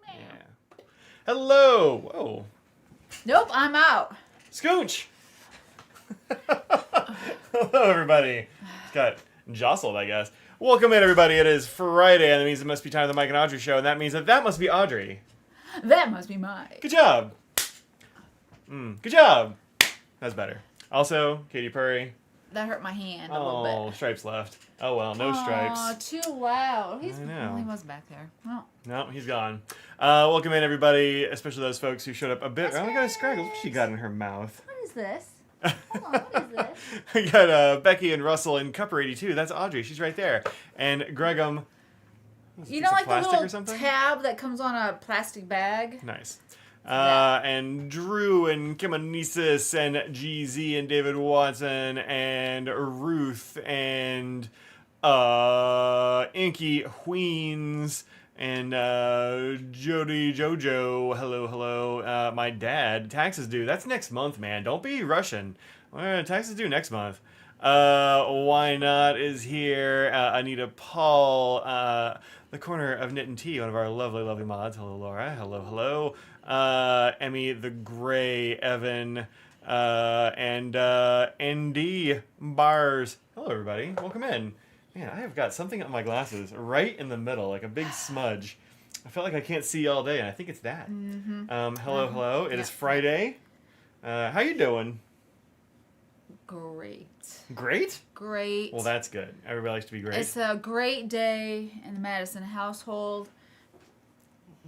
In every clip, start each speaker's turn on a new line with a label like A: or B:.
A: Yeah. Hello. Whoa.
B: Nope, I'm out.
A: Scooch. Hello, everybody. Got jostled, I guess. Welcome in, everybody. It is Friday, and that means it must be time for the Mike and Audrey show, and that means that must be Audrey.
B: That must be Mike.
A: Good job. Good job. That's better. Also, Katy Perry.
B: That hurt my hand a little bit.
A: Oh, Stripes left. Oh, well, no Stripes.
B: Oh, too loud.
A: I know.
B: Well, he was back there. Oh.
A: No, he's gone. Welcome in, everybody, especially those folks who showed up a bit. Oh, my God, Scraggles. What she got in her mouth?
B: What is this? Hold on, what is this?
A: We got Becky and Russell and Cupper 82. That's Audrey. She's right there. And Gregum.
B: You know, like the little tab that comes on a plastic bag?
A: Nice. And Drew and Kimonesis and GZ and David Watson and Ruth and Inky Queens and Jody Jojo. Hello. My dad. Taxes due. That's next month, man. Don't be rushing. Taxes due next month. Why Not is here. Anita Paul. The corner of Knit and Tea, one of our lovely mods. Hello, Laura. Hello. Emmy the Gray, Evan, and ND Bars. Hello, everybody. Welcome in. Man, I have got something on my glasses right in the middle, like a big smudge. I felt like I can't see all day, and I think it's that. Hello. It is Friday. How you doing?
B: Great.
A: Well, that's good. Everybody likes to be great.
B: It's a great day in the Madison household.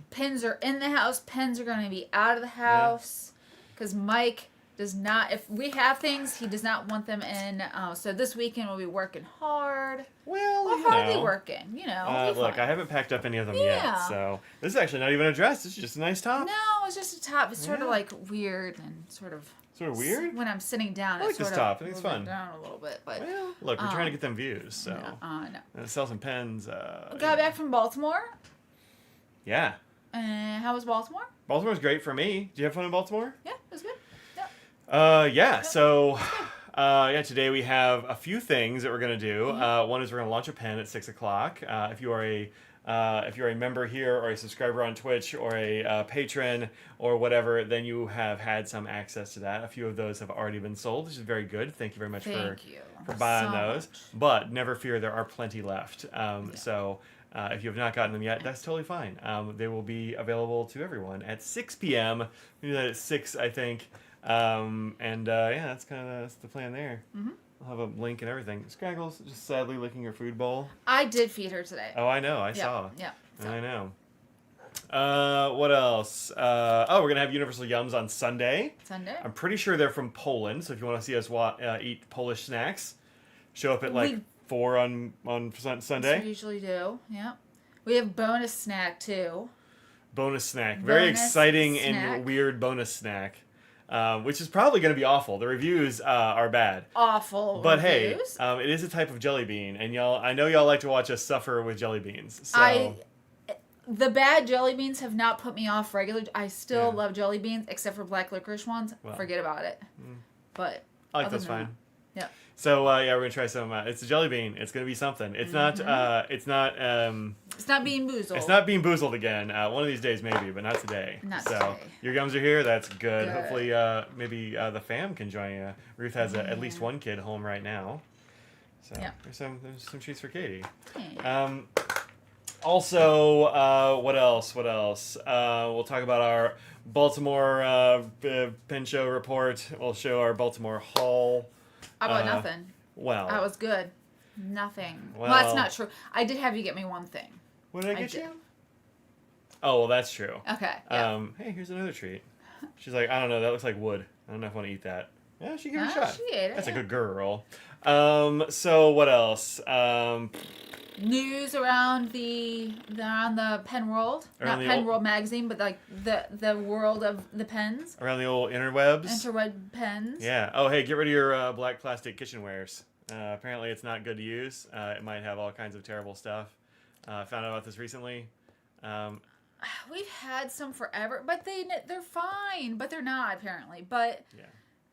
B: Pens are in the house. Pens are going to be out of the house. Because Mike does not, if we have things, he does not want them in. So this weekend we'll be working hard.
A: Well,
B: we're hardly working, you know.
A: Look, I haven't packed up any of them yet. So this is actually not even a dress. This is just a nice top.
B: No, it's just a top. It's sort of like weird and sort of
A: weird?
B: When I'm sitting down,
A: I like this top. I think it's fun.
B: Down a little bit, but
A: look, we're trying to get them views, so
B: no.
A: Sell some pens.
B: Got back from Baltimore.
A: Yeah.
B: How was Baltimore?
A: Baltimore's great for me. Did you have fun in Baltimore?
B: Yeah, it was good. Yeah.
A: So today we have a few things that we're gonna do. One is we're gonna launch a pen at 6:00. If you're a member here or a subscriber on Twitch or a patron or whatever, then you have had some access to that. A few of those have already been sold, which is very good. Thank you very much for buying those. But never fear, there are plenty left. So if you have not gotten them yet, that's totally fine. They will be available to everyone at 6 p.m. We do that at 6, I think. That's the plan there. I'll have a link and everything. Scraggles just sadly licking her food bowl.
B: I did feed her today.
A: Oh, I know. I saw.
B: Yeah.
A: So. I know. What else? We're going to have Universal Yums on Sunday. I'm pretty sure they're from Poland, so if you want to see us eat Polish snacks, show up at 4 on Sunday.
B: We usually do, yeah. We have bonus snack, too.
A: Bonus snack. Very exciting and weird bonus snack. Which is probably going to be awful. The reviews are bad.
B: Awful
A: but
B: reviews.
A: Hey, it is a type of jelly bean, and I know y'all like to watch us suffer with jelly beans. So.
B: The bad jelly beans have not put me off regularly. I still love jelly beans, except for black licorice ones. Well, forget about it. But
A: I like those fine.
B: Yeah.
A: So we're gonna try some. It's a jelly bean. It's gonna be something. It's not. It's not.
B: It's not being boozled.
A: It's not being boozled again. One of these days maybe, but not today.
B: Not today.
A: Your gums are here. That's good. Hopefully, maybe the fam can join you. Ruth has at least one kid home right now. So there's some treats for Katie. Also, what else? We'll talk about our Baltimore pen show report. We'll show our Baltimore haul.
B: I bought nothing.
A: Well.
B: That was good. Nothing. Well, that's not true. I did have you get me one thing.
A: What did I get you? Oh, well, that's true.
B: Okay. Yeah.
A: Hey, here's another treat. She's like, I don't know, that looks like wood. I don't know if I want to eat that. Yeah, she gave it a shot.
B: She ate it.
A: That's a good girl. So what else?
B: News around the pen world, not Pen World magazine, but like the world of the pens.
A: Around the old interwebs.
B: Interweb pens.
A: Yeah. Oh, hey, get rid of your black plastic kitchenwares. Apparently, it's not good to use. It might have all kinds of terrible stuff. Found out about this recently.
B: We've had some forever, but they're fine. But they're not apparently. But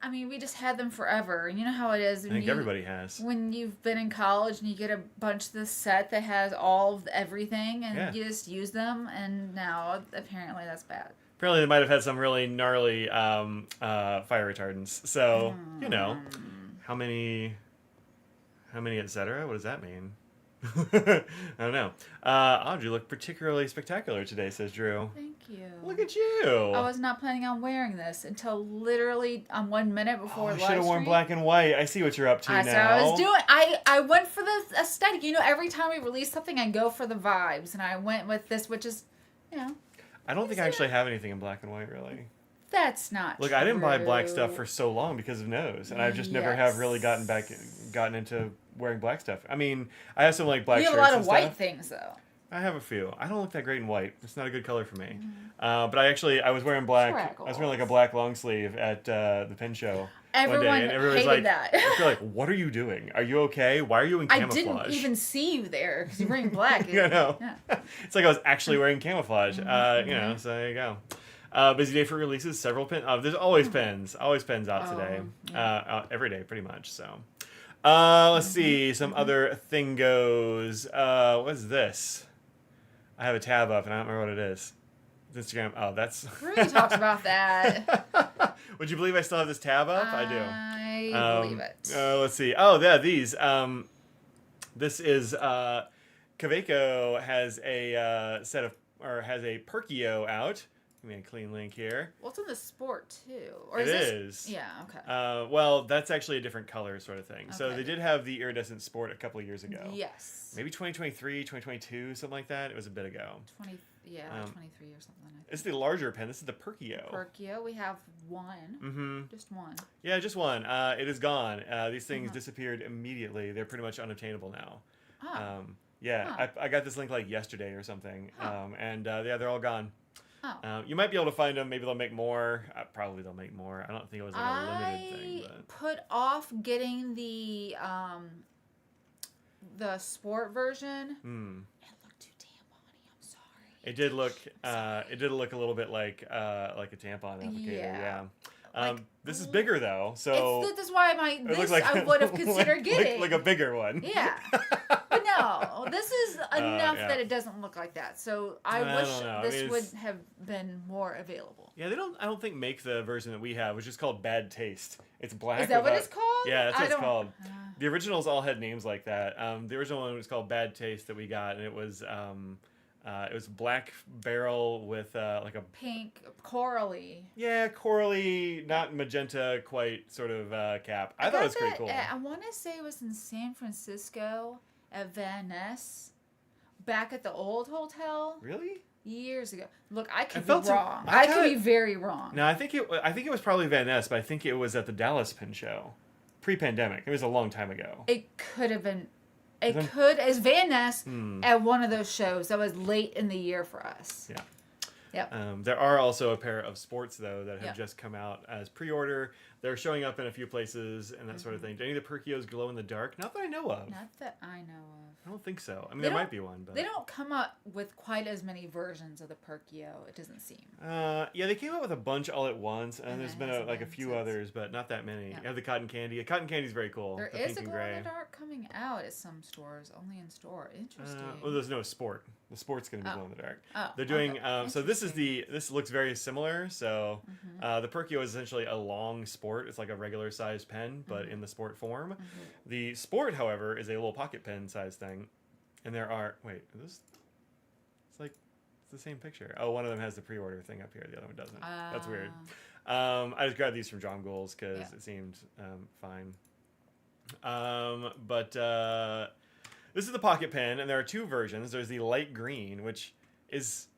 B: I mean, we just had them forever. You know how it is.
A: I think everybody has.
B: When you've been in college and you get a bunch of this set that has all of everything and you just use them, and now apparently that's bad.
A: Apparently they might have had some really gnarly fire retardants. So, how many, etc.? What does that mean? I don't know. Audrey, you look particularly spectacular today, says Drew.
B: Thank you.
A: Look at you.
B: I was not planning on wearing this until literally 1 minute before live
A: I should have worn black and white. I see what you're up to now.
B: That's what I was doing. I went for the aesthetic. Every time we release something, I go for the vibes. And I went with this, which is,
A: I don't think I actually have anything in black and white, really.
B: That's not
A: Look,
B: true.
A: I didn't buy black stuff for so long because of nose. And I've just never have really gotten into wearing black stuff. I mean, I have some black shirts.
B: You have a lot of white things, though.
A: I have a few. I don't look that great in white. It's not a good color for me. But I was wearing black.
B: Freckles.
A: I was wearing a black long sleeve at the pen show
B: Everyone
A: one day, and everyone was
B: hated that.
A: They're like, "What are you doing? Are you okay? Why are you in camouflage?"
B: I didn't even see you there because you're wearing black.
A: I know. Yeah. It's like I was actually wearing camouflage. So there you go. Busy day for releases. Several pens. There's always pens. Always pens out today. Every day, pretty much. So. Let's see. Some other thing goes. What's this? I have a tab up and I don't remember what it is. It's Instagram. Oh, that's.
B: Rudy talks about that.
A: Would you believe I still have this tab up? I do.
B: I believe it.
A: Let's see. Oh, yeah, these. This is Kaweco has a has a Perkio out. Give me a clean link here.
B: Well, it's in the sport too. Or
A: It is.
B: Yeah. Okay.
A: Well, that's actually a different color sort of thing. Okay. So they did have the iridescent sport a couple of years ago.
B: Yes.
A: Maybe 2023, 2022, something like that. It was a bit ago.
B: 23 or something.
A: It's the larger pen. This is the Perkio.
B: Perkio. We have one.
A: Mm-hmm.
B: Just one.
A: Yeah, just one. It is gone. These things disappeared immediately. They're pretty much unobtainable now.
B: Oh.
A: I got this link yesterday or something. And they're all gone.
B: Oh.
A: You might be able to find them. Maybe they'll make more. Probably they'll make more. I don't think it was a limited thing.
B: I put off getting the sport version. It looked too tampon-y. I'm sorry.
A: It did look. It did look a little bit like a tampon applicator. Yeah. This is bigger though, so
B: this is why I would have considered getting
A: like a bigger one.
B: Yeah, but no, this is enough that it doesn't look like that. So I wish this would have been more available.
A: Yeah, I don't think make the version that we have, which is called Bad Taste. It's black.
B: Is that what it's called?
A: Yeah, that's what it's called. The originals all had names like that. The original one was called Bad Taste that we got, and it was black barrel with like a
B: pink corally.
A: Yeah, corally, not magenta quite sort of cap. I thought it was pretty cool.
B: I want to say it was in San Francisco at Van Ness, back at the old hotel.
A: Really?
B: Years ago. Look, I could be wrong. I could be very wrong.
A: No, I think it was probably Van Ness, but I think it was at the Dallas Pen Show, pre-pandemic. It was a long time ago.
B: It could have been. As Van Ness at one of those shows that was late in the year for us.
A: Yeah.
B: Yep.
A: There are also a pair of sports though that have just come out as pre-order. They're showing up in a few places and that sort of thing. Do any of the Perkios glow in the dark? Not that I know of.
B: Not that I know of.
A: I don't think so. I mean, there might be one, but
B: they don't come up with quite as many versions of the Perkio. It doesn't seem.
A: Yeah, they came out with a bunch all at once, and there's been a few others, but not that many.
B: Yeah.
A: You have the cotton candy. Cotton candy's very cool.
B: There is a glow in the dark coming out at some stores, only in store. Interesting.
A: Well, there's no sport. The sport's going to be glow in the dark.
B: Oh,
A: they're doing. So this looks very similar. So the Perkio is essentially a long sport. It's like a regular sized pen, but in the sport form. The sport, however, is a little pocket pen size thing. And there are it's the same picture. Oh, one of them has the pre-order thing up here. The other one doesn't. That's weird. I just grabbed these from John Goals because it seemed fine. But this is the pocket pen, and there are two versions. There's the light green, which is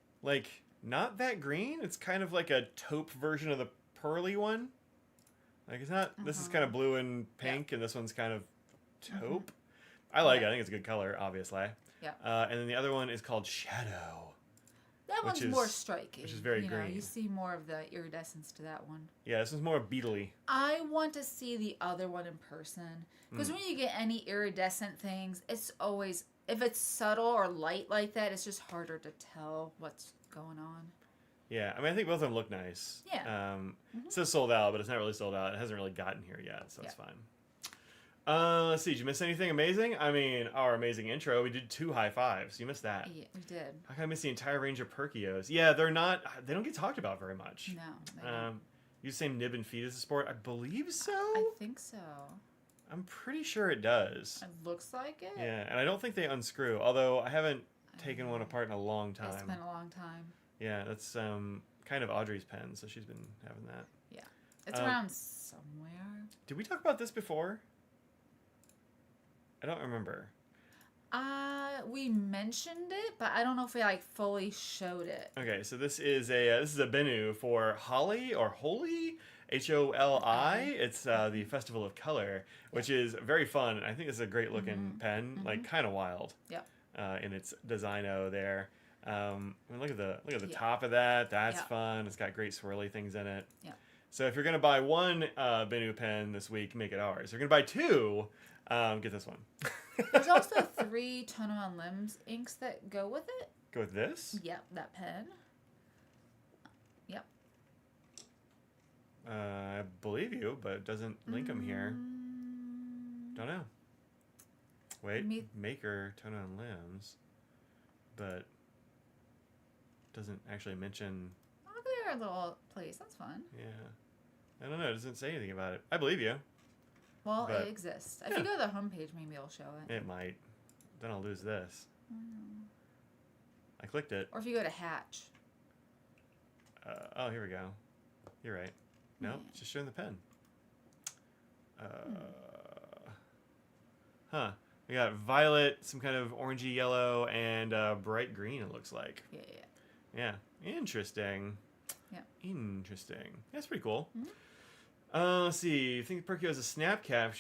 A: not that green. It's kind of like a taupe version of the pearly one. It's not. This is kind of blue and pink, and this one's kind of taupe. I like it. I think it's a good color, obviously.
B: Yeah.
A: And then the other one is called Shadow.
B: That one's more striking.
A: Which is very green.
B: You see more of the iridescence to that one.
A: Yeah, this one's more beetly.
B: I want to see the other one in person. Because when you get any iridescent things, it's always, if it's subtle or light like that, it's just harder to tell what's going on.
A: Yeah, I mean, I think both of them look nice.
B: Yeah.
A: It says sold out, but it's not really sold out. It hasn't really gotten here yet, so it's fine. Let's see. Did you miss anything amazing? I mean, our amazing intro. We did 2 high fives. You missed that.
B: Yeah, we did.
A: How can I miss the entire range of Perkios? Yeah, they're not. They don't get talked about very much.
B: No. They don't.
A: Use the same nib and feed as a sport. I believe so.
B: I think so.
A: I'm pretty sure it does.
B: It looks like it.
A: Yeah, and I don't think they unscrew. Although I haven't taken one apart in a long time.
B: It's been a long time.
A: Yeah, that's kind of Audrey's pen, so she's been having that.
B: Yeah. It's around somewhere.
A: Did we talk about this before? I don't remember.
B: We mentioned it, but I don't know if we like fully showed it.
A: Okay, so this is a Benu for Holi or Holi, Holi. It's the Festival of Color, which is very fun. I think it's a great looking pen, like kind of wild.
B: Yep.
A: In its designo there. I mean, look at the top of that. That's fun. It's got great swirly things in it.
B: Yeah.
A: So if you're gonna buy one Benu pen this week, make it ours. If you're gonna buy 2, get this one.
B: There's also 3 Tono on Limbs inks that go with it.
A: Go with this?
B: Yep, that pen. Yep.
A: I believe you, but it doesn't link them here. Don't know. Wait, maker Tono on Limbs, but doesn't actually mention.
B: Look at their little place. That's fun.
A: Yeah. I don't know. It doesn't say anything about it. I believe you.
B: Well,
A: But,
B: it exists. If you go to the homepage, maybe it'll show it.
A: It might. Then I'll lose this. I clicked it.
B: Or if you go to Hatch.
A: Oh, here we go. You're right. No, it's just showing the pen. Huh. We got violet, some kind of orangey yellow, and bright green, it looks like.
B: Yeah.
A: Yeah. Interesting.
B: Yeah.
A: Interesting. That's pretty cool. Let's see. I think Perkio is a snap cap.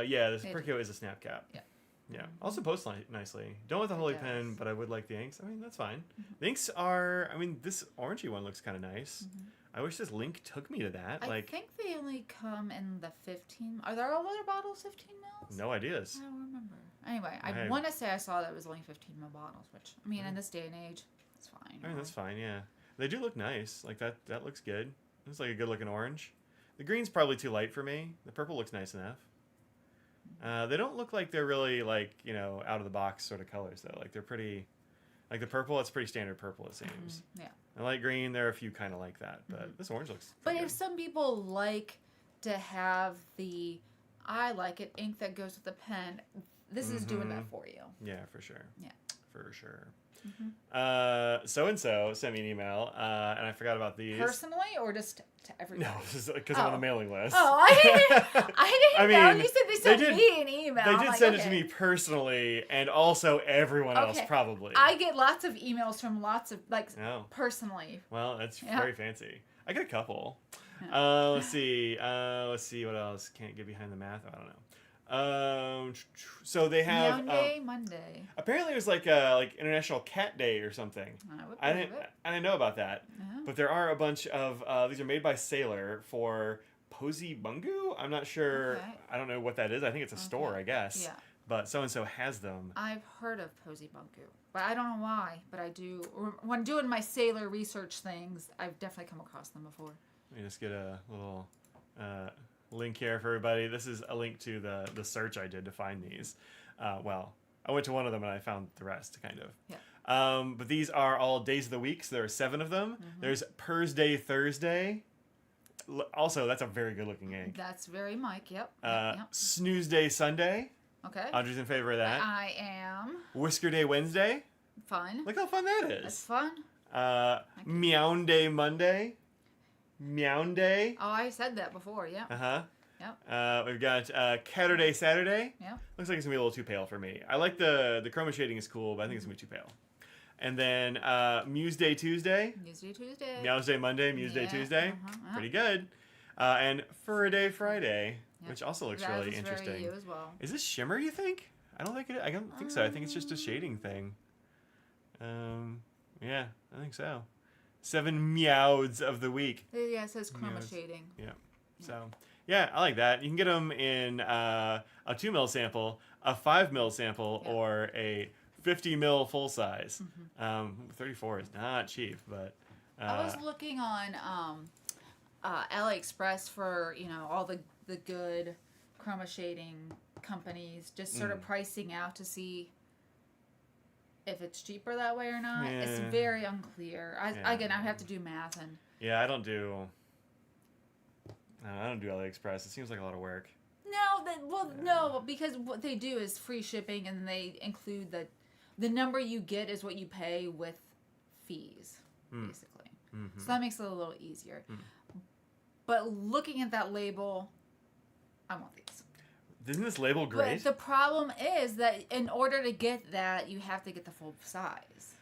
A: Yeah, this Perkio is a snap cap.
B: Yeah.
A: Yeah. Also posts nicely. Don't want the Holy Pen, but I would like the inks. I mean, that's fine. The inks are, I mean, this orangey one looks kind of nice. I wish this link took me to that.
B: I think they only come in the 15. Are there all other bottles 15 mils?
A: No ideas.
B: I don't remember. Anyway, I want to say I saw that it was only 15 mil bottles, which, I mean, in this day and age, it's fine.
A: I mean, that's fine, yeah. They do look nice. Like, that looks good. It's like a good-looking orange. The green's probably too light for me. The purple looks nice enough. They don't look like they're really, like, you know, out-of-the-box sort of colors, though. Like, they're pretty... Like, the purple, it's pretty standard purple, it seems.
B: Yeah.
A: And light green, there are a few kind of like that. But this orange looks
B: But
A: pretty
B: if some people like to have the... I like it, ink that goes with the pen, this is doing that for you.
A: Yeah, for sure.
B: Yeah.
A: For sure. So-and-so sent me an email, and I forgot about these.
B: Personally, or just to everybody?
A: No, because I'm on the mailing list.
B: Oh, I didn't know.
A: mean,
B: You said they sent me an email.
A: They did
B: I'm
A: send
B: like,
A: it to me personally, and also everyone else, probably.
B: I get lots of emails from lots of, like, personally.
A: Well, that's very fancy. I get a couple. Let's see what else. Can't get behind the math. I don't know. So they have
B: Monday.
A: Apparently it was like International Cat Day or something. I didn't know about that. But there are a bunch of these are made by Sailor for Poesie Bungu. I'm not sure.
B: Okay.
A: I don't know what that is. I think it's a store, I guess.
B: Yeah.
A: But so and so has them.
B: I've heard of Poesie Bungu, but I don't know why. But I do. When doing my Sailor research things, I've definitely come across them before.
A: Let me just get a little link here for everybody. This is a link to the search I did to find these. Well, I went to one of them and I found the rest, kind of.
B: Yeah.
A: But these are all days of the week, so there are 7 of them. There's Thursday, Thursday. Also, that's a very good looking ink.
B: That's very Mike. Yep.
A: Snooze Day, Sunday.
B: Okay.
A: Audrey's in favor of that.
B: I am.
A: Whisker Day, Wednesday.
B: Fun.
A: Look how fun that is.
B: That's fun.
A: Meow Day, Monday. Meow Day.
B: Oh, I said that before. Yeah.
A: Yep. We've got Catterday, Saturday.
B: Yeah.
A: Looks like it's gonna be a little too pale for me. I like the chroma shading is cool, but I think it's gonna be too pale. And then Muse Day, Tuesday.
B: Muse Day, Tuesday.
A: Meows Day, Monday. Muse Day, Tuesday. Pretty good. And Fur Day, Friday, which also looks really interesting.
B: Very you as well.
A: Is this shimmer? You think? I don't think so. I think it's just a shading thing. Yeah, I think so. 7 meows of the week.
B: Yeah, it says chroma
A: Meows.
B: shading.
A: Yeah. So, yeah, I like that. You can get them in a 2 mil sample, a 5 mil sample, or a 50 mil full size. 34 is not cheap, but
B: I was looking on AliExpress for all the good chroma shading companies, just sort of pricing out to see if it's cheaper that way or not.
A: Yeah.
B: It's very unclear. Again, I have to do math and.
A: Yeah, I don't do AliExpress. It seems like a lot of work.
B: No, because what they do is free shipping, and they include the number you get is what you pay with fees, basically. Mm-hmm. So that makes it a little easier. But looking at that label, I want these.
A: Isn't this label great?
B: But the problem is that in order to get that, you have to get the full size.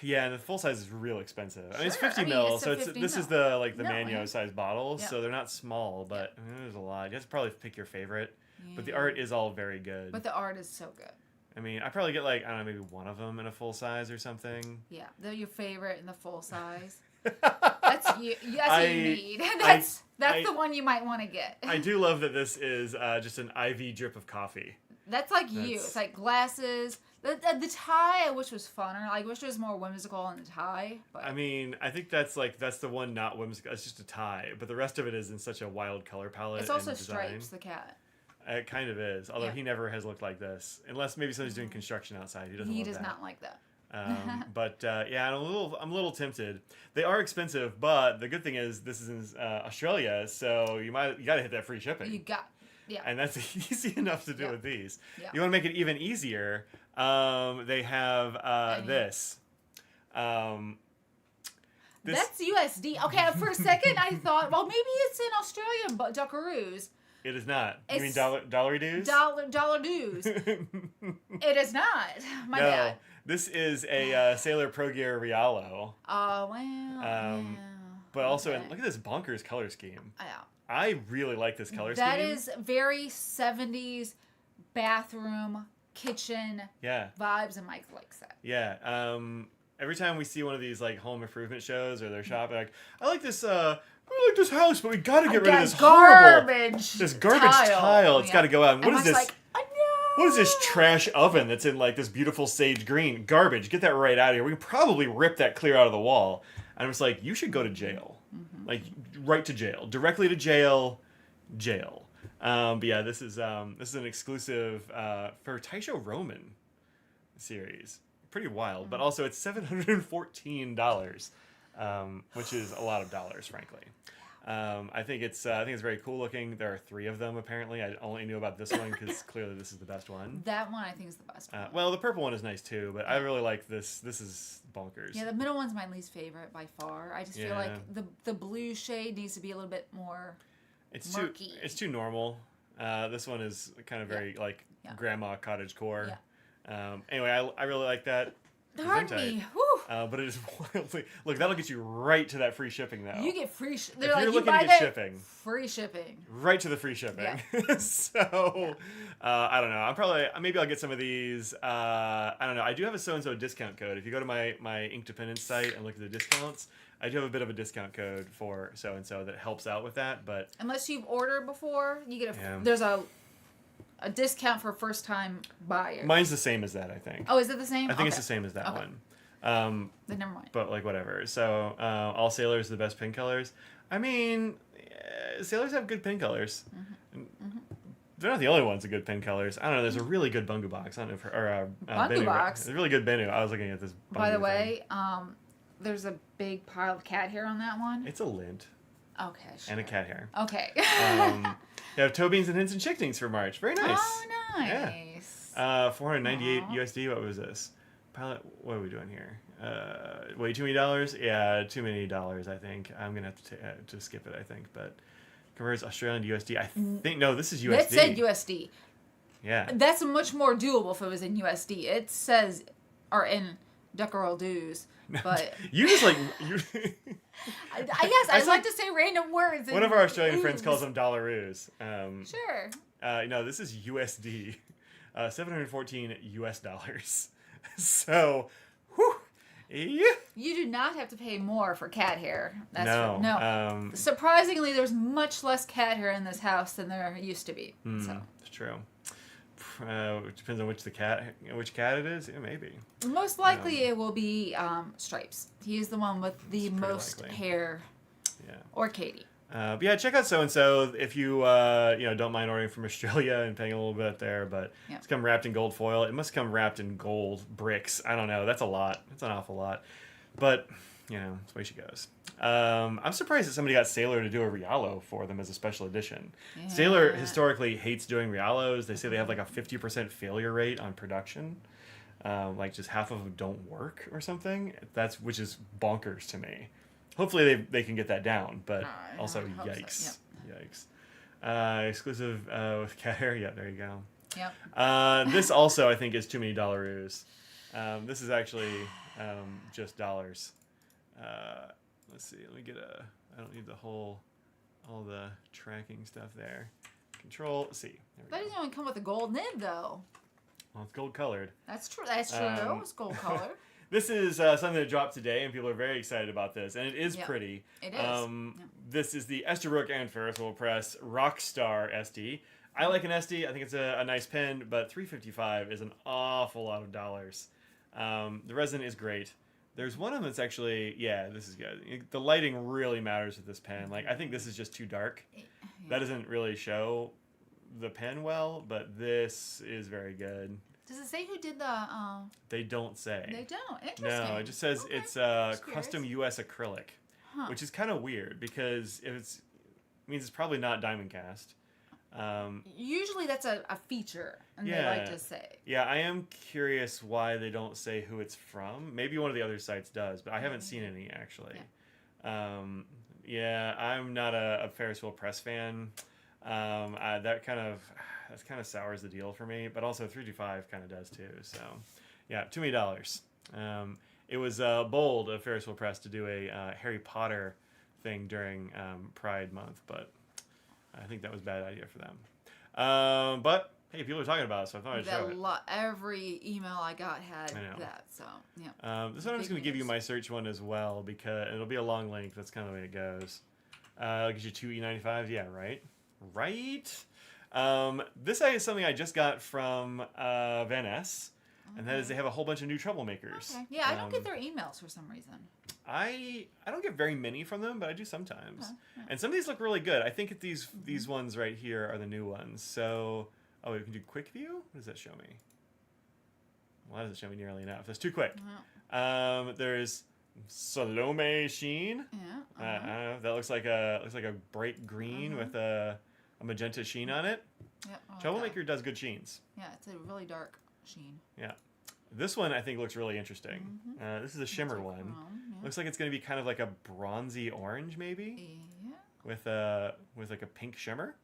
A: Yeah, and the full size is real expensive.
B: Sure.
A: I mean, it's 50 mil, so this is the
B: No,
A: Manio size bottles,
B: yeah.
A: so they're not small, but there's a lot. You have to probably pick your favorite, but the art is all very good.
B: But the art is so good.
A: I mean, I probably get maybe one of them in a full size or something.
B: Yeah, they're your favorite in the full size. That's what you need. That's the one you might want to get.
A: I do love that this is just an IV drip of coffee.
B: That's you. It's like glasses. The tie I wish was funner. I wish there was more whimsical in the tie. But.
A: I mean, I think that's the one not whimsical. It's just a tie, but the rest of it is in such a wild color palette.
B: It's also
A: and design.
B: Stripes, the cat.
A: It kind of is, although he never has looked like this, unless maybe somebody's doing construction outside. He does not like that. But yeah, I'm a little tempted. They are expensive, but the good thing is this is in Australia, so you got to hit that free shipping.
B: Yeah.
A: And that's easy enough to do with these.
B: Yeah.
A: You want to make it even easier? They have this.
B: That's USD. Okay, for a second I thought, well, maybe it's in Australian Duckaroos.
A: It is not. You mean dollar dues?
B: Dollar dues. It is not. My bad.
A: This is a Sailor Pro Gear Rialo.
B: Oh, wow.
A: But also, look at this bonkers color scheme.
B: Yeah.
A: I really like this color scheme.
B: That is very 70s bathroom, kitchen vibes, and Mike likes that.
A: Yeah. Every time we see one of these home improvement shows or their shop, I like this house, but we gotta get rid of this
B: garbage
A: tile. It's gotta go out. And what is this?
B: No.
A: What is this trash oven that's in this beautiful sage green? Garbage. Get that right out of here. We can probably rip that clear out of the wall. And I was like, you should go to jail. Mm-hmm. Right to jail. Directly to jail. But yeah, this is an exclusive for Taisho Roman series. Pretty wild, but also it's $714, which is a lot of dollars, frankly. I think it's very cool looking. There are 3 of them apparently. I only knew about this one because clearly this is the best one.
B: That one I think is the best one.
A: Well, the purple one is nice too, but I really like this. This is bonkers.
B: Yeah, the middle one's my least favorite by far. I just feel like the blue shade needs to be a little bit more murky.
A: It's too normal. This one is kind of very grandma cottagecore. Yeah. Anyway, I really like that.
B: Pardon me.
A: But it is wildly... Look, that'll get you right to that free shipping, though.
B: You get free shipping.
A: If you're looking to get shipping.
B: Free shipping.
A: Right to the free shipping. Yeah. So, I don't know. Maybe I'll get some of these. I don't know. I do have a so-and-so discount code. If you go to my Inkdependence site and look at the discounts, I do have a bit of a discount code for so-and-so that helps out with that, but...
B: Unless you've ordered before, you get there's a discount for first-time buyers.
A: Mine's the same as that, I think.
B: Oh, is it the same?
A: I think it's the same as that one.
B: Then never mind.
A: But whatever. So all Sailors the best pin colors. I mean, Sailors have good pin colors. Mm-hmm. Mm-hmm. They're not the only ones with good pin colors. I don't know. There's a really good Bungu box. I don't know if
B: Bungu
A: Benu,
B: box.
A: There's a really good Benu. I was looking at this. Bungu
B: By the way, there's a big pile of cat hair on that one.
A: It's a lint.
B: Okay. Sure.
A: And a cat hair.
B: Okay.
A: You have toe beans and hints and chickens for March. Very nice.
B: Oh, nice.
A: Yeah. 498 USD. What was this? Pilot. What are we doing here? Way too many dollars? Yeah, too many dollars. I think I'm gonna have to skip it. I think, but converts Australian to USD. I think no. This is USD.
B: It said USD.
A: Yeah.
B: That's much more doable if it was in USD. It says, or in Duckerel dues, but
A: you just you.
B: I like to say random words.
A: One of our Australian friends calls them dollaroos.
B: Sure.
A: No, this is USD. 714 US dollars. So, whew, yeah.
B: You do not have to pay more for cat hair.
A: No.
B: Surprisingly, there's much less cat hair in this house than there used to be. So
A: it's true. Which depends on which cat it is. Yeah, maybe.
B: Most likely it will be Stripes. He is the one with the most
A: likely.
B: hair.
A: Yeah.
B: Or Katie.
A: But yeah, check out So and So if you don't mind ordering from Australia and paying a little bit there. But it's come wrapped in gold foil. It must come wrapped in gold bricks. I don't know. That's a lot. That's an awful lot. But that's the way she goes. I'm surprised that somebody got Sailor to do a Rialo for them as a special edition. Yeah. Sailor historically hates doing Rialos. They say they have like a 50% failure rate on production. Like just half of them don't work or something. Which is bonkers to me. Hopefully they can get that down, but also yikes. So. Yep. Yikes. Exclusive with cat hair. Yeah, there you go.
B: Yep.
A: This also I think is too many dollaroos. This is actually just dollars. Let's see. Let me get I don't need all the tracking stuff there. Control C.
B: That doesn't even come with a gold nib though.
A: Well, it's gold colored.
B: That's true. It's gold colored.
A: This is something that dropped today, and people are very excited about this, and it is pretty.
B: It is.
A: This is the Esterbrook and Ferris Wheel Press Rockstar SD. I like an SD. I think it's a nice pen, but $355 is an awful lot of dollars. The resin is great. There's one of them that's actually, this is good. The lighting really matters with this pen. Like, I think this is just too dark. That doesn't really show the pen well, but this is very good.
B: Does it say who did the...
A: They don't say.
B: They don't? Interesting.
A: No, it just says it's custom U.S. acrylic, which is kind of weird because it means it's probably not diamond cast.
B: Usually that's a feature, and they like to say.
A: Yeah, I am curious why they don't say who it's from. Maybe one of the other sites does, but I haven't seen any, actually. I'm not a Ferris Wheel Press fan. That kind of sours the deal for me, but also $325 kind of does too. So, too many dollars. It was bold of Ferris Wheel Press to do a Harry Potter thing during Pride Month, but I think that was a bad idea for them. But hey, people are talking about it, so I thought I'd show it.
B: Every email I got had that, so yeah.
A: This one I'm just going to give you my search one as well because it'll be a long link. That's kind of the way it goes. I'll get you 2 E95s. Yeah, right. This is something I just got from Van Ness, and that is they have a whole bunch of new Troublemakers.
B: Okay. Yeah, I don't get their emails for some reason.
A: I don't get very many from them, but I do sometimes. Okay. Yeah. And some of these look really good. I think these ones right here are the new ones. So, we can do quick view? What does that show me? Well, that doesn't show me nearly enough. That's too quick. There's Salome Sheen. Yeah. That looks like a bright green with a magenta sheen on it. Yep. Troublemaker does good sheens.
B: Yeah, it's a really dark sheen.
A: Yeah. This one I think looks really interesting. This is a shimmer one. Looks like it's going to be kind of like a bronzy orange maybe. Yeah. With like a pink shimmer.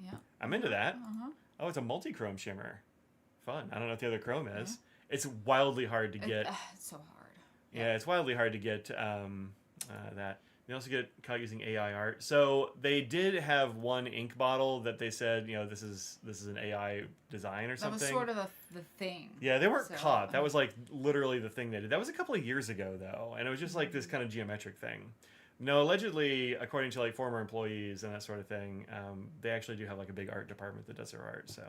A: Yeah. I'm into that. Oh, it's a multi-chrome shimmer. Fun. I don't know what the other chrome is. It's wildly hard to get.
B: It's so hard.
A: Yeah, it's wildly hard to get that. You also get caught using AI art. So they did have one ink bottle that they said, this is an AI design or something. That was
B: sort of the thing.
A: Yeah, they weren't caught. That was like literally the thing they did. That was a couple of years ago though, and it was just like this kind of geometric thing. No, allegedly, according to like former employees and that sort of thing, they actually do have like a big art department that does their art. So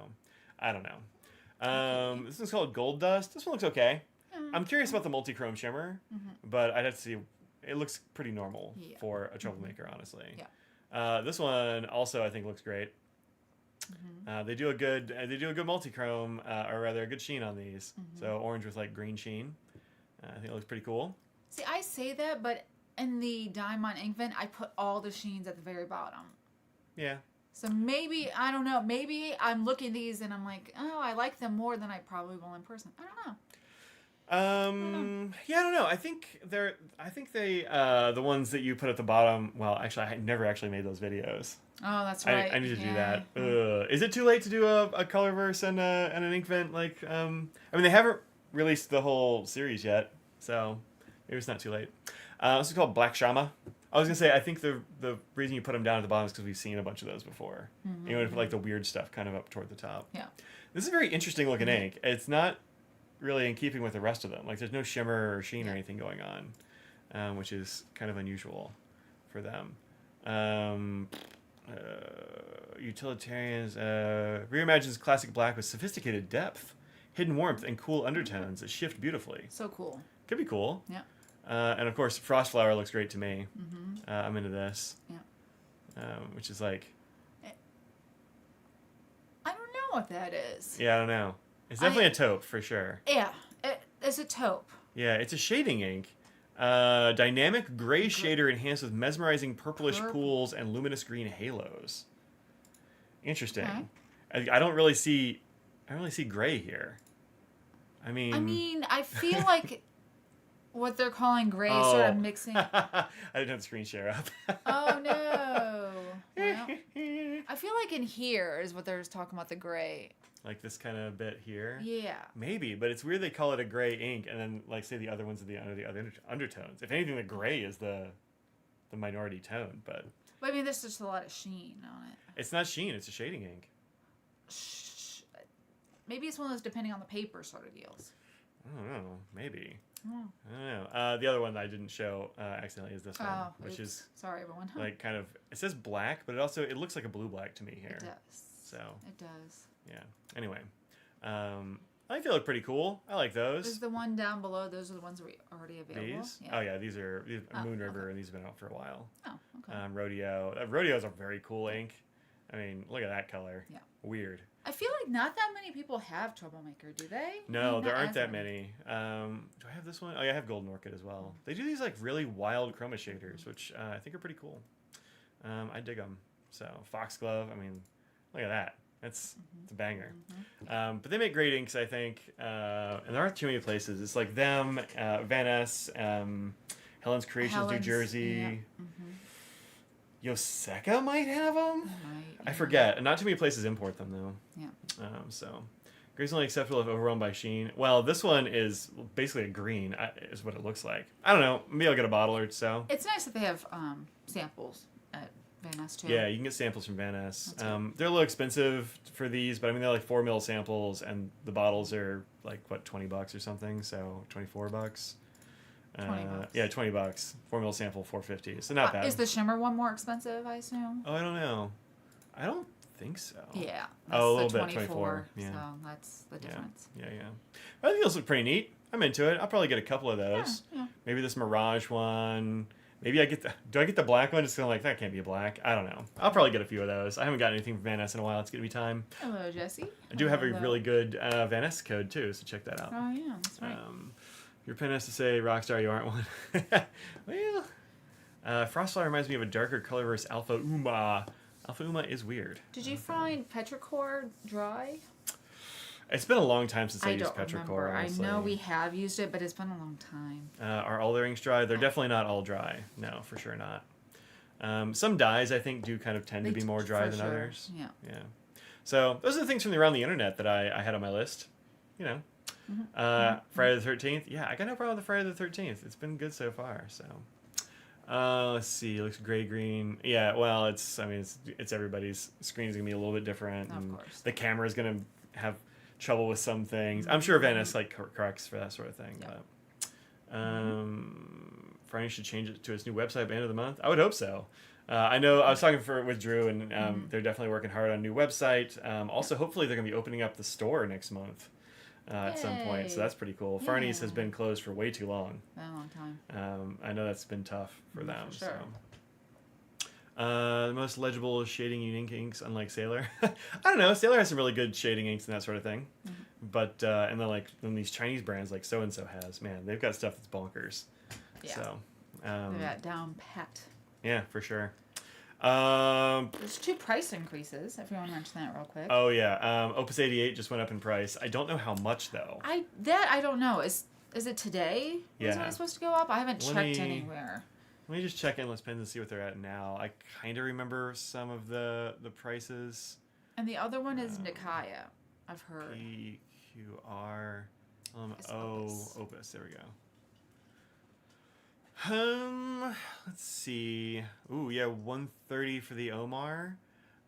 A: I don't know. This one's called Gold Dust. This one looks okay. I'm curious about the multi-chrome shimmer, but I'd have to see. It looks pretty normal for a Troublemaker, honestly. Yeah. This one also I think looks great. They do a good multi-chrome, or rather a good sheen on these. So orange with like green sheen. I think it looks pretty cool.
B: See, I say that, but in the Diamond Inkvent, I put all the sheens at the very bottom. Yeah. So maybe, I don't know, maybe I'm looking at these and I'm like, oh, I like them more than I probably will in person. I don't know.
A: I don't know. I think they the ones that you put at the bottom. Well, actually, I never actually made those videos.
B: Oh, that's right.
A: I need to do that. Is it too late to do a colorverse and an Inkvent? Like, I mean, they haven't released the whole series yet, so maybe it's not too late. This is called Black Shama. I was gonna say I think the reason you put them down at the bottom is because we've seen a bunch of those before. You want to put like the weird stuff kind of up toward the top. Yeah. This is a very interesting looking ink. It's not really in keeping with the rest of them. Like there's no shimmer or sheen or anything going on, which is kind of unusual for them. Utilitarians reimagines classic black with sophisticated depth, hidden warmth, and cool undertones that shift beautifully.
B: So cool.
A: Could be cool.
B: Yeah.
A: And of course, Frostflower looks great to me.
B: Mm-hmm.
A: I'm into this.
B: Yeah.
A: Which is like...
B: I don't know what that is.
A: Yeah, I don't know. It's definitely a taupe, for sure.
B: Yeah, it's a taupe.
A: Yeah, it's a shading ink. Dynamic gray shader enhanced with mesmerizing purplish pools and luminous green halos. Interesting.
B: Okay.
A: I don't really see gray here. I mean,
B: I feel like what they're calling gray sort of mixing.
A: I didn't have the screen share up.
B: Oh no. Well, I feel like in here is what they're talking about, the gray.
A: Like this kind of bit here.
B: Yeah.
A: Maybe, but it's weird they call it a gray ink and then like say the other ones are under the other undertones. If anything, the gray is the minority tone, but
B: I mean, there's just a lot of sheen on it.
A: it's not sheen, it's a shading ink.
B: Maybe it's one of those depending on the paper sort of deals.
A: I don't know. Maybe.
B: Oh.
A: I don't know. The other one that I didn't show accidentally is this one, which is
B: sorry, everyone.
A: like kind of, it says black, but it looks like a blue black to me here.
B: It does.
A: So
B: it does.
A: Yeah. Anyway, I think they look pretty cool. I like those.
B: Is the one down below? Those are the ones that are already available.
A: These?
B: Yeah.
A: Oh yeah, these are Moon River,
B: okay.
A: and these have been out for a while.
B: Oh, okay.
A: Rodeo. Rodeo is a very cool ink. I mean, look at that color.
B: Yeah.
A: Weird.
B: I feel like not that many people have Troublemaker, do they?
A: No, there aren't that many. Do I have this one? Oh yeah, I have Golden Orchid as well. They do these like really wild chroma shaders, which I think are pretty cool. I dig them. So Foxglove. I mean, look at that. It's a banger.
B: Mm-hmm.
A: But they make great inks, I think. And there aren't too many places. It's like them, Van Ness, Helen's Creations, New Jersey.
B: Yeah.
A: Yoseka might have them.
B: Might,
A: I forget. Not too many places import them though.
B: Yeah.
A: So, gray's only acceptable if overwhelmed by sheen. Well, this one is basically a green. Is what it looks like. I don't know. Maybe I'll get a bottle or so.
B: It's nice that they have samples at Van Ness too.
A: Yeah, you can get samples from Van Ness. They're a little expensive for these, but I mean they're like 4 ml samples, and the bottles are like what, $20 or something. So $24.
B: $20.
A: Yeah, $20. 4 ml sample, $4.50. So not bad.
B: Is the shimmer one more expensive? I assume.
A: Oh, I don't know. I don't think so.
B: Yeah.
A: Oh, a little
B: the
A: bit. 24. Yeah.
B: So that's the difference.
A: Yeah. I think those look pretty neat. I'm into it. I'll probably get a couple of those.
B: Yeah.
A: Maybe this Mirage one. Maybe I get do I get the black one? Just kind of like, that can't be a black. I don't know. I'll probably get a few of those. I haven't gotten anything from Van Ness in a while. It's going to be time.
B: Hello, Jesse.
A: I do have a really good Van Ness code too, so check that out.
B: Oh yeah, that's right.
A: Your pen has to say Rockstar, you aren't one. Well, Frostflower reminds me of a darker color versus Alpha Uma. Alpha Uma is weird.
B: Did you find Petrichor dry?
A: It's been a long time since I used
B: don't
A: Petrichor.
B: remember.
A: Honestly.
B: I know we have used it, but it's been a long time.
A: Are all their inks dry? They're definitely not all dry. No, for sure not. Some dyes, I think, do kind of tend to be more dry than others.
B: Yeah.
A: Yeah. So those are the things from around the internet that I had on my list. You know. Friday the 13th. Yeah, I got no problem with the Friday the 13th. It's been good so far. So, let's see. It looks gray-green. Yeah, well, it's everybody's screen's going to be a little bit different.
B: Of
A: and
B: course.
A: The camera's going to have trouble with some things. I'm sure Van Ness corrects for that sort of thing.
B: Yeah.
A: But Friday should change it to its new website by the end of the month. I would hope so. I know I was talking with Drew, and they're definitely working hard on a new website. Also, hopefully, they're going to be opening up the store next month. At some point, so that's pretty cool.
B: Yeah.
A: Farney's has been closed for way too long.
B: Been a long time.
A: I know that's been tough for them.
B: For sure.
A: So, the most legible shading unique inks, unlike Sailor. I don't know. Sailor has some really good shading inks and that sort of thing. But and then these Chinese brands like So and So has, man, they've got stuff that's bonkers.
B: Yeah.
A: So,
B: they got down pat.
A: Yeah, for sure.
B: There's 2 price increases, if you want to mention that real quick.
A: Oh yeah, Opus 88 just went up in price. I don't know how much though.
B: I don't know. Is it today?
A: Yeah.
B: Is when it's supposed to go up? I haven't checked anywhere.
A: Let me just check Endless Pens and see what they're at now. I kind of remember some of the prices.
B: And the other one is Nikaya, I've heard.
A: PQR
B: Opus.
A: Opus. There we go. Let's see. Ooh, yeah, 130 for the Omar.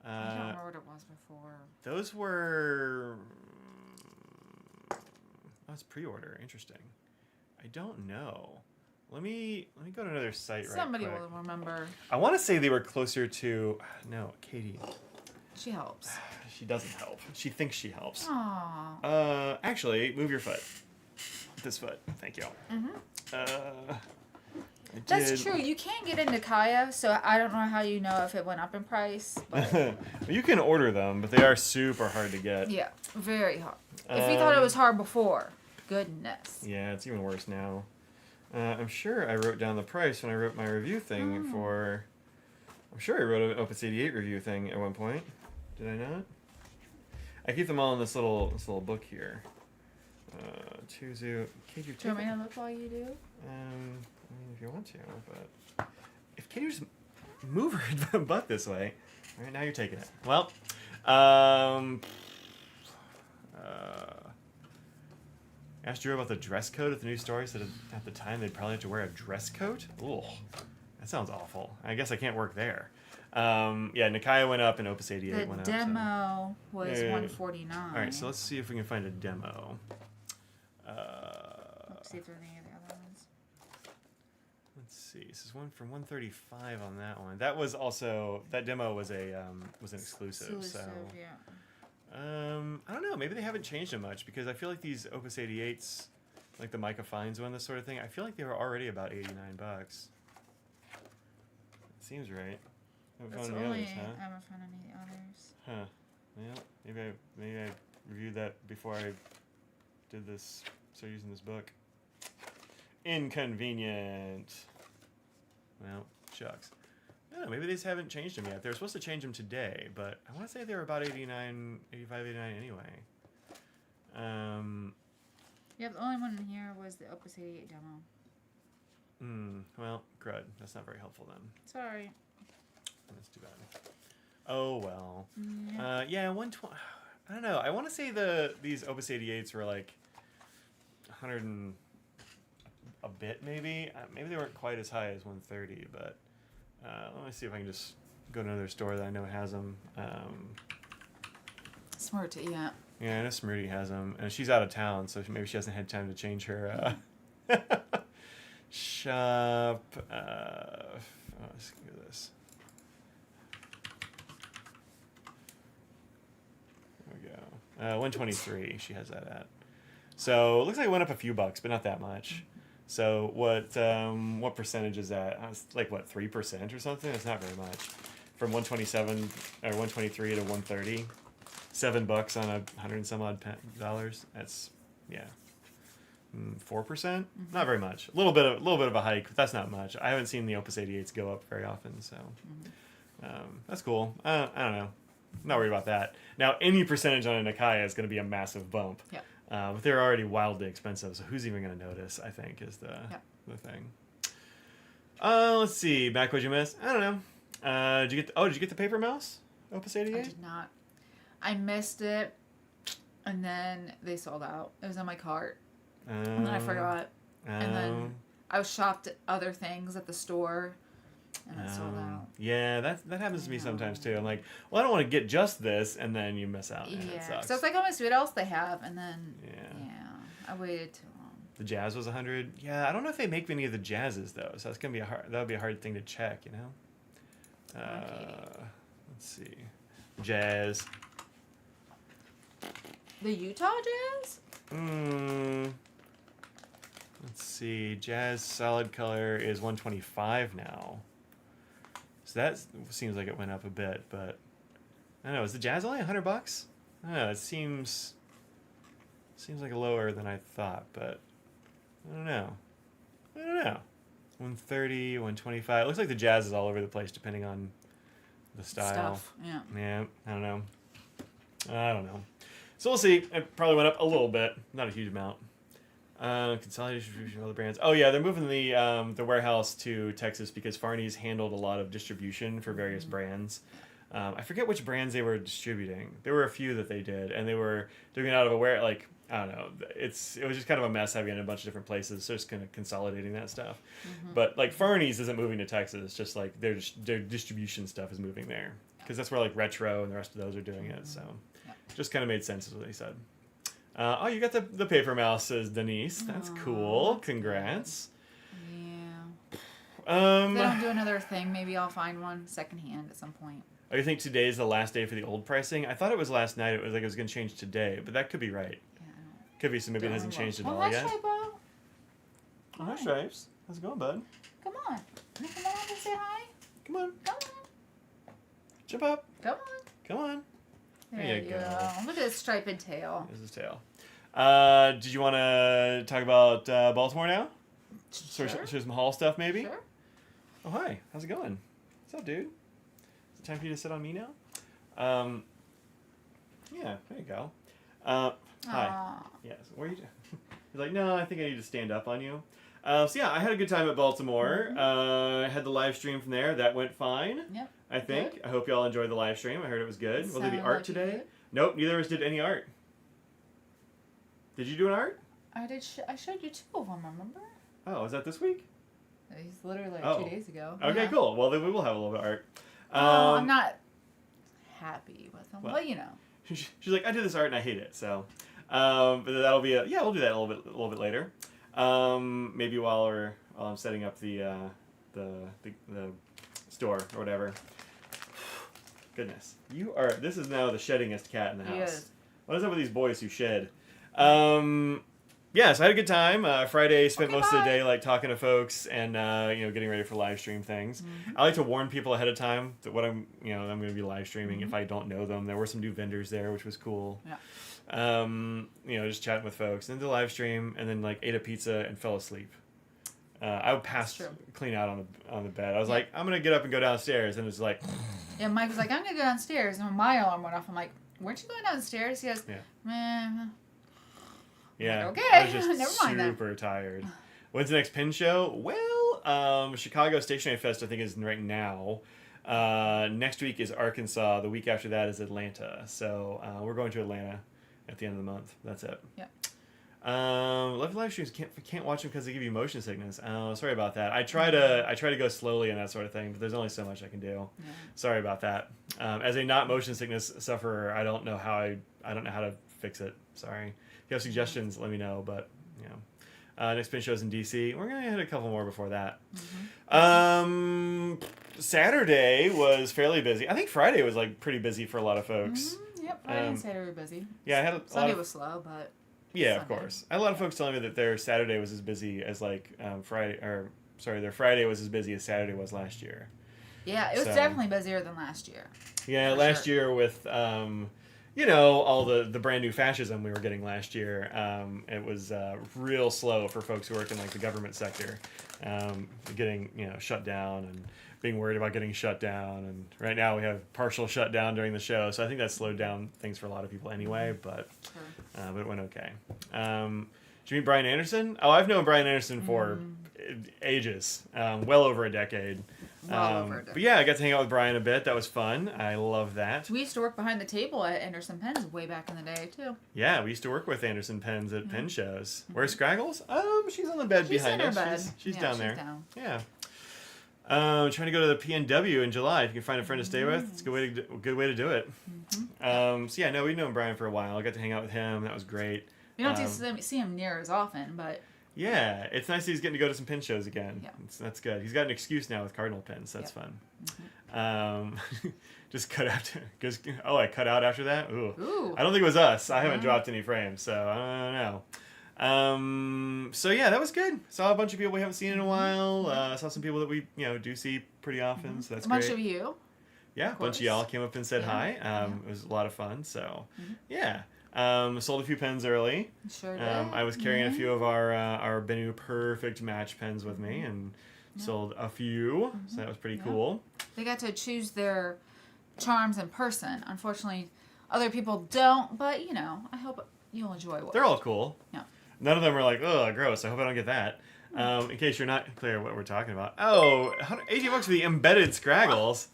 B: I don't remember what it was before.
A: Those were. Oh, it's pre-order. Interesting. I don't know. Let me go to another site
B: Somebody
A: right quick.
B: will remember.
A: I want to say they were closer to. No, Katie.
B: She helps.
A: She doesn't help. She thinks she helps.
B: Aww.
A: Actually, move your foot. This foot. Thank you.
B: That's true. You can't get into Kaya, so I don't know how you know if it went up in price. But
A: You can order them, but they are super hard to get.
B: yeah, very hard. If you thought it was hard before, goodness.
A: Yeah, it's even worse now. I'm sure I wrote down the price when I wrote my review thing for. I'm sure I wrote an Opus 88 review thing at one point. Did I not? I keep them all in this little book here. Chuzu. Katie,
B: Do you want me to look while you do?
A: I mean, if you want to, but if Katie just move her butt this way, all right, now you're taking it. Well, asked Drew about the dress code at the new store. He said at the time they'd probably have to wear a dress coat. Ooh, that sounds awful. I guess I can't work there. Yeah, Nikaya went up and Opus 88 went up.
B: The demo was $149.
A: All right, so let's see if we can find a demo.
B: Let's see if there are any of the other ones.
A: Let's see. This is one from 135 on that one. That was also that demo was an exclusive. So
B: yeah.
A: I don't know. Maybe they haven't changed it much because I feel like these Opus 88s, like the Micah Fines one, this sort of thing. I feel like they were already about $89. It seems right. I haven't found any others, huh?
B: I haven't found any others.
A: Huh. Well, maybe I reviewed that before I did this. So using this book. Inconvenient. Well, shucks. I don't know, maybe they just haven't changed them yet. They were supposed to change them today, but I want to say they were about 89, 85, 89 anyway.
B: Yep, the only one in here was the Opus 88 demo.
A: Well, crud. That's not very helpful then.
B: Sorry.
A: That's too bad. Oh, well.
B: Yeah.
A: 120. I don't know. I want to say these Opus 88s were like 100 and a bit, maybe. Maybe they weren't quite as high as 130, but let me see if I can just go to another store that I know has them.
B: Smart, yeah.
A: Yeah, I know Smriti has them, and she's out of town, so maybe she hasn't had time to change her shop. Let's do this. There we go. 123. She has that at. So it looks like it went up a few bucks, but not that much. So what percentage is that? It's like what, 3% or something? It's not very much. From 127 or 123 to 130, $7 on $100 and some odd dollars. That's 4%. Not very much. A little bit of a hike, but that's not much. I haven't seen the Opus 88s go up very often, so that's cool. I don't know. I'm not worried about that. Now, any percentage on a Nikaya is going to be a massive bump.
B: Yeah.
A: But they're already wildly expensive, so who's even going to notice, I think, is the thing. Let's see. Mac, what'd you miss? I don't know. Did you get the paper mouse? Opus 88?
B: I did not. I missed it, and then they sold out. It was in my cart, and then I forgot. And then I was shopped at other things at the store, and it sold out.
A: Yeah, that happens to me sometimes too. I'm like, well, I don't want to get just this, and then you miss out.
B: Yeah,
A: it sucks.
B: so it's like, oh, what else they have, and then I waited too long.
A: The Jazz was 100. Yeah, I don't know if they make many of the Jazzes though, so that's gonna be that would be a hard thing to check, you know. Let's see, Jazz.
B: The Utah Jazz?
A: Let's see, Jazz solid color is 125 now. So that seems like it went up a bit, but I don't know. Is the Jazz only $100? I don't know. It seems like lower than I thought, but I don't know. 130, 125. It looks like the Jazz is all over the place depending on the style.
B: Stuff, yeah.
A: Yeah, I don't know. So we'll see. It probably went up a little bit, not a huge amount. Consolidated distribution of other brands. Oh yeah, they're moving the warehouse to Texas because Farney's handled a lot of distribution for various brands. I forget which brands they were distributing. There were a few that they did, and they were doing it out of a I don't know. It was just kind of a mess having it in a bunch of different places. So just kind of consolidating that stuff. But like Farney's isn't moving to Texas. It's just like their distribution stuff is moving there because that's where like Retro and the rest of those are doing it. So just kind of made sense is what they said. You got the paper mouse, says Denise. That's cool. Congrats.
B: If they don't do another thing, maybe I'll find one secondhand at some point.
A: Oh, you think today is the last day for the old pricing? I thought it was last night. It was like it was going to change today, but that could be right.
B: Yeah,
A: Could be, so maybe it hasn't changed at all
B: hi,
A: yet.
B: Stripo.
A: Oh, hi, Stripes. How's it going, bud?
B: Come on. Come on and say hi.
A: Come on.
B: Come on.
A: Jump up.
B: Come on.
A: Come on.
B: There you go. Look at his striped tail.
A: There's his tail. Did you want to talk about Baltimore now?
B: Sure.
A: Show some Hall stuff, maybe?
B: Sure.
A: Oh, hi. How's it going? What's up, dude? Is it time for you to sit on me now? Yeah, there you go. Hi.
B: Aww.
A: Yes. What are you doing? He's like, no, I think I need to stand up on you. So yeah, I had a good time at Baltimore. I had the live stream from there. That went fine.
B: Yep.
A: I think.
B: Good.
A: I hope y'all enjoyed the live stream. I heard it was good. We'll do the
B: Sounded
A: art
B: like you
A: today.
B: did.
A: Nope, neither of us did any art. Did you do an art?
B: I did. I showed you 2 of them. Remember?
A: Oh, is that this week?
B: He's literally like
A: Oh.
B: 2 days ago.
A: Okay,
B: Yeah.
A: cool. Well, then we will have a little bit of art.
B: I'm not happy with them. Well, you know.
A: She's like, I did this art and I hate it. So, but that'll be yeah, we'll do that a little bit later. Maybe while I'm setting up the store or whatever. Goodness, this is now the sheddingest cat in the house.
B: He is.
A: What is up with these boys who shed? Yeah, so I had a good time. Friday, spent most of the day like talking to folks and getting ready for live stream things.
B: Mm-hmm.
A: I like to warn people ahead of time that what I'm going to be live streaming if I don't know them. There were some new vendors there, which was cool.
B: Yeah.
A: Just chatting with folks, and then the live stream, and then like ate a pizza and fell asleep. I would pass clean out on the bed. I was like, I'm gonna get up and go downstairs, and it's like,
B: Yeah, Mike was like, I'm gonna go downstairs, and when my alarm went off, I'm like, weren't you going downstairs? He goes, meh.
A: yeah,
B: Okay,
A: I was just
B: never mind then.
A: super tired. When's the next pin show? Well, Chicago Stationery Fest I think is right now. Next week is Arkansas. The week after that is Atlanta. So we're going to Atlanta at the end of the month. That's it.
B: Yeah.
A: Live streams can't watch them because they give you motion sickness. Oh, sorry about that. I try to go slowly and that sort of thing, but there's only so much I can do.
B: Yeah.
A: Sorry about that. As a not motion sickness sufferer, I don't know how to fix it. Sorry. If you have suggestions, let me know. But next pin show's in DC. We're gonna hit a couple more before that. Saturday was fairly busy. I think Friday was like pretty busy for a lot of folks.
B: Yep, Friday and Saturday were busy.
A: Yeah, I had
B: Sunday was slow, but
A: yeah,
B: Sunday.
A: of course. I had a lot of folks telling me that their Saturday was as busy as their Friday was as busy as Saturday was last year.
B: Yeah, it was definitely busier than last year.
A: Yeah, last year with all the brand new fascism we were getting last year, it was real slow for folks who work in like the government sector, getting shut down and being worried about getting shut down. And right now we have partial shutdown during the show, so I think that slowed down things for a lot of people anyway. But it went okay. Did you meet Brian Anderson? Oh, I've known Brian Anderson for ages, well over a decade. But yeah, I got to hang out with Brian a bit. That was fun. I love that.
B: We used to work behind the table at Anderson Pens way back in the day too.
A: Yeah, we used to work with Anderson Pens at pen shows. Where's Scraggles? She's on the bed behind
B: in
A: us.
B: her bed.
A: She's down there.
B: Down.
A: Yeah. Trying to go to the PNW in July. If you can find a friend to stay with, it's a good way to do it. So yeah, no, we've known Brian for a while. I got to hang out with him. That was great.
B: We don't see him near as often, but
A: yeah, it's nice that he's getting to go to some pin shows again.
B: Yeah.
A: That's good. He's got an excuse now with Cardinal pins. That's fun. Just cut out. I cut out after that? Ooh. I don't think it was us. I haven't dropped any frames, so I don't know. So yeah, that was good. Saw a bunch of people we haven't seen in a while. Saw some people that we do see pretty often, so that's great.
B: A bunch of you.
A: Yeah, a bunch of y'all came up and said hi. It was a lot of fun. So yeah. Sold a few pens early.
B: Sure did.
A: I was carrying a few of our Benu Perfect Match pens with me and sold a few, so that was pretty cool.
B: They got to choose their charms in person. Unfortunately, other people don't, but I hope you'll enjoy what.
A: They're all cool.
B: Yeah.
A: None of them are like, oh, gross. I hope I don't get that. In case you're not clear what we're talking about. Oh, $18 for the embedded Scraggles.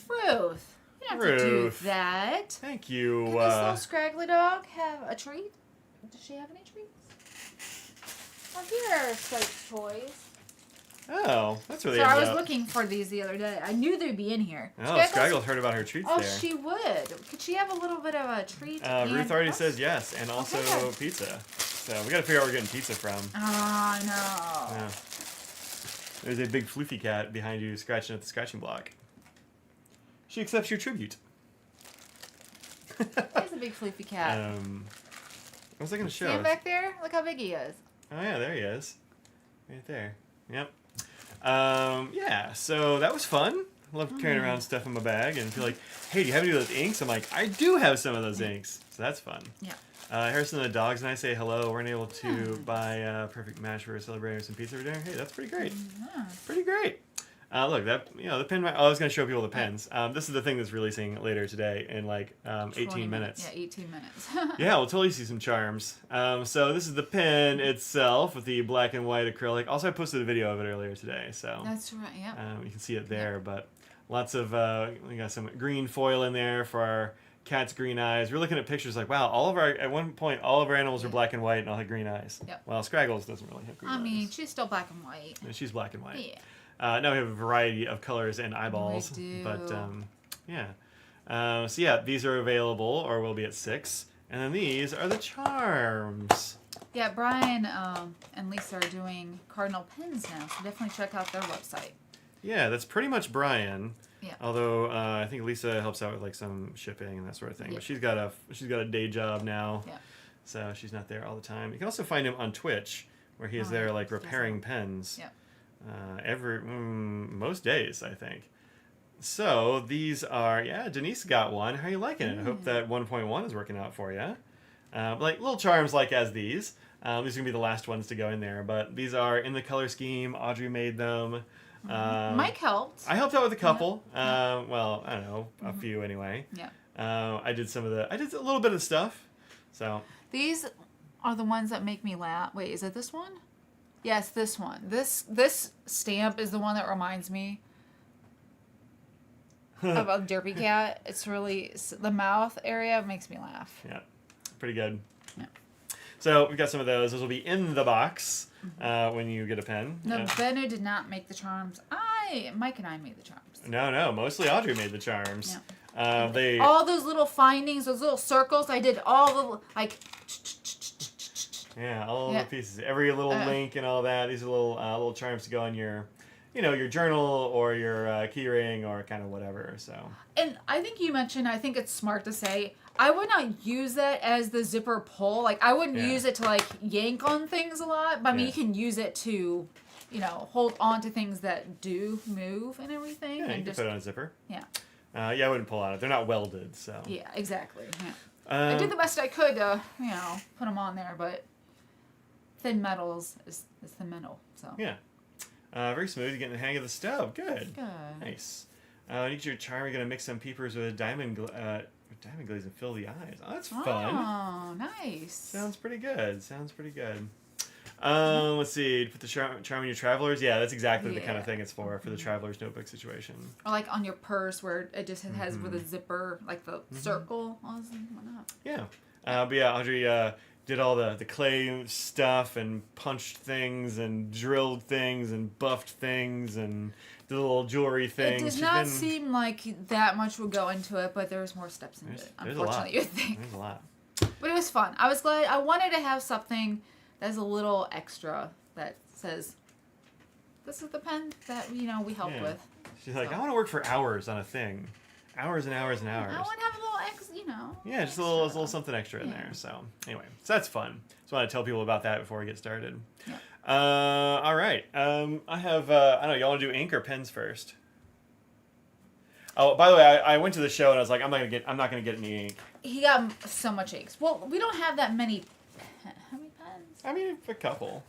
B: Ruth. You don't have to do that.
A: Thank you.
B: Can this little scraggly dog have a treat? Does she have any treats? Oh, here are Spike's toys.
A: Oh, that's really.
B: So I was looking for these the other day. I knew they'd be in here.
A: Oh, Scraggles heard about her treats there.
B: Oh, she would. Could she have a little bit of a treat?
A: Ruth already says yes, and also pizza. So we got to figure out where we're getting pizza from.
B: Oh, no.
A: Yeah. There's a big floofy cat behind you scratching at the scratching block. She accepts your tribute.
B: He's a big floofy cat.
A: What was I going to show?
B: See him back there? Look how big he is.
A: Oh yeah, there he is. Right there. Yep. Yeah, so that was fun. I love carrying around stuff in my bag and feel like, hey, do you have any of those inks? I'm like, I do have some of those inks. So that's fun.
B: Yeah.
A: Harrison and the dogs and I say hello. We're unable to buy a perfect match for celebrating some pizza for dinner. Hey, that's pretty great. Pretty great. Look, that the pen. I was going to show people the pens. This is the thing that's releasing later today in like 18 minutes.
B: Yeah, 18 minutes.
A: Yeah, we'll totally see some charms. So this is the pen itself with the black and white acrylic. Also, I posted a video of it earlier today, so
B: That's right. Yeah.
A: you can see it there. But lots of we got some green foil in there for our cat's green eyes. We're looking at pictures like, wow, at one point all of our animals are black and white and all had green eyes.
B: Yep.
A: Well, Scraggles doesn't really have green eyes.
B: I mean, she's still black and white.
A: She's black and white.
B: Yeah.
A: Now we have a variety of colors and eyeballs.
B: We do.
A: But yeah. So yeah, these are available or will be at 6. And then these are the charms.
B: Yeah, Brian and Lisa are doing Cardinal pens now, so definitely check out their website.
A: Yeah, that's pretty much Brian.
B: Yeah.
A: Although I think Lisa helps out with like some shipping and that sort of thing.
B: Yeah.
A: But she's got a day job now.
B: Yeah.
A: So she's not there all the time. You can also find him on Twitch where he is there like repairing pens.
B: Yeah.
A: Most days, I think. So these are, Denise got one. How are you liking it? I hope that 1.1 is working out for you. Like little charms like as these. These are going to be the last ones to go in there. But these are in the color scheme. Audrey made them.
B: Mike helped.
A: I helped out with a couple. Well, I don't know, a few anyway.
B: Yeah.
A: I did a little bit of stuff. So
B: These are the ones that make me laugh. Wait, is it this one? Yes, this one. This stamp is the one that reminds me of a derpy cat. It's really, the mouth area makes me laugh.
A: yeah, pretty good.
B: Yeah.
A: So we've got some of those. Those will be in the box when you get a pen.
B: No, Benu did not make the charms. Mike and I made the charms.
A: No, mostly Audrey made the charms.
B: Yeah. All those little findings, those little circles, I did all the, like...
A: Yeah, all the pieces. Every little link and all that. These are little charms to go on your, your journal or your key ring or kind of whatever. So.
B: And I think you mentioned, I think it's smart to say, I would not use that as the zipper pull. Like, I wouldn't use it to, like, yank on things a lot. But, I mean, you can use it to, hold on to things that do move and everything.
A: Yeah,
B: and
A: you can put it on a zipper.
B: Yeah.
A: I wouldn't pull on it. They're not welded, so.
B: Yeah, exactly. Yeah. I did the best I could to, put them on there, but thin metals is thin metal, so.
A: Yeah. Very smooth. You're getting the hang of the stove. Good.
B: Good.
A: Nice. You get your charm. You're going to mix some peepers with diamond glaze and fill the eyes. Oh, that's fun.
B: Oh, nice.
A: Sounds pretty good. Let's see. Put the charm in your travelers. Yeah, that's exactly the kind of thing it's for the traveler's notebook situation.
B: Or like on your purse where it just has with a zipper, like the circle. Why not?
A: Yeah. But yeah, Audrey did all the clay stuff and punched things and drilled things and buffed things and the little jewelry things.
B: It does not seem like that much would go into it, but there's more steps into it. Unfortunately, you think.
A: There's a lot.
B: But it was fun. I was glad. I wanted to have something that's a little extra that says, "This is the pen that we helped with."
A: She's like, I want to work for hours on a thing, hours and hours and hours.
B: I want to have a little
A: Yeah, just a little something extra in there. So anyway, so that's fun. Just want to tell people about that before we get started.
B: Yeah.
A: All right. I have. I don't know. Y'all want to do ink or pens first? Oh, by the way, I went to the show and I was like, I'm not gonna get any ink.
B: He got so much inks. Well, we don't have that many. How many pens?
A: I mean, a couple.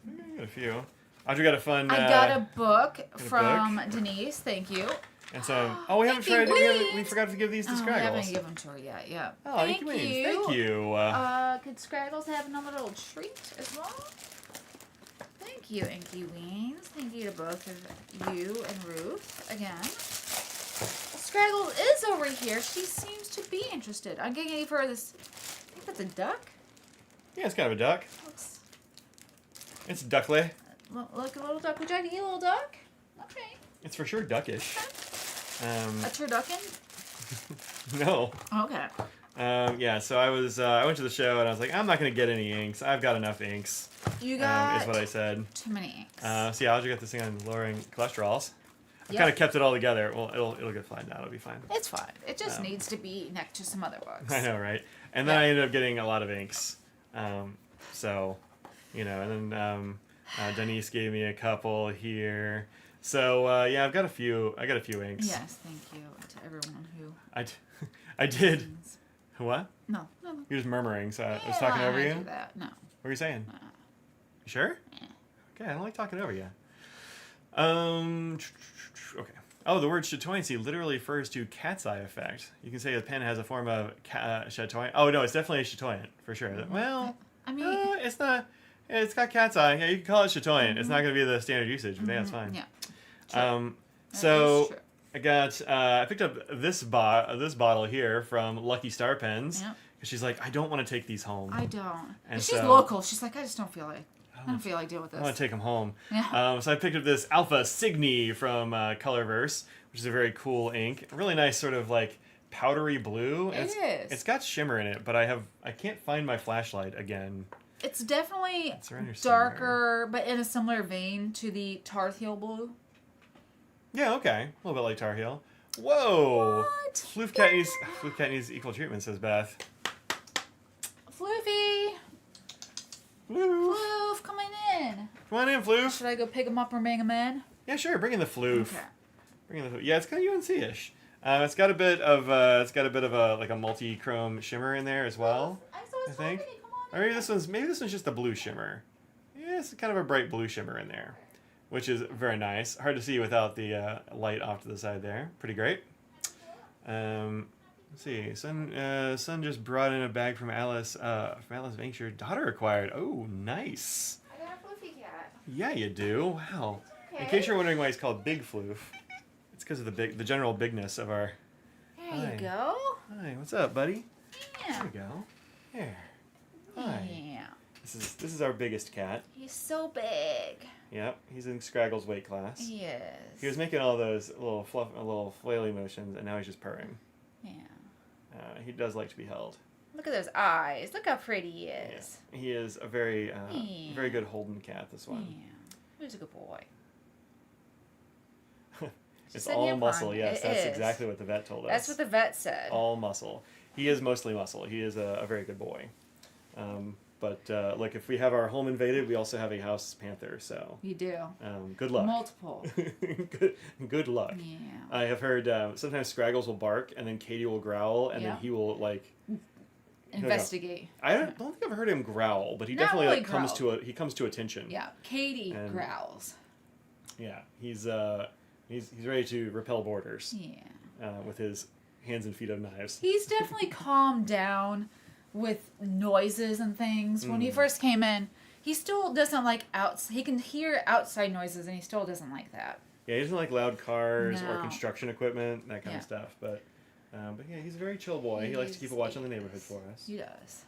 A: I got a few. Audrey got a fun.
B: I got a book from Denise. Thank you.
A: And so, we haven't tried. We forgot to give these to Scraggles.
B: We haven't given them to her yet. Yeah.
A: Oh,
B: Thank you.
A: Thank you.
B: Could Scraggles have another little treat as well? Thank you, Inky Weens. Thank you to both of you and Ruth again. Scraggles is over here. She seems to be interested. I'm gonna give her this. I think that's a duck.
A: Yeah, it's kind of a duck. It's duckly.
B: Look, a little duck. Would you like to eat a little duck? Okay.
A: It's for sure duckish.
B: A turducken?
A: No.
B: Okay.
A: Yeah, so I went to the show and I was like, I'm not going to get any inks. I've got enough inks.
B: You got
A: is what I said.
B: too many inks.
A: So yeah, Audrey got this thing on lowering cholesterols. I
B: Yep.
A: kind of kept it all together. Well, it'll get flattened out. It'll be fine.
B: It's fine. It just needs to be next to some other books.
A: I know, right? And then I ended up getting a lot of inks. So, and then Denise gave me a couple here. So yeah, I've got a few. I got a few inks.
B: Yes, thank you to everyone who.
A: I did. What?
B: No.
A: You're just murmuring. So I was talking over you.
B: Do that. No.
A: What were you saying? You sure?
B: Yeah.
A: Okay, I don't like talking over you. Okay. Oh, the word chatoyancy literally refers to cat's eye effect. You can say a pen has a form of chatoyant. Oh no, it's definitely a chatoyant for sure. Well,
B: I mean,
A: it's not. It's got cat's eye. Yeah, you can call it chatoyant. It's not going to be the standard usage, but yeah, that's fine.
B: Yeah.
A: So
B: true.
A: I picked up this bottle here from Lucky Star Pens.
B: Yep.
A: Because she's like, I don't want to take these home.
B: I don't.
A: And
B: she's
A: so-
B: local. She's like, I just don't feel like. I don't feel like dealing with this.
A: I want to take them home.
B: Yeah.
A: So I picked up this Alpha Cygni from Colorverse, which is a very cool ink. A really nice sort of like powdery blue.
B: It is.
A: It's got shimmer in it, but I can't find my flashlight again.
B: It's definitely
A: It's around here
B: darker, but in a similar vein to the Tar Heel blue.
A: Yeah, okay. A little bit like Tar Heel. Whoa!
B: What?
A: Floof cat needs equal treatment, says Beth.
B: Floofy!
A: Floof!
B: Floof, coming in.
A: Come on in, Floof.
B: Should I go pick him up or bring him in?
A: Yeah, sure. Bring in the Floof.
B: Okay.
A: Bring in the Floof. Yeah, it's kind of UNC-ish. It's got a bit of a like a multi-chrome shimmer in there as well. I think. Or maybe this one's just a blue shimmer. Yeah, it's kind of a bright blue shimmer in there, which is very nice. Hard to see without the light off to the side there. Pretty great. Let's see. Son just brought in a bag from Alice. From Alice Banks, your daughter acquired. Oh, nice.
B: I got a floofy cat.
A: Yeah, you do. Wow.
B: Okay.
A: In case you're wondering why he's called Big Floof, it's because of the general bigness of our.
B: There
A: Hi.
B: you go.
A: Hi, what's up, buddy?
B: Yeah.
A: There we go. There. Hi.
B: Yeah.
A: This is our biggest cat.
B: He's so big.
A: Yep, he's in Scraggle's weight class.
B: Yes.
A: He was making all those little flaily motions, and now he's just purring.
B: Yeah.
A: He does like to be held.
B: Look at those eyes. Look how pretty he is.
A: Yeah. He is a very
B: Yeah.
A: very good Holden cat. This one.
B: Yeah. He's a good boy.
A: It's
B: sitting here
A: all muscle.
B: crying.
A: Yes,
B: It
A: that's
B: is.
A: exactly what the vet told us.
B: That's what the vet said.
A: All muscle. He is mostly muscle. He is a very good boy. But look, if we have our home invaded, we also have a house panther. So
B: You do.
A: good luck.
B: Multiple.
A: good luck.
B: Yeah.
A: I have heard sometimes Scraggles will bark and then Katie will growl and
B: Yeah.
A: then he will like
B: Investigate.
A: I don't think I've heard him growl, but he
B: Not
A: definitely
B: really
A: like comes to attention.
B: Yeah. Katie
A: And-
B: growls.
A: Yeah, he's ready to repel borders
B: Yeah.
A: with his hands and feet of knives.
B: He's definitely calmed down with noises and things. When he first came in, he still doesn't like he can hear outside noises and he still doesn't like that.
A: Yeah, he doesn't like loud cars or
B: No.
A: construction equipment, that kind
B: Yeah.
A: of stuff. But yeah, he's a very chill boy. He likes to keep a watch on the neighborhood for us.
B: He does.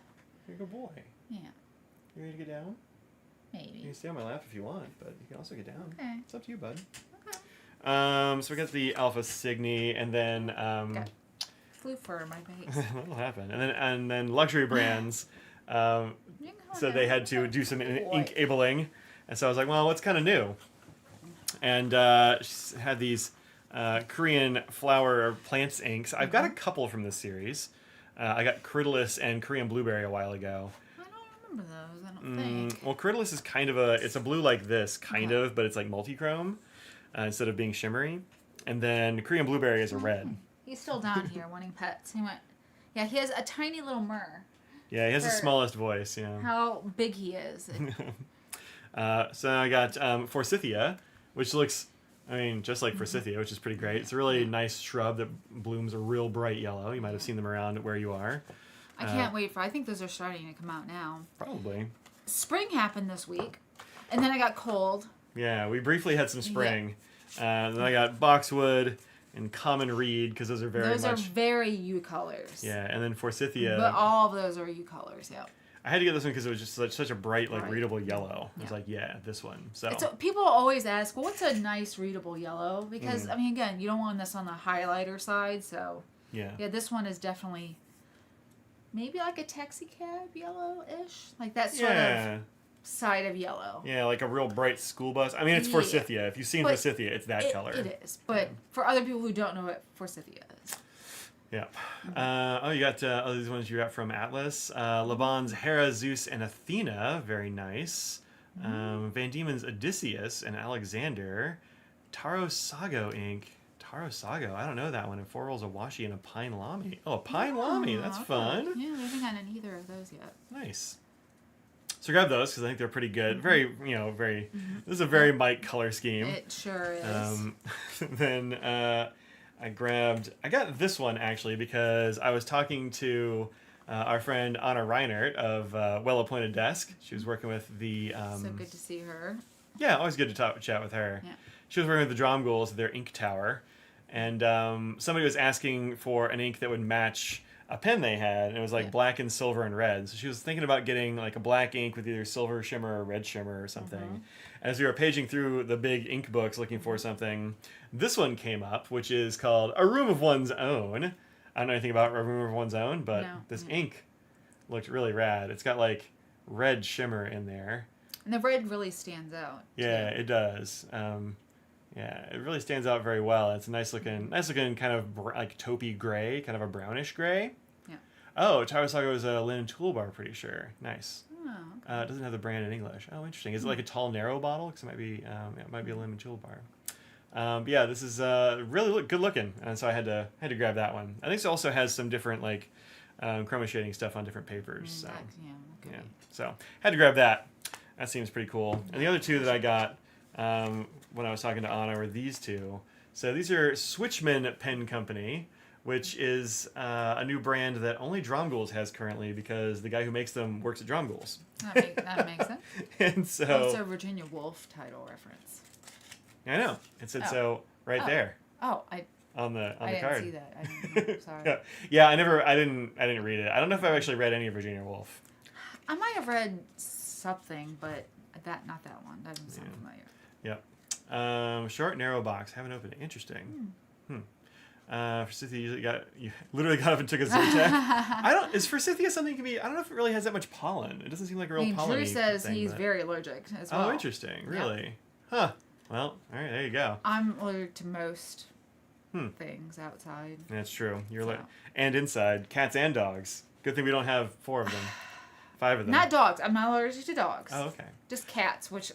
A: You're a good boy.
B: Yeah.
A: You ready to get down? You
B: Maybe.
A: can stay on my lap if you want, but you can also get down.
B: Okay.
A: It's up to you, bud.
B: Okay.
A: So we got the Alpha Cygni, and then
B: Got flew fur in my face.
A: that'll happen, and then luxury brands.
B: You can calm
A: So they
B: down.
A: had to do some
B: Boy.
A: ink abling, and so I was like, well, what's kind of new? And she had these Korean flower plants inks. I've got a couple from this series. I got Crittallus and Korean Blueberry a while ago.
B: I don't remember those. I don't think.
A: Well, Crittallus is kind of it's a blue like this, kind
B: Okay.
A: of, but it's like multi-chrome instead of being shimmery. And then Korean Blueberry is a red.
B: He's still down here wanting pets. He went. Yeah, he has a tiny little myrrh.
A: Yeah, he has the
B: For
A: smallest voice, yeah.
B: How big he is.
A: So I got Forsythia, which looks, just like Forsythia, which is pretty great. It's a really nice shrub that blooms a real bright yellow. You might have seen them around where you are.
B: I can't wait for. I think those are starting to come out now.
A: Probably.
B: Spring happened this week, and then I got cold.
A: Yeah, we briefly had some spring. Then I got Boxwood and Common Reed, because those are
B: Those are very U colors.
A: Yeah, and then Forsythia.
B: But all of those are U colors. Yeah.
A: I had to get this one because it was just such a bright,
B: Right.
A: readable yellow. I was
B: Yeah.
A: like, yeah, this one. So
B: People always ask, well, what's a nice readable yellow? Because, again, you don't want this on the highlighter side. So,
A: yeah.
B: this one is definitely maybe like a taxi cab yellow-ish. Like that sort of side of yellow.
A: Yeah, like a real bright school bus. I mean, it's
B: Yeah.
A: Forsythia. If you've seen
B: But
A: Forsythia, it's that color.
B: It is. But for other people who don't know what Forsythia is.
A: Yeah. You got these ones you got from Atlas. Laban's Hera, Zeus, and Athena. Very nice. Van Diemen's Odysseus and Alexander. Taro Sago ink. Taro Sago. I don't know that one. And 4 rolls of washi and a pine lamy. Oh, a pine lamy. That's fun.
B: Yeah, we haven't gotten either of those yet.
A: Nice. So grab those because I think they're pretty good. Very, very. This is a very Mike color scheme.
B: It sure is.
A: Then I got this one actually because I was talking to our friend Anna Reinert of Well Appointed Desk. She was working with the.
B: So good to see her.
A: Yeah, always good to chat with her.
B: Yeah.
A: She was working with the Drum Ghouls, their ink tower, and somebody was asking for an ink that would match a pen they had, and it was like black and silver and red. So she was thinking about getting like a black ink with either silver shimmer or red shimmer or something. As we were paging through the big ink books looking for something, this one came up, which is called A Room of One's Own. I don't know anything about A Room of One's Own, but this ink looked really rad. It's got like red shimmer in there.
B: And the red really stands out.
A: Yeah, it does. Yeah, it really stands out very well. It's a nice looking kind of like taupey gray, kind of a brownish gray.
B: Yeah.
A: Oh, Tarasago is a linen toolbar, pretty sure. Nice.
B: Oh, okay.
A: It doesn't have the brand in English. Oh, interesting. Is it like a tall, narrow bottle? Because it might be a lemon toolbar. But yeah, this is really good looking, and so I had to grab that one. I think it also has some different like chroma shading stuff on different papers. So
B: Yeah.
A: so had to grab that. That seems pretty cool. And the other two that I got when I was talking to Anna were these two. So these are Switchman Pen Company, which is a new brand that only Drum Ghouls has currently because the guy who makes them works at Drum Ghouls.
B: That makes sense.
A: And so
B: it's a Virginia Woolf title reference.
A: I know. It said so right there.
B: Oh,
A: on the
B: I didn't
A: card.
B: see that. I didn't know. Sorry.
A: Yeah, I didn't read it. I don't know if I've actually read any of Virginia Woolf.
B: I might have read something, but not that one. That doesn't sound familiar.
A: Yep. Short narrow box. Haven't opened it. Interesting. Forsythia, you literally got up and took a Zyrtec. Is Forsythia something can be? I don't know if it really has that much pollen. It doesn't seem like a real pollen.
B: Drew says he's very allergic as well.
A: Oh, interesting. Really? Yeah. Huh. Well, all right. There you go.
B: I'm allergic to most things outside.
A: That's true. And inside, cats and dogs. Good thing we don't have 4 of them. 5 of them.
B: Not dogs. I'm not allergic to dogs.
A: Oh, okay.
B: Just cats, which.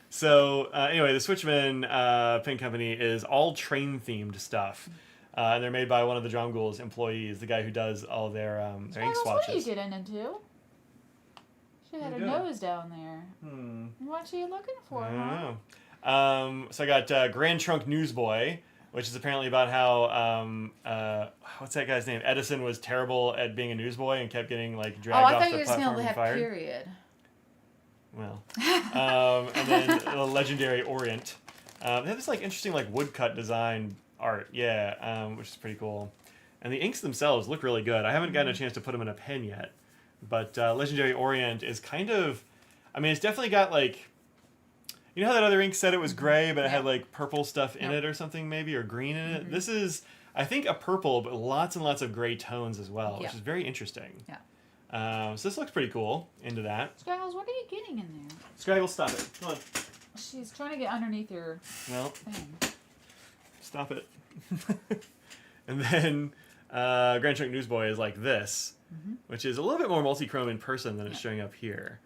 A: So anyway, the Switchman Pen Company is all train-themed stuff. And they're made by one of the Drum Ghouls employees, the guy who does all their ink swatches.
B: What are you getting into? She had her nose down there. What are you looking for?
A: I don't know. So I got Grand Trunk Newsboy, which is apparently about how what's that guy's name? Edison was terrible at being a newsboy and kept getting like dragged off the platform and fired.
B: Period.
A: Well, and then the legendary Orient. They have this like interesting like woodcut design art, which is pretty cool. And the inks themselves look really good. I haven't gotten a chance to put them in a pen yet, but legendary Orient is kind of, I mean, it's definitely got like, you know how that other ink said it was gray, but it had like purple stuff in it or something maybe, or green in it. This is, I think, a purple, but lots and lots of gray tones as well, which is very interesting.
B: Yeah.
A: So this looks pretty cool. Into that.
B: Skyles, what are you getting in there?
A: Scraggle, stop it. Come on.
B: She's trying to get underneath your thing.
A: Stop it. And then Grand Trunk Newsboy is like this, which is a little bit more multi-chrome in person than it's showing up here.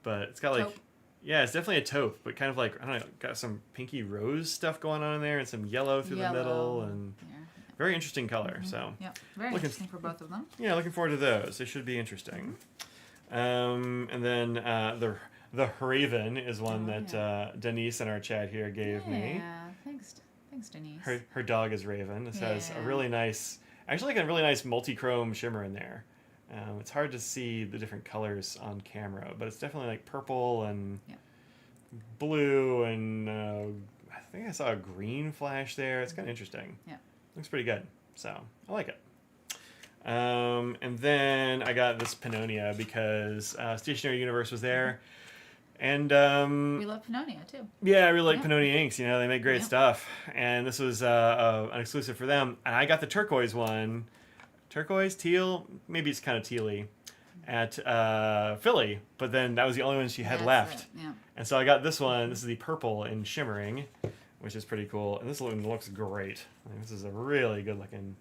A: But it's got like,
B: taupe.
A: Yeah, it's definitely a taupe, but kind of like, I don't know, got some pinky rose stuff going on in there and some yellow through the middle and... Very interesting color, so.
B: Yep, very interesting for both of them.
A: Yeah, looking forward to those. They should be interesting. And then the Raven is one that Denise in our chat here gave me.
B: Yeah, thanks Denise.
A: Her dog is Raven. This has a really nice, actually like a really nice multi-chrome shimmer in there. It's hard to see the different colors on camera, but it's definitely like purple and blue and I think I saw a green flash there. It's kind of interesting.
B: Yeah.
A: Looks pretty good, so I like it. And then I got this Pannonia because Stationery Universe was there, and
B: we love Pannonia too.
A: Yeah, I really like Pannonia inks. You know, they make great stuff, and this was an exclusive for them. And I got the turquoise one, turquoise teal, maybe it's kind of tealy, at Philly, but then that was the only one she had
B: That's
A: left.
B: it, yeah.
A: And so I got this one. This is the purple in shimmering, which is pretty cool. And this one looks great. Like, this is a really good looking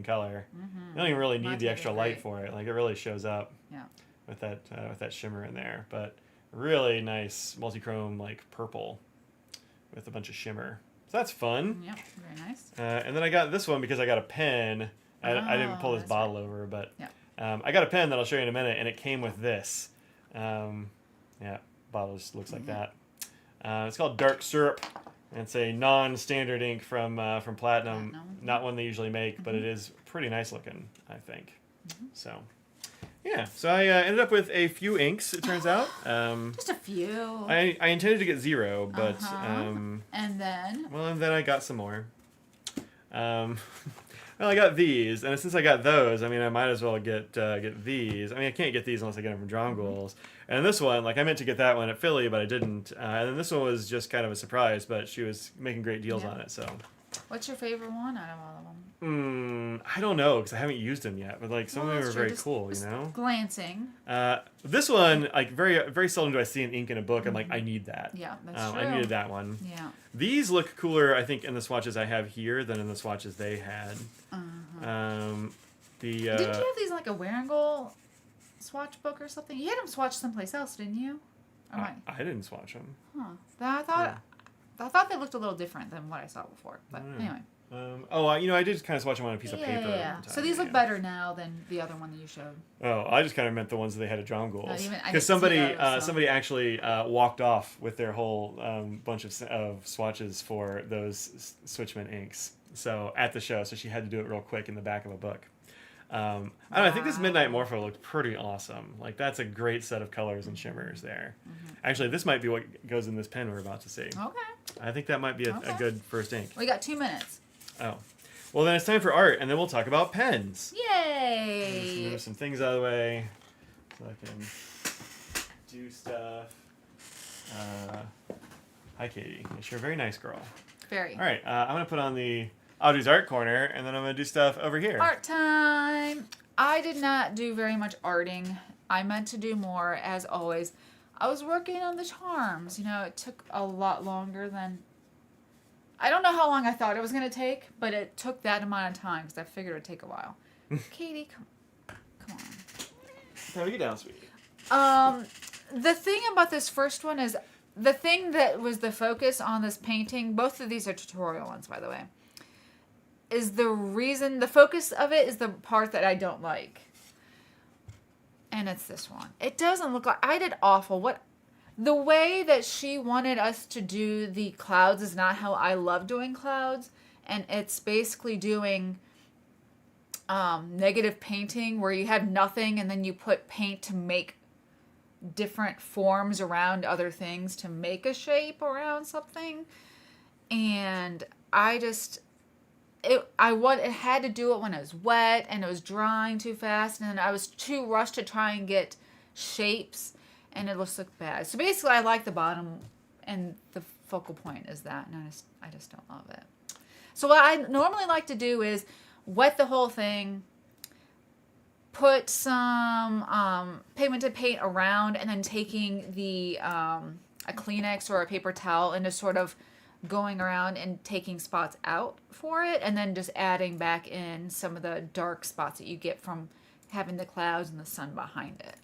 A: color. You don't even really need the extra light for it. Like, it really shows up
B: Yeah.
A: with that shimmer in there. But really nice multi-chrome like purple with a bunch of shimmer. So that's fun.
B: Yep. Very nice.
A: And then I got this one because I got a pen. I didn't pull this bottle over, but I got a pen that I'll show you in a minute, and it came with this. Bottle just looks like that. It's called Dark Syrup. And it's a non-standard ink from Platinum. Not one they usually make, but it is pretty nice looking, I think. So, yeah. So I ended up with a few inks, it turns out.
B: Just a few.
A: I intended to get 0, but...
B: and then?
A: Well, and then I got some more. Well, I got these, and since I got those, I mean, I might as well get these. I mean, I can't get these unless I get them from Drum Ghouls. And this one, like, I meant to get that one at Philly, but I didn't. And then this one was just kind of a surprise, but she was making great deals on it, so.
B: What's your favorite one out of all of them?
A: I don't know, because I haven't used them yet, but, like, some of them are very cool, you know?
B: Glancing.
A: This one, like, very very seldom do I see an ink in a book. I'm like, I need that.
B: Yeah, that's true.
A: I needed that one.
B: Yeah.
A: These look cooler, I think, in the swatches I have here than in the swatches they had. Didn't you
B: have these in, like, a Wearingle swatch book or something? You had them swatched someplace else, didn't you?
A: I didn't swatch them.
B: Huh. I thought they looked a little different than what I saw before. But anyway.
A: I did kind of swatch them on a piece of paper.
B: Yeah. So these look better now than the other one that you showed.
A: Oh, I just kind of meant the ones that they had at Drum Ghouls.
B: Because
A: Because somebody actually walked off with their whole bunch of swatches for those Switchman inks. So at the show, so she had to do it real quick in the back of a book. I don't know, I think this Midnight Morpho looked pretty awesome. Like, that's a great set of colors and shimmers there. Actually, this might be what goes in this pen we're about to see.
B: Okay.
A: I think that might be a good first ink.
B: We got 2 minutes.
A: Oh. Well, then it's time for art, and then we'll talk about pens.
B: Yay!
A: Move some things out of the way so I can do stuff. Hi, Katie. You're a very nice girl.
B: Very.
A: All right, I'm going to put on the Audrey's art corner, and then I'm going to do stuff over here.
B: Art time! I did not do very much arting. I meant to do more, as always. I was working on the charms. You know, it took a lot longer than... I don't know how long I thought it was going to take, but it took that amount of time, because I figured it would take a while. Katie, come on.
A: How you down, sweetie?
B: The thing about this first one is... The thing that was the focus on this painting... Both of these are tutorial ones, by the way. Is the focus of it is the part that I don't like. And it's this one. It doesn't look like... I did awful. The way that she wanted us to do the clouds is not how I love doing clouds. And it's basically doing negative painting where you have nothing and then you put paint to make different forms around other things to make a shape around something. And I just... It had to do it when it was wet and it was drying too fast, and I was too rushed to try and get shapes, and it just looked bad. So basically, I like the bottom, and the focal point is that, and I just don't love it. So what I normally like to do is wet the whole thing, put some pigmented paint around, and then taking the a Kleenex or a paper towel and just sort of going around and taking spots out for it, and then just adding back in some of the dark spots that you get from having the clouds and the sun behind it.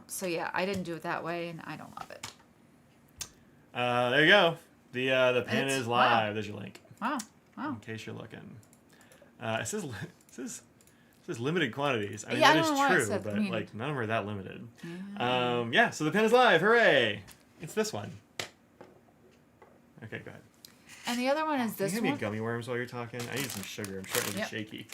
B: So yeah, I didn't do it that way, and I don't love it.
A: There you go. The pen is live.
B: Wow.
A: There's your link.
B: Wow.
A: In case you're looking. It says limited quantities. I mean,
B: Yeah, I
A: that
B: don't
A: is
B: know why it
A: true,
B: said
A: but
B: limited.
A: like none of them are that limited. Yeah, so the pen is live. Hooray! It's this one. Okay, go ahead.
B: And the other one is this
A: Can you
B: one.
A: give me gummy worms while you're talking? I need some sugar. I'm starting to be shaky.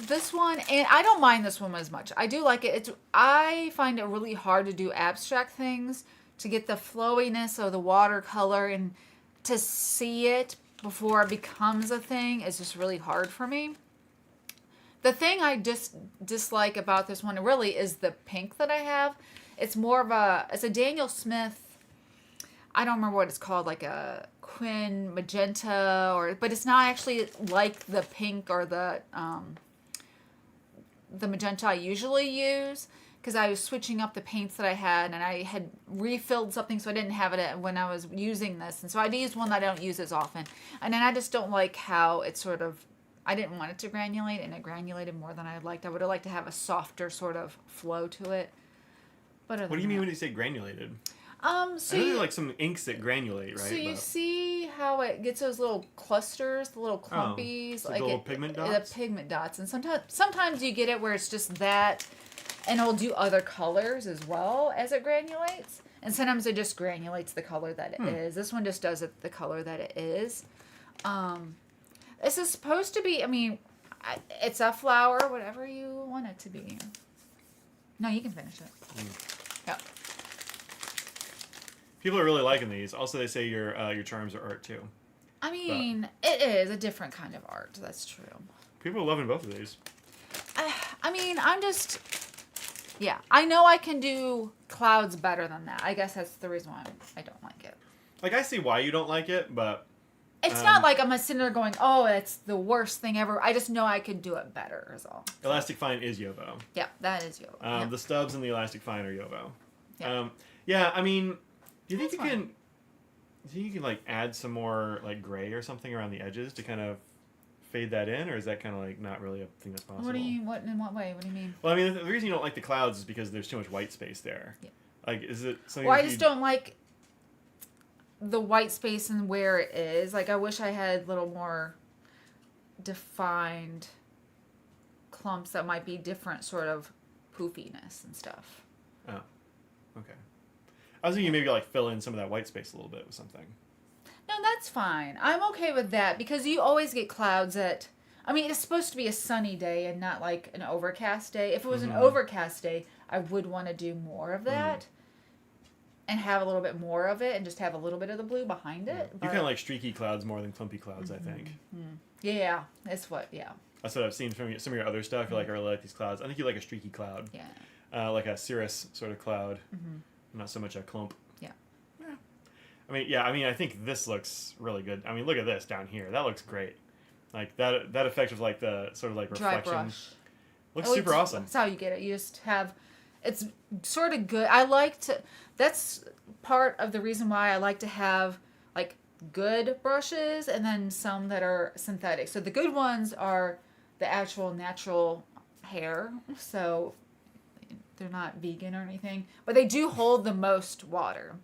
B: This one, and I don't mind this one as much. I do like it. I find it really hard to do abstract things, to get the flowiness of the watercolor and to see it before it becomes a thing is just really hard for me. The thing I dislike about this one really is the pink that I have. It's more of it's a Daniel Smith, I don't remember what it's called, like a Quin Magenta, but it's not actually like the pink or the the magenta I usually use because I was switching up the paints that I had, and I had refilled something so I didn't have it when I was using this. And so I used one that I don't use as often. And then I just don't like how it sort of, I didn't want it to granulate, and it granulated more than I liked. I would have liked to have a softer sort of flow to it. But
A: what do you mean when you say granulated?
B: So
A: I know there are like some inks that granulate, right?
B: So you see how it gets those little clusters, the little clumpies,
A: like little pigment dots.
B: The pigment dots, and sometimes you get it where it's just that, and it'll do other colors as well as it granulates, and sometimes it just granulates the color that it is. This one just does it the color that it is. This is supposed to be. I mean, it's a flower, whatever you want it to be. No, you can finish it. Yep.
A: People are really liking these. Also, they say your charms are art too.
B: I mean, it is a different kind of art. That's true.
A: People are loving both of these.
B: I mean, yeah. I know I can do clouds better than that. I guess that's the reason why I don't like it.
A: Like, I see why you don't like it, but
B: it's not like I'm sitting there going, "Oh, it's the worst thing ever." I just know I could do it better. Is all.
A: Elastic Fine is Yovo.
B: Yeah, that is Yovo. Yep.
A: The stubs and the Elastic Fine are Yovo.
B: Yeah.
A: Yeah. I mean. Do you think you can like add some more like gray or something around the edges to kind of fade that in, or is that kind of like not really a thing that's possible?
B: In what way? What do you mean?
A: Well, I mean, the reason you don't like the clouds is because there's too much white space there. Yeah. Like, is it something?
B: Well, I just don't like the white space and where it is. Like, I wish I had a little more defined clumps that might be different sort of poofiness and stuff.
A: Oh, okay. I was thinking maybe like fill in some of that white space a little bit with something.
B: No, that's fine. I'm okay with that because you always get clouds that... I mean, it's supposed to be a sunny day and not like an overcast day. If it was an overcast day, I would want to do more of that and have a little bit more of it and just have a little bit of the blue behind it.
A: You kind of like streaky clouds more than clumpy clouds, I think.
B: Yeah, that's what, yeah.
A: That's what I've seen from some of your other stuff. You're like, I really like these clouds. I think you like a streaky cloud.
B: Yeah.
A: Like a cirrus sort of cloud. Not so much a clump.
B: Yeah.
A: I mean, I think this looks really good. I mean, look at this down here. That looks great. Like that effect of like the sort of like reflection.
B: Dry brush.
A: Looks super awesome.
B: That's how you get it. You just have, it's sort of good. That's part of the reason why I like to have like good brushes and then some that are synthetic. So the good ones are the actual natural hair. So they're not vegan or anything, but they do hold the most water.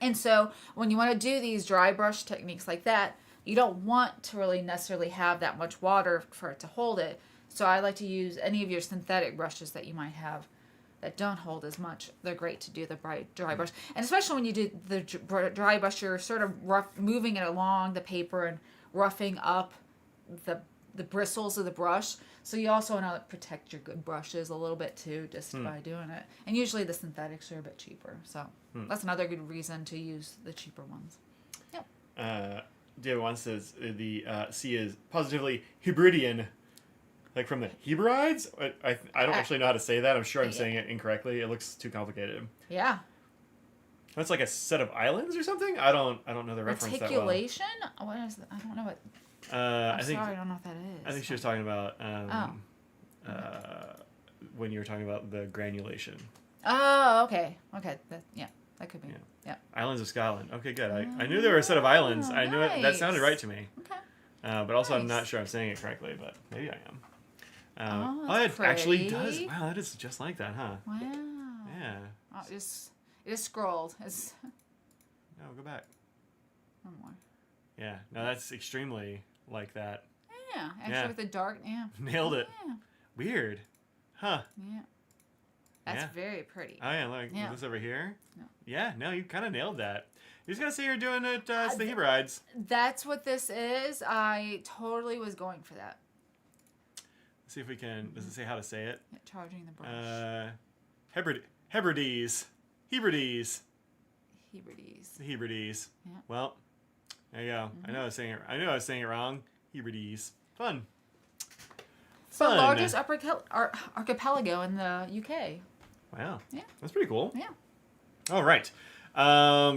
B: And so when you want to do these dry brush techniques like that, you don't want to really necessarily have that much water for it to hold it. So I like to use any of your synthetic brushes that you might have that don't hold as much. They're great to do the dry brush. And especially when you do the dry brush, you're sort of moving it along the paper and roughing up the bristles of the brush. So you also want to protect your good brushes a little bit too, just by doing it. And usually the synthetics are a bit cheaper. So that's another good reason to use the cheaper ones. Yep.
A: David One says the C is positively Hebridean. Like from the Hebrides? I don't actually know how to say that. I'm sure I'm saying it incorrectly. It looks too complicated.
B: Yeah.
A: That's like a set of islands or something? I don't know the reference that well.
B: Articulation? What is that? I don't know what... I don't know what that is.
A: I think she was talking about when you were talking about the granulation.
B: Oh, okay. Okay. That could be. Yeah.
A: Islands of Scotland. Okay, good. I knew there were a set of islands. I knew it. That sounded right to me.
B: Okay.
A: But also I'm not sure I'm saying it correctly, but maybe I am.
B: That's
A: it actually does. Wow, that is just like that, huh?
B: Wow.
A: Yeah.
B: Oh, it just scrolled.
A: No, go back.
B: One more.
A: Yeah. No, that's extremely like that.
B: Yeah. Actually with the dark,
A: Nailed it.
B: Yeah.
A: Weird. Huh.
B: Yeah. That's very pretty.
A: Oh, yeah, like this over here?
B: No.
A: Yeah, no, you kind of nailed that. You just got to say you're doing it to the Hebrides.
B: That's what this is. I totally was going for that.
A: Let's see if we can... Does it say how to say it?
B: Yeah, charging the brush.
A: Hebrides. Hebrides.
B: Hebrides.
A: The Hebrides.
B: Yeah.
A: Well, there you go. I know I was saying it wrong. Hebrides. Fun.
B: It's the largest archipelago in the UK.
A: Wow.
B: Yeah.
A: That's pretty cool.
B: Yeah.
A: All right.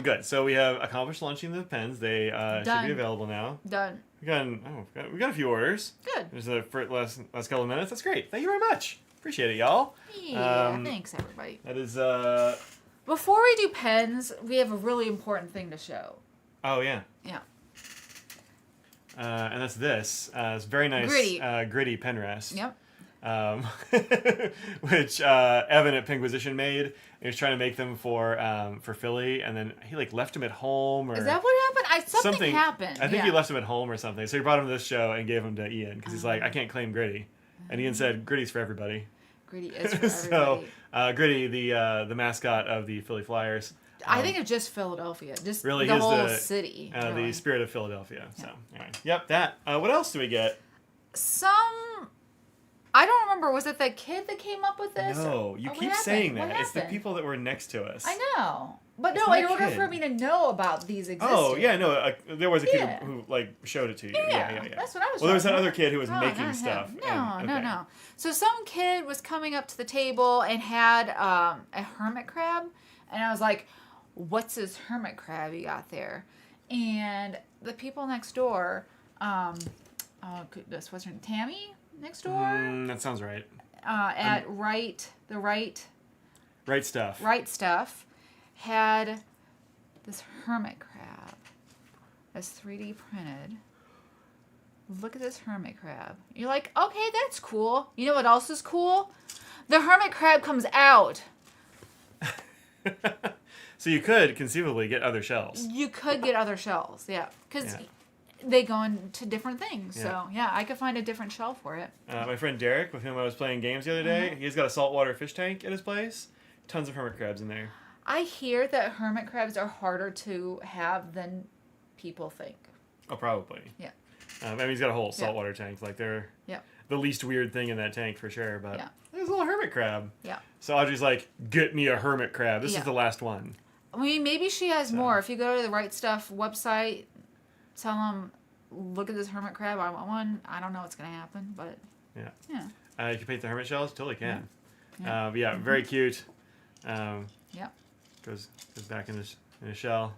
A: Good. So we have accomplished launching the pens. They should be available now.
B: Done.
A: We got a few orders.
B: Good.
A: There's for last couple of minutes. That's great. Thank you very much. Appreciate it, y'all.
B: Yeah, thanks everybody.
A: That is
B: Before we do pens, we have a really important thing to show.
A: Oh yeah.
B: Yeah.
A: And that's this. It's very nice gritty pen rest.
B: Yep.
A: Which Evan at Pinquisition made. He was trying to make them for Philly, and then he like left them at home. Or
B: is that what happened? Something happened.
A: I think he left them at home or something. So he brought them to this show and gave them to Ian because he's like, I can't claim Gritty, and Ian said, Gritty's for everybody.
B: Gritty is for everybody.
A: So Gritty, the mascot of the Philly Flyers.
B: I think of just Philadelphia, just
A: really
B: the whole city. Really.
A: The spirit of Philadelphia. Yeah. So anyway, yep, that. What else do we get?
B: I don't remember. Was it the kid that came up with this?
A: No, you keep saying that. It's the people that were next to us.
B: I know. But no, in order for me to know about these existing.
A: Oh, yeah, no. There was a kid who like showed it to you.
B: Yeah. That's what I was
A: Well, there was that other kid who was making stuff.
B: No. So some kid was coming up to the table and had a hermit crab. And I was like, what's this hermit crab you got there? And the people next door, oh goodness, what's her name? Tammy? Next door?
A: That sounds right.
B: At Right Stuff had this hermit crab that's 3D printed. Look at this hermit crab. You're like, okay, that's cool. You know what else is cool? The hermit crab comes out.
A: So you could conceivably get other shells.
B: You could get other shells, yeah. Because they go into different things. Yeah. So, yeah, I could find a different shell for it.
A: My friend Derek, with whom I was playing games the other day, he's got a saltwater fish tank at his place. Tons of hermit crabs in there.
B: I hear that hermit crabs are harder to have than people think.
A: Oh, probably.
B: Yeah.
A: I mean, he's got a whole saltwater tank. Like, they're the least weird thing in that tank for sure. But there's a little hermit crab.
B: Yeah.
A: So Audrey's like, get me a hermit crab. This is the last one.
B: I mean, maybe she has more. If you go to the Right Stuff website, tell them, look at this hermit crab. I want one. I don't know what's going to happen, but yeah.
A: You can paint the hermit shells? Totally can.
B: Yeah.
A: Very cute.
B: Yep.
A: Goes back in a shell.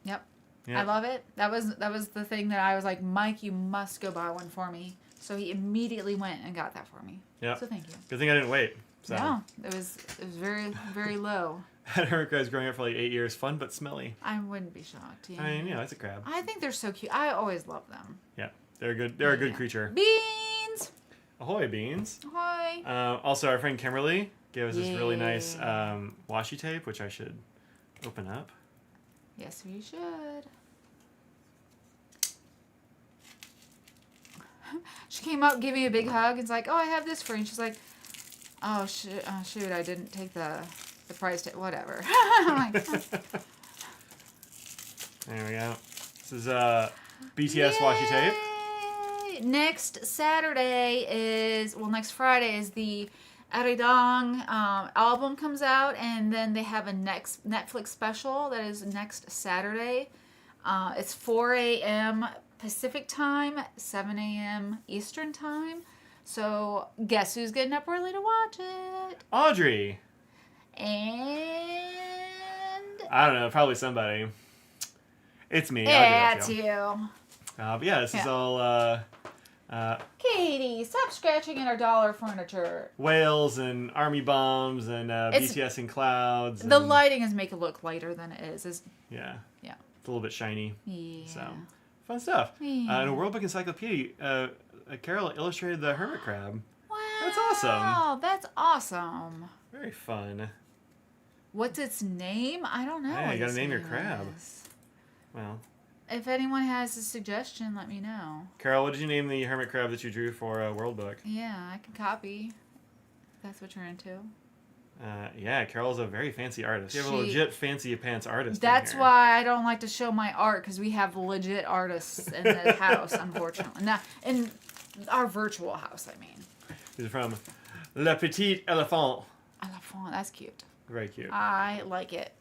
B: Yep. I love it. That was the thing that I was like, Mike, you must go buy one for me. So he immediately went and got that for me. Yeah. So thank you.
A: Good thing I didn't wait. So.
B: No, it was very, very low.
A: Had hermit crabs growing up for like 8 years. Fun but smelly.
B: I wouldn't be shocked. Yeah.
A: I mean, it's a crab.
B: I think they're so cute. I always love them.
A: Yeah, they're good. They're a good creature.
B: Beans.
A: Ahoy, beans.
B: Ahoy.
A: Also, our friend Kimberly gave us this really nice washi tape, which I should open up.
B: Yes, we should. She came up, gave me a big hug, and was like, "Oh, I have this for you." And she's like, "Oh shoot, I didn't take the price tag. Whatever." I'm like,
A: There we go. This is BTS washi tape.
B: Next Friday is the Aridong album comes out, and then they have a next Netflix special that is next Saturday. It's 4 a.m. Pacific time, 7 a.m. Eastern time. So guess who's getting up early to watch it?
A: Audrey.
B: And
A: I don't know, probably somebody. It's me.
B: Yeah, it's you.
A: But yeah, this is all
B: Katie, stop scratching at our dollar furniture.
A: Whales and army bombs and BTS and clouds.
B: The lighting is make it look lighter than it is.
A: Yeah.
B: Yeah.
A: It's a little bit shiny.
B: Yeah.
A: So fun stuff.
B: Yeah.
A: In a World Book Encyclopedia, Carol illustrated the hermit crab.
B: Wow.
A: That's awesome.
B: Wow, that's awesome.
A: Very fun.
B: What's its name? I don't know.
A: Yeah, you gotta name your crab. Well.
B: If anyone has a suggestion, let me know.
A: Carol, what did you name the hermit crab that you drew for World Book?
B: Yeah, I can copy. If that's what you're into.
A: Yeah, Carol's a very fancy artist. You have a legit fancy pants artist.
B: That's why I don't like to show my art, because we have legit artists in the house, unfortunately. Not in our virtual house, I mean.
A: These are from Le Petit Elephant.
B: Elephant, that's cute.
A: Very cute.
B: I like it.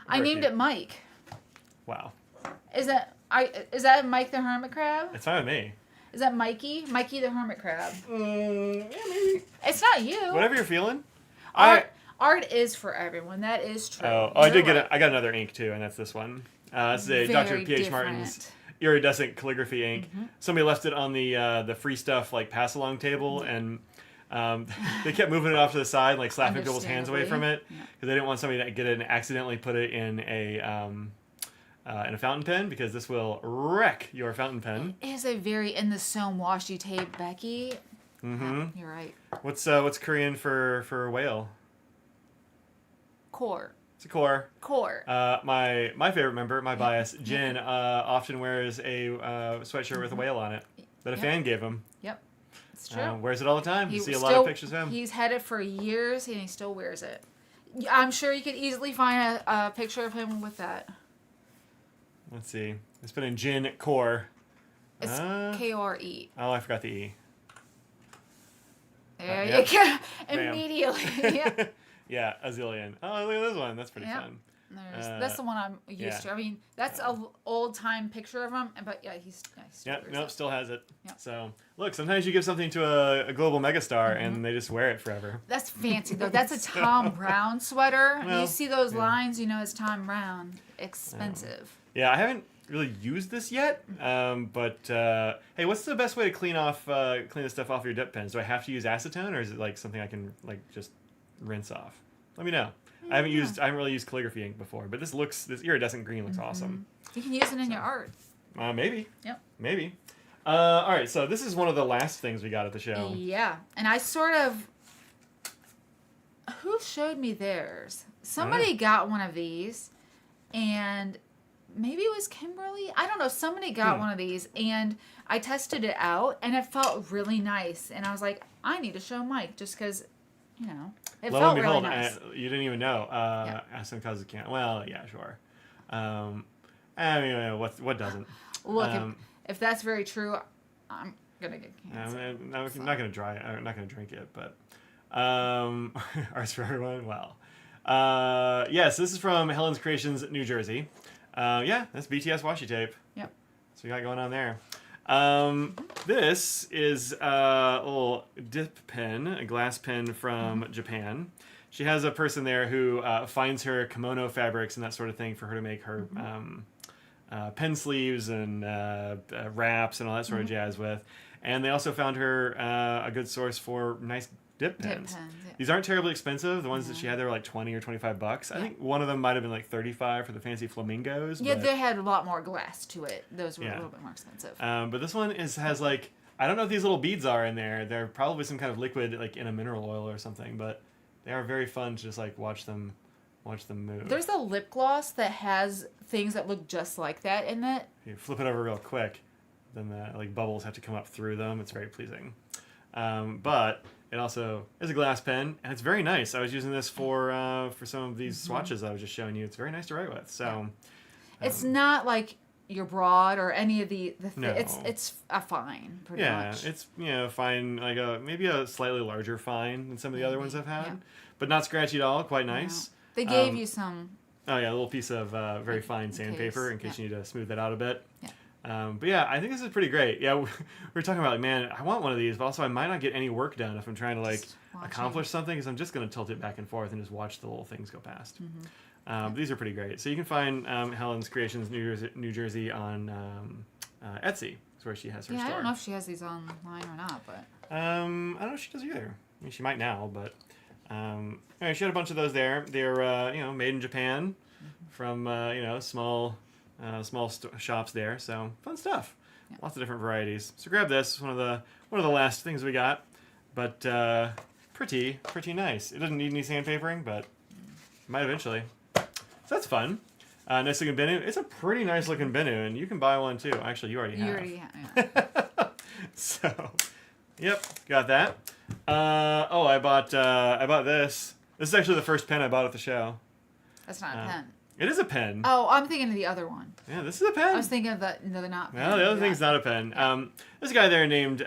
B: I named it Mike.
A: Wow.
B: Is that Mike the Hermit Crab?
A: It's fine with me.
B: Is that Mikey? Mikey the Hermit Crab.
A: Yeah, maybe.
B: It's not you.
A: Whatever you're feeling.
B: Art is for everyone. That is true.
A: I got another ink too, and that's this one. This is a Dr. P.H. Martin's iridescent calligraphy ink. Somebody left it on the free stuff like pass along table, and they kept moving it off to the side, like slapping people's hands away from it because they didn't want somebody to get it and accidentally put it in a fountain pen, because this will wreck your fountain pen.
B: It is a very in the sewn washi tape, Becky.
A: Mm-hmm.
B: You're right.
A: What's Korean for whale?
B: Core.
A: It's a core.
B: Core.
A: My favorite member, my bias, Jin, often wears a sweatshirt with a whale on it that a fan gave him.
B: Yep. It's true.
A: Wears it all the time. You see a lot of pictures of him.
B: He's had it for years and he still wears it. I'm sure you could easily find a picture of him with that.
A: Let's see. Let's put in Jin Core.
B: It's K-R-E.
A: Oh, I forgot the E.
B: There you go.
A: Bam.
B: Immediately. Yep.
A: Yeah, a zillion. Oh, look at this one. That's pretty fun.
B: That's the one I'm used to. I mean, that's an old time picture of him, but yeah, he's still wears it.
A: Still has it.
B: Yep.
A: So look, sometimes you give something to a global megastar and they just wear it forever.
B: That's fancy though. That's a Tom Brown sweater.
A: Well,
B: you see those lines, you know it's Tom Brown. Expensive.
A: Yeah, I haven't really used this yet. But hey, what's the best way to clean this stuff off your dip pens? Do I have to use acetone, or is it like something I can like just rinse off? Let me know. I haven't really used calligraphy ink before, but this iridescent green looks awesome.
B: You can use it in your art.
A: Maybe.
B: Yep.
A: Maybe. All right, so this is one of the last things we got at the show.
B: Yeah, and I sort of... Who showed me theirs? Somebody got one of these, and maybe it was Kimberly? I don't know. Somebody got one of these, and I tested it out, and it felt really nice. And I was like, I need to show Mike, just because, you know, it felt really nice.
A: You didn't even know. Aston causes can't. Well, yeah, sure. I mean, what doesn't?
B: Look, if that's very true, I'm gonna get cancer.
A: I'm not gonna try it. I'm not gonna drink it, but Arts for Everyone. Well, yes, this is from Helen's Creations, New Jersey. That's BTS washi tape.
B: Yep.
A: So we got going on there. This is a little dip pen, a glass pen from Japan. She has a person there who finds her kimono fabrics and that sort of thing for her to make her pen sleeves and wraps and all that sort of jazz with. And they also found her a good source for nice dip pens. These aren't terribly expensive. The ones that she had, they were like $20 or $25. I think one of them might have been like $35 for the fancy flamingos.
B: Yeah, they had a lot more glass to it. Those were a little bit more expensive.
A: But this one has like, I don't know what these little beads are in there. They're probably some kind of liquid, like in a mineral oil or something. But they are very fun to just like watch them move.
B: There's a lip gloss that has things that look just like that in it.
A: You flip it over real quick, then the like bubbles have to come up through them. It's very pleasing. But it also is a glass pen, and it's very nice. I was using this for some of these swatches I was just showing you. It's very nice to write with. So
B: it's not like your broad or any of the
A: no.
B: It's a fine, pretty much.
A: Yeah, it's fine, like maybe a slightly larger fine than some of the other ones I've had, but not scratchy at all. Quite nice.
B: They gave you some.
A: Oh yeah, a little piece of very fine sandpaper in case you need to smooth that out a bit.
B: Yeah.
A: But yeah, I think this is pretty great. Yeah, we were talking about like, man, I want one of these, but also I might not get any work done if I'm trying to like accomplish something, because I'm just going to tilt it back and forth and just watch the little things go past. These are pretty great. So you can find Helen's Creations New Jersey on Etsy. That's where she has her store.
B: I don't know if she has these online or not, but
A: I don't know if she does either. I mean, she might now, but anyway, she had a bunch of those there. They're made in Japan from small shops there. So fun stuff. Yeah. Lots of different varieties. So grab this. It's one of the last things we got, but pretty nice. It doesn't need any sandpapering, but might eventually. So that's fun. Nice looking Benu. It's a pretty nice looking Benu, and you can buy one too. Actually, you already have.
B: You already have. Yeah.
A: So, yep, got that. I bought this. This is actually the first pen I bought at the show.
B: That's not a pen.
A: It is a pen.
B: Oh, I'm thinking of the other one.
A: Yeah, this is a pen.
B: I was thinking of the not pen.
A: No, the other thing's not a pen. There's a guy there named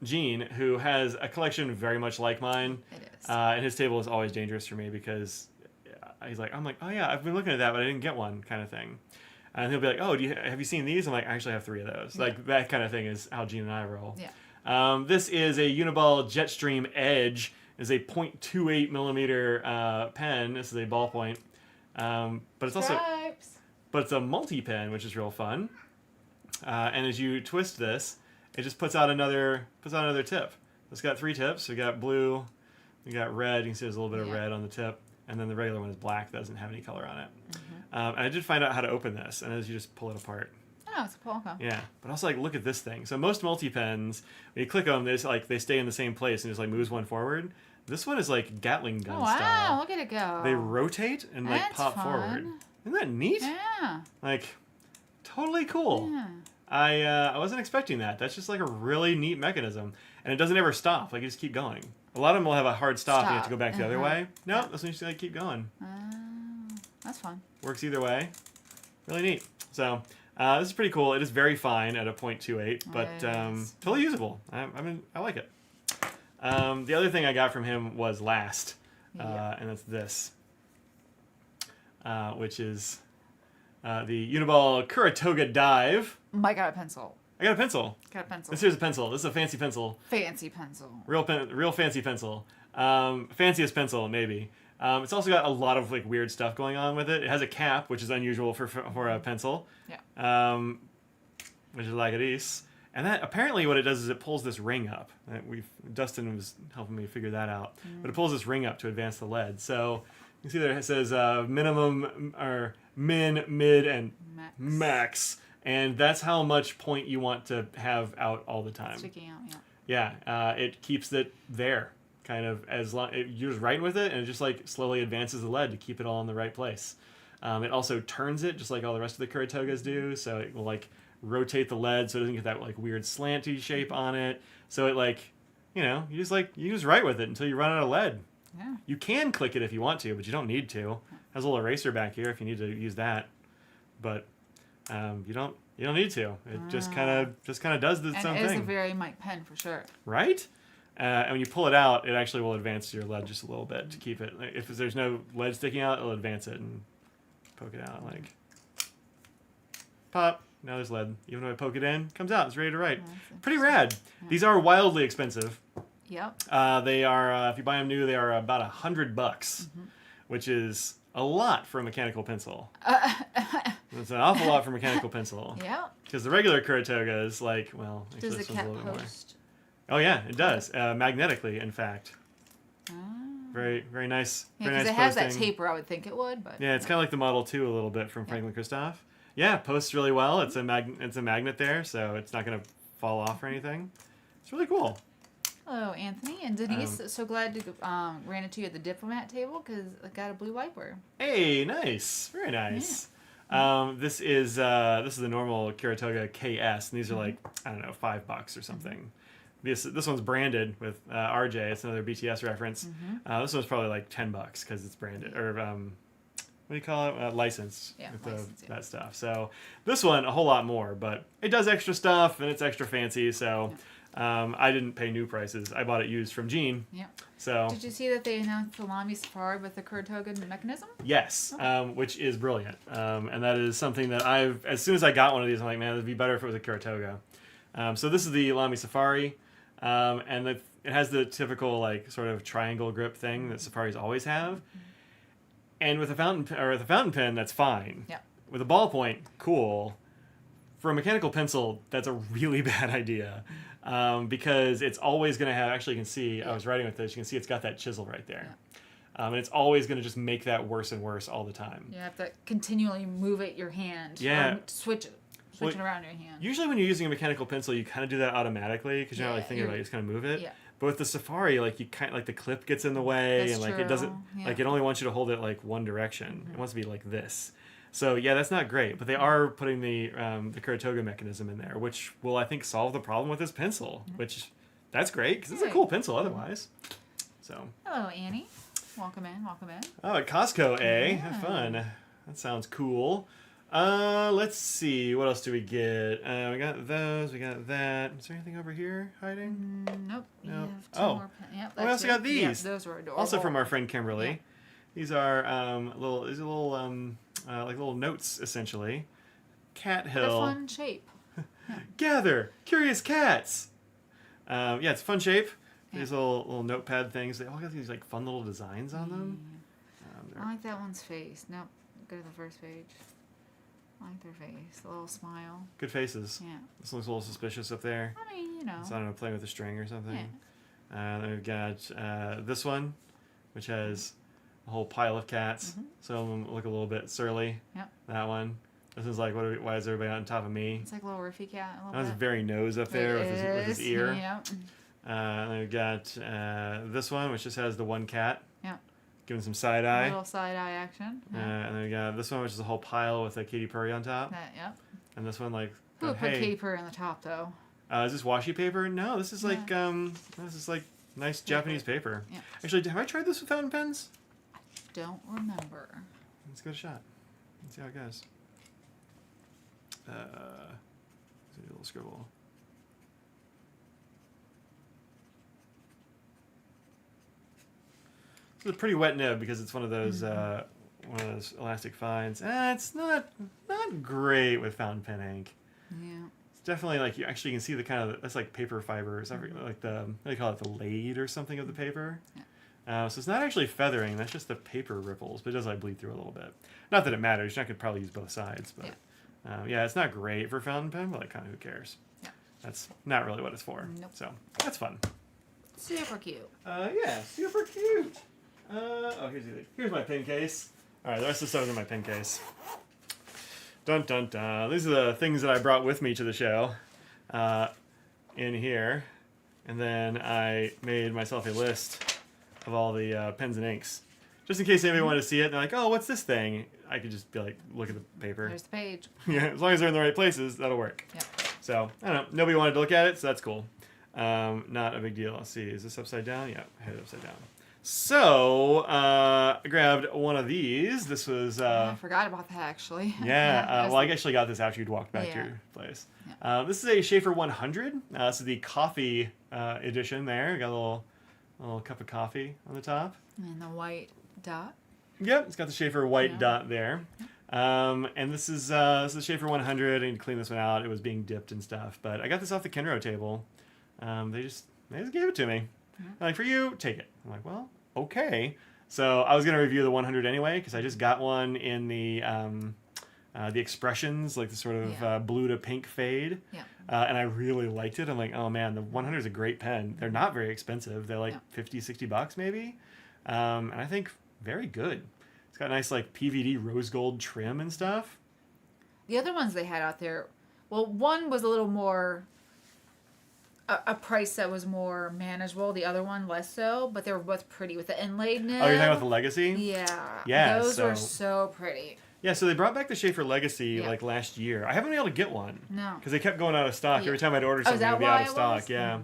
A: Gene who has a collection very much like mine.
B: It is.
A: And his table is always dangerous for me because I'm like, oh yeah, I've been looking at that, but I didn't get one, kind of thing. And he'll be like, oh, have you seen these? I'm like, I actually have 3 of those. Yeah. Like that kind of thing is how Gene and I roll.
B: Yeah.
A: This is a Uniball Jetstream Edge. It's a 0.28 millimeter pen. This is a ballpoint. But it's also, but it's a multi pen, which is real fun. And as you twist this, it just puts out another tip. It's got 3 tips. We got blue, we got red. You can see there's a little bit of red on the tip, and then the regular one is black. That doesn't have any color on it. And I did find out how to open this, and as you just pull it apart.
B: Oh, it's a pull. Okay.
A: Yeah, but also like look at this thing. So most multi-pens, when you click them, they stay in the same place and just like moves one forward. This one is like Gatling gun style.
B: Wow, look at it go.
A: They rotate and like
B: That's
A: pop
B: fun.
A: forward. Isn't that neat?
B: Yeah.
A: Like, totally cool.
B: Yeah.
A: I wasn't expecting that. That's just like a really neat mechanism, and it doesn't ever stop. Like you just keep going. A lot of them will have a hard stop. And you have to go back the other way. No, this one you just like keep going.
B: That's fun.
A: Works either way. Really neat. So this is pretty cool. It is very fine at a 0.28, but totally usable. I like it. The other thing I got from him was last, and that's this, which is the Uniball Kuratoga Dive.
B: Mike got a pencil.
A: I got a pencil.
B: Got a pencil.
A: This here's a pencil. This is a fancy pencil.
B: Fancy pencil.
A: Real fancy pencil. Fanciest pencil, maybe. It's also got a lot of like weird stuff going on with it. It has a cap, which is unusual for a pencil.
B: Yeah.
A: Which is like it is. And that apparently what it does is it pulls this ring up. Dustin was helping me figure that out. But it pulls this ring up to advance the lead. So you can see there it says minimum or min, mid, and max. And that's how much point you want to have out all the time.
B: Sticking out, yeah.
A: Yeah, it keeps it there, kind of as long you're just writing with it, and it just like slowly advances the lead to keep it all in the right place. It also turns it just like all the rest of the Kuratogas do, so it will like rotate the lead so it doesn't get that like weird slanty shape on it. So it like, you just write with it until you run out of lead.
B: Yeah.
A: You can click it if you want to, but you don't need to. It has a little eraser back here if you need to use that, but you don't need to. It just kind of does its own thing.
B: And it is a very Mike pen for sure.
A: Right? And when you pull it out, it actually will advance your lead just a little bit to keep it. If there's no lead sticking out, it'll advance it and poke it out like pop. Now there's lead. Even when I poke it in, it comes out. It's ready to write. Pretty rad. Yeah. These are wildly expensive.
B: Yep.
A: They are, if you buy them new, they are about $100, which is a lot for a mechanical pencil. It's an awful lot for a mechanical pencil.
B: Yeah.
A: Because the regular Kuratoga is like, well,
B: does
A: this
B: the
A: one's
B: cap
A: a little bit
B: post?
A: More. Oh yeah, it does. Magnetically, in fact. Very, very nice.
B: Yeah,
A: very nice
B: it has
A: posting.
B: that taper, I would think it would, but
A: yeah, it's kind of like the Model 2 a little bit from Franklin Christoph. Yeah, posts really well. It's a magnet there, so it's not going to fall off or anything. It's really cool.
B: Hello, Anthony and Denise. So glad to ran into you at the diplomat table because I got a blue wiper.
A: Hey, nice, very nice. Yeah. This is the normal Kuratoga KS, and these are like I don't know $5 or something. This one's branded with RJ. It's another BTS reference. This one's probably like $10 because it's branded or what do you call it? Licensed.
B: Yeah,
A: with that stuff. So this one a whole lot more, but it does extra stuff and it's extra fancy. So I didn't pay new prices. I bought it used from Gene.
B: Yeah.
A: So
B: did you see that they announced the Lamy Safari with the Kuratoga mechanism?
A: Yes, which is brilliant. And that is something that as soon as I got one of these, I'm like, man, it'd be better if it was a Kuratoga. So this is the Lamy Safari, and it has the typical like sort of triangle grip thing that Safaris always have. And with a fountain pen, that's fine.
B: Yeah.
A: With a ballpoint, cool. For a mechanical pencil, that's a really bad idea. Because it's always going to have, actually you can see, I was writing with this, you can see it's got that chisel right there. And it's always going to just make that worse and worse all the time.
B: You have to continually move it your hand.
A: Yeah.
B: Switch it around your hand.
A: Usually when you're using a mechanical pencil, you kind of do that automatically because you're not like thinking about it, you just kind of move it.
B: Yeah.
A: But with the Safari, like you kind of, like the clip gets in the way,
B: That's
A: and like
B: true.
A: it doesn't, like it only wants you to hold it like one direction. It wants to be like this. So yeah, that's not great. But they are putting the Kuratoga mechanism in there, which will I think solve the problem with this pencil. Which that's great because it's a cool pencil otherwise. So.
B: Hello, Annie. Welcome in.
A: Oh, at Costco, eh? Have fun. That sounds cool. Let's see. What else do we get? We got those. We got that. Is there anything over here hiding?
B: Nope.
A: No.
B: You have two more pens. Yep,
A: we also got these.
B: Yeah, those were adorable.
A: Also from our friend Kimberly.
B: Yeah.
A: These are little notes essentially. Cat
B: The
A: Hill.
B: fun shape.
A: Gather curious cats. Yeah, it's a fun shape. These little notepad things. They all got these like fun little designs on them.
B: I like that one's face. Nope. Go to the first page. I like their face. A little smile.
A: Good faces.
B: Yeah.
A: This looks a little suspicious up there.
B: I mean, you know.
A: So I don't know, playing with a string or something.
B: Yeah.
A: Then we've got this one, which has a whole pile of cats. Some of them look a little bit surly.
B: Yep.
A: That one. This is like, why is everybody on top of me?
B: It's like a little riffy cat. A
A: That
B: little
A: was
B: bit.
A: very nose up there with his ear.
B: Yep.
A: Then we've got this one, which just has the one cat.
B: Yep.
A: Giving some side
B: A
A: eye.
B: little side eye action. Yep.
A: And then we got this one, which is a whole pile with a Katy Perry on top.
B: Yep.
A: And this one, like,
B: Who would put
A: hey,
B: Katy Perry on the top, though?
A: is this washi paper? No, this is like nice Japanese paper.
B: Yeah.
A: Actually, have I tried this with fountain pens?
B: Don't remember.
A: Let's give it a shot. Let's see how it goes. Let's do a little scribble. It's a pretty wet nib because it's one of those elastic fines. It's not great with fountain pen ink.
B: Yeah.
A: It's definitely like you actually can see the kind of that's like paper fiber. It's like the what do you call it, the laid or something of the paper.
B: Yeah.
A: So it's not actually feathering. That's just the paper ripples, but it does like bleed through a little bit. Not that it matters. You could probably use both sides, but it's not great for fountain pen. But like, kind of who cares?
B: Yeah.
A: That's not really what it's for.
B: Nope.
A: So that's fun.
B: Super cute.
A: Yeah, super cute. Here's my pen case. All right, the rest of the stuff is in my pen case. Dun dun dun. These are the things that I brought with me to the show. In here, and then I made myself a list of all the pens and inks, just in case anybody wanted to see it. And they're like, "Oh, what's this thing?" I could just be like, "Look at the paper."
B: There's the page.
A: Yeah, as long as they're in the right places, that'll work.
B: Yep.
A: So I don't know. Nobody wanted to look at it, so that's cool. Not a big deal. Let's see. Is this upside down? Yeah, I had it upside down. So I grabbed one of these. This was.
B: I forgot about that actually.
A: Yeah. Well, I actually got this after you'd walked back to
B: Yeah.
A: your place.
B: Yeah.
A: This is a Schaefer 100. This is the coffee edition. There, got a little cup of coffee on the top.
B: And the white dot.
A: Yep, it's got the Schaefer white
B: Yeah.
A: dot there. And this is the Schaefer 100. I need to clean this one out. It was being dipped and stuff, but I got this off the Kenro table. They just gave it to me. They're like, for you, take it. I'm like, well, okay. So I was gonna review the 100 anyway because I just got one in the expressions, like the sort of blue to pink fade.
B: Yeah.
A: And I really liked it. I'm like, oh man, the 100 is a great pen. They're not very expensive. They're like $50-$60 maybe. And I think very good. It's got nice like PVD rose gold trim and stuff.
B: The other ones they had out there, well, one was a little more, a price that was more manageable. The other one less so, but they were both pretty with the inlaid nib.
A: Oh, you're talking about the Legacy?
B: Yeah.
A: Yeah,
B: Those
A: so-
B: were so pretty.
A: Yeah, so they brought back the Schaefer Legacy
B: Yeah.
A: like last year. I haven't been able to get one.
B: No.
A: Because they kept going out of stock.
B: Yeah.
A: Every time I'd order
B: Oh, is
A: something,
B: that
A: it'd be
B: why
A: out of
B: it
A: stock.
B: was?
A: Yeah.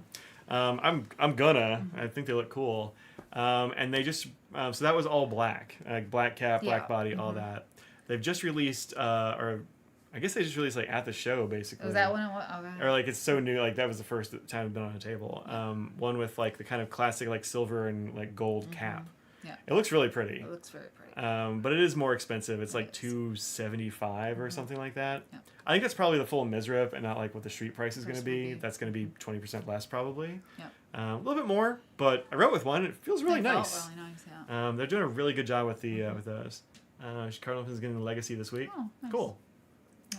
A: I'm gonna. I think they look cool. And they just so that was all black, black cap, black
B: Yeah.
A: body, all that. They've just released, or I guess they just released like at the show basically.
B: Was that when it was? Okay.
A: Or like it's so new, like that was the first time it's been on a table. One with like the kind of classic like silver and like gold cap.
B: Yeah.
A: It looks really pretty.
B: It looks very pretty.
A: But it is more expensive. It's like
B: It is.
A: $275 or something like that.
B: Yeah.
A: I think that's probably the full MSRP and not like what the street price is going to
B: Price would
A: be.
B: be.
A: That's going to be 20% less probably.
B: Yeah.
A: A little bit more, but I wrote with one. It feels really
B: It felt
A: nice.
B: really nice, yeah.
A: They're doing a really good job with the with those. Cardinal is getting the Legacy this week.
B: Oh, nice.
A: Cool.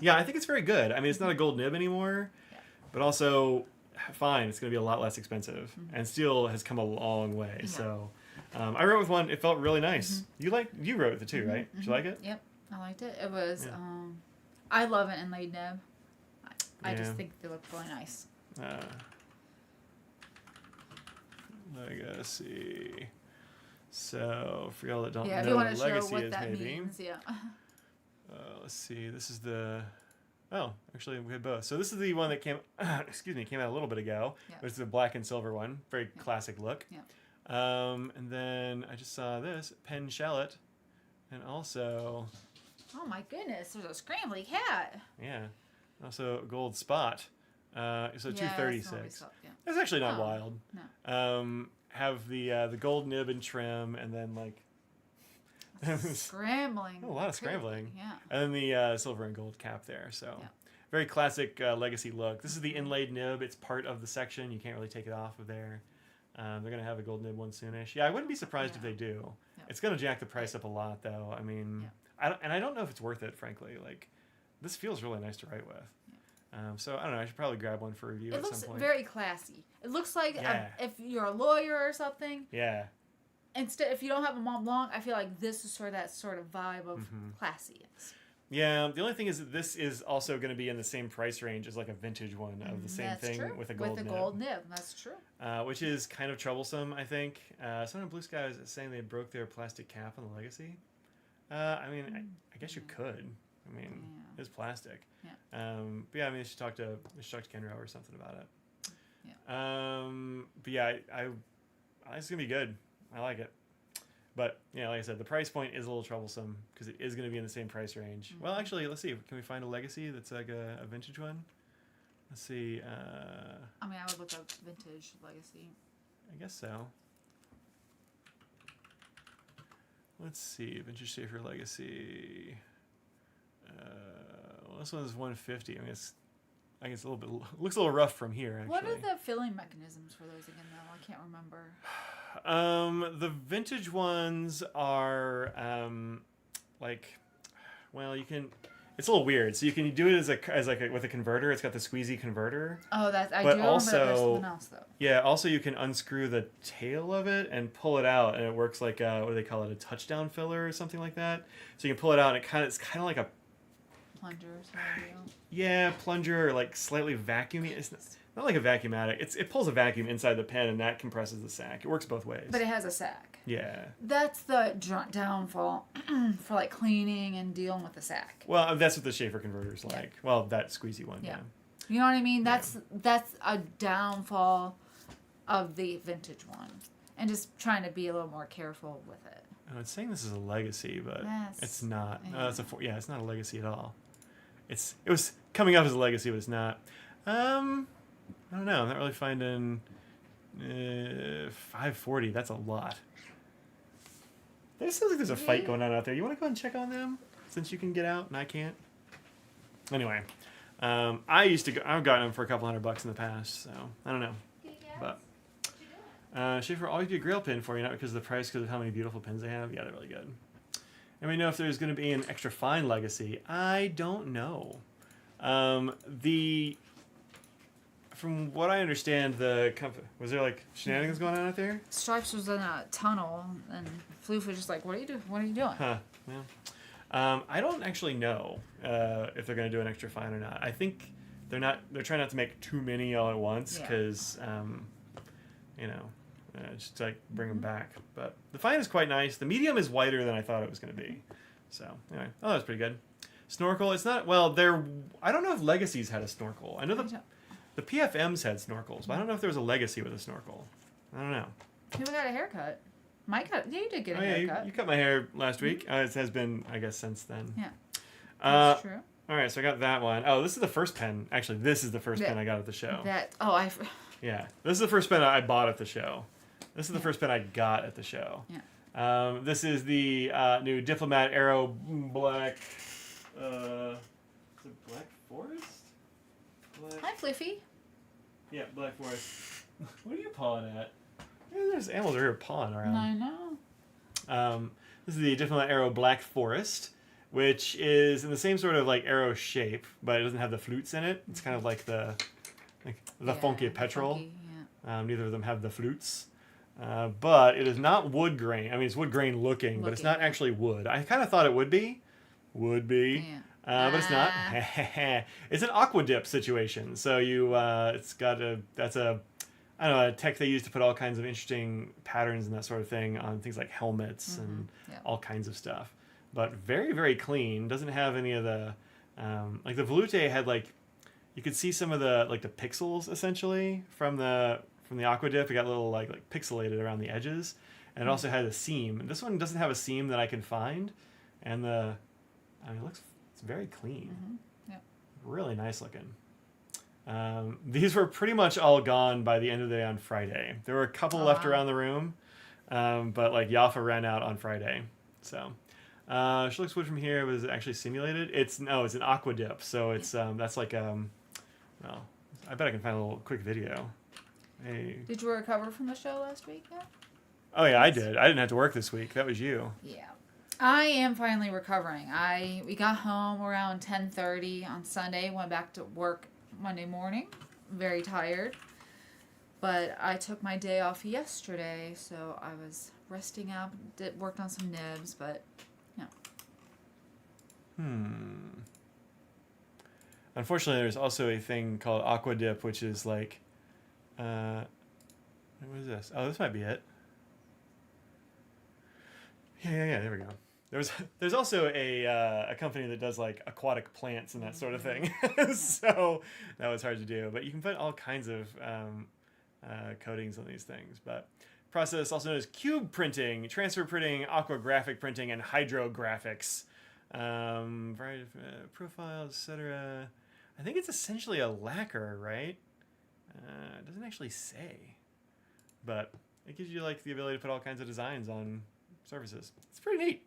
A: Yeah, I think it's very good. I mean, it's not a gold nib anymore,
B: Yeah.
A: but also fine. It's going to be a lot less expensive, and still has come a long way.
B: Yeah.
A: So, I wrote with one. It felt really nice. You wrote with it too, right? Did you like it?
B: Yep, I liked it. It was,
A: Yeah.
B: I love an inlaid nib. I
A: Yeah.
B: just think they look really nice.
A: Legacy. So, for y'all that don't
B: Yeah, if
A: know
B: you
A: what
B: want to show
A: Legacy
B: what
A: is,
B: that
A: maybe.
B: means, yeah.
A: Let's see. This is the. Oh, actually, we had both. So this is the one that came. Came out a little bit ago.
B: Yeah.
A: This is the black and silver one. Very classic look.
B: Yeah.
A: And then I just saw this pen shallot, and also
B: Oh my goodness, there's a scrambly cat.
A: yeah, also gold spot. So
B: Yeah, that's
A: 236.
B: what we saw, yeah.
A: That's actually not
B: Oh,
A: wild.
B: No.
A: Have the gold nib and trim, and then like
B: Scrambling.
A: a lot of
B: pretty,
A: scrambling.
B: Yeah.
A: And then the silver and gold cap there. So
B: Yeah.
A: very classic Legacy look. This is the inlaid nib. It's part of the section. You can't really take it off of there. They're going to have a gold nib one soonish. Yeah, I wouldn't be surprised if
B: Yeah.
A: they do.
B: Yeah.
A: It's going to jack the price up a lot, though. I mean,
B: Yeah.
A: I don't know if it's worth it, frankly. Like, this feels really nice to write with. So I don't know. I should probably grab one for review
B: It
A: at
B: looks
A: some point.
B: very classy. It looks like if you're a lawyer or something.
A: Yeah.
B: Instead, if you don't have a Mont Blanc, I feel like this is sort of that sort of vibe of classy.
A: Yeah. The only thing is that this is also going to be in the same price range as like a vintage one of the same thing
B: true.
A: with a gold nib.
B: Gold nib. That's true.
A: Which is kind of troublesome, I think. Someone in Blue Sky is saying they broke their plastic cap on the Legacy. I mean, I guess you could. I mean, it's plastic.
B: Yeah.
A: But yeah, I mean, they should talk to Kenro or something about it.
B: Yeah.
A: But yeah, I think it's gonna be good. I like it. But yeah, like I said, the price point is a little troublesome because it is gonna be in the same price range. Well, actually, let's see. Can we find a Legacy that's like a vintage one? Let's see.
B: I mean, I would look up vintage Legacy.
A: I guess so. Let's see. Vintage Safer Legacy. Well, this one's 150. I mean, it's a little bit. Looks a little rough from here. Actually.
B: What are the filling mechanisms for those again? Though I can't remember.
A: The vintage ones are well, you can. It's a little weird. So you can do it with a converter. It's got the squeezy converter.
B: Oh, I do remember
A: also,
B: that there's something else though.
A: Yeah. Also, you can unscrew the tail of it and pull it out, and it works like what do they call it? A touchdown filler or something like that. So you can pull it out, and it's kind of like a
B: plunger or something.
A: Yeah, plunger, or like slightly vacuumy. It's not like a vacuumatic. It pulls a vacuum inside the pen, and that compresses the sack. It works both ways.
B: But it has a sack.
A: Yeah.
B: That's the downfall for like cleaning and dealing with the sack.
A: Well, that's what the Schaefer converter's like. Yeah. Well, that squeezy one. Yeah.
B: You know what I mean? That's a downfall of the vintage one, and just trying to be a little more careful with it.
A: Oh, it's saying this is a Legacy, but it's not.
B: Yeah.
A: No, it's not a Legacy at all. It was coming up as a Legacy, but it's not. I don't know. I'm not really finding 540. That's a lot. It sounds like there's a fight going on out there. You want to go and check on them since you can get out and I can't? Anyway, I've gotten them for a couple $100 in the past, so I don't know. But Schaefer will always be a grail pin for you, not because of the price, because of how many beautiful pins they have. Yeah, they're really good. And we know if there's going to be an extra fine Legacy. I don't know. From what I understand, was there like shenanigans going on out there?
B: Stripes was in a tunnel, and Floof was just like, "What are you doing? What are you doing?"
A: Huh. Yeah. I don't actually know if they're going to do an extra fine or not. I think they're not. They're trying not to make too many all at once because, just to like bring them back. But the fine is quite nice. The medium is wider than I thought it was going to be. So anyway, that was pretty good. Snorkel. It's not. Well, I don't know if Legacies had a snorkel. I know the PFMs had snorkels, but I don't know if there was a Legacy with a snorkel. I don't know.
B: Who got a haircut? Mike got. Yeah, you did get a
A: Yeah,
B: haircut.
A: you cut my hair last week. It has been, I guess, since then.
B: Yeah. That's true.
A: All right, so I got that one. Oh, this is the first pen. Actually, this is the first pen I got at the show. Yeah, this is the first pen I bought at the show. This is the first pen I got at the show.
B: Yeah.
A: This is the new Diplomat Aero Black. Is it Black Forest?
B: Hi, Fliffy.
A: Yeah, Black Forest. What are you pawing at? There's animals over here pawing around.
B: I know.
A: This is the Diplomat Aero Black Forest, which is in the same sort of like arrow shape, but it doesn't have the flutes in it. It's kind of like the funky petrol.
B: Funky, yeah.
A: Neither of them have the flutes. But it is not wood grain. I mean, it's wood grain looking, but it's not actually wood. I kind of thought it would be.
B: Yeah.
A: But it's not. It's an aqua dip situation. So it's got a tech they use to put all kinds of interesting patterns and that sort of thing on things like helmets and all kinds of stuff. But very, very clean. Doesn't have any of the like the Volute had like you could see some of the like the pixels essentially from the aqua dip. It got a little like pixelated around the edges, and it also had a seam. This one doesn't have a seam that I can find, and it's very clean.
B: Yep.
A: Really nice looking. These were pretty much all gone by the end of the day on Friday. There were a couple left around the room, but like Jaffa ran out on Friday. So she looks wood from here. Was it actually simulated? It's an aqua dip. So it's that's like well, I bet I can find a little quick video. Hey.
B: Did you recover from the show last week yet?
A: Oh yeah, I did. I didn't have to work this week. That was you.
B: Yeah. I am finally recovering. We got home around 10:30 on Sunday. Went back to work Monday morning. Very tired. But I took my day off yesterday, so I was resting up. Worked on some nibs, but yeah.
A: Unfortunately, there's also a thing called Aqua Dip, which is like, what is this? Oh, this might be it. Yeah. There we go. There's also a company that does like aquatic plants and that sort of thing. So that was hard to do, but you can put all kinds of coatings on these things. But process also known as cube printing, transfer printing, aquagraphic printing, and hydrographics. Variety of profiles, etc. I think it's essentially a lacquer, right? It doesn't actually say, but it gives you like the ability to put all kinds of designs on surfaces. It's pretty neat.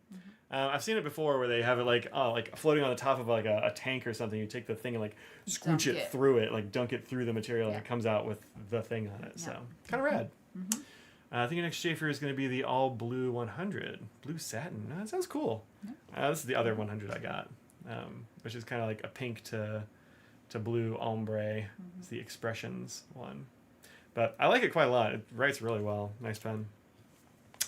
A: I've seen it before where they have it like floating on the top of like a tank or something. You take the thing and like scooch it through it, like dunk it through the material, and it comes out with the thing on it. So kind of rad. I think the next Schaefer is going to be the all blue 100, blue satin. That sounds cool. This is the other 100 I got, which is kind of like a pink to blue ombre. It's the Expressions one, but I like it quite a lot. It writes really well. Nice pen.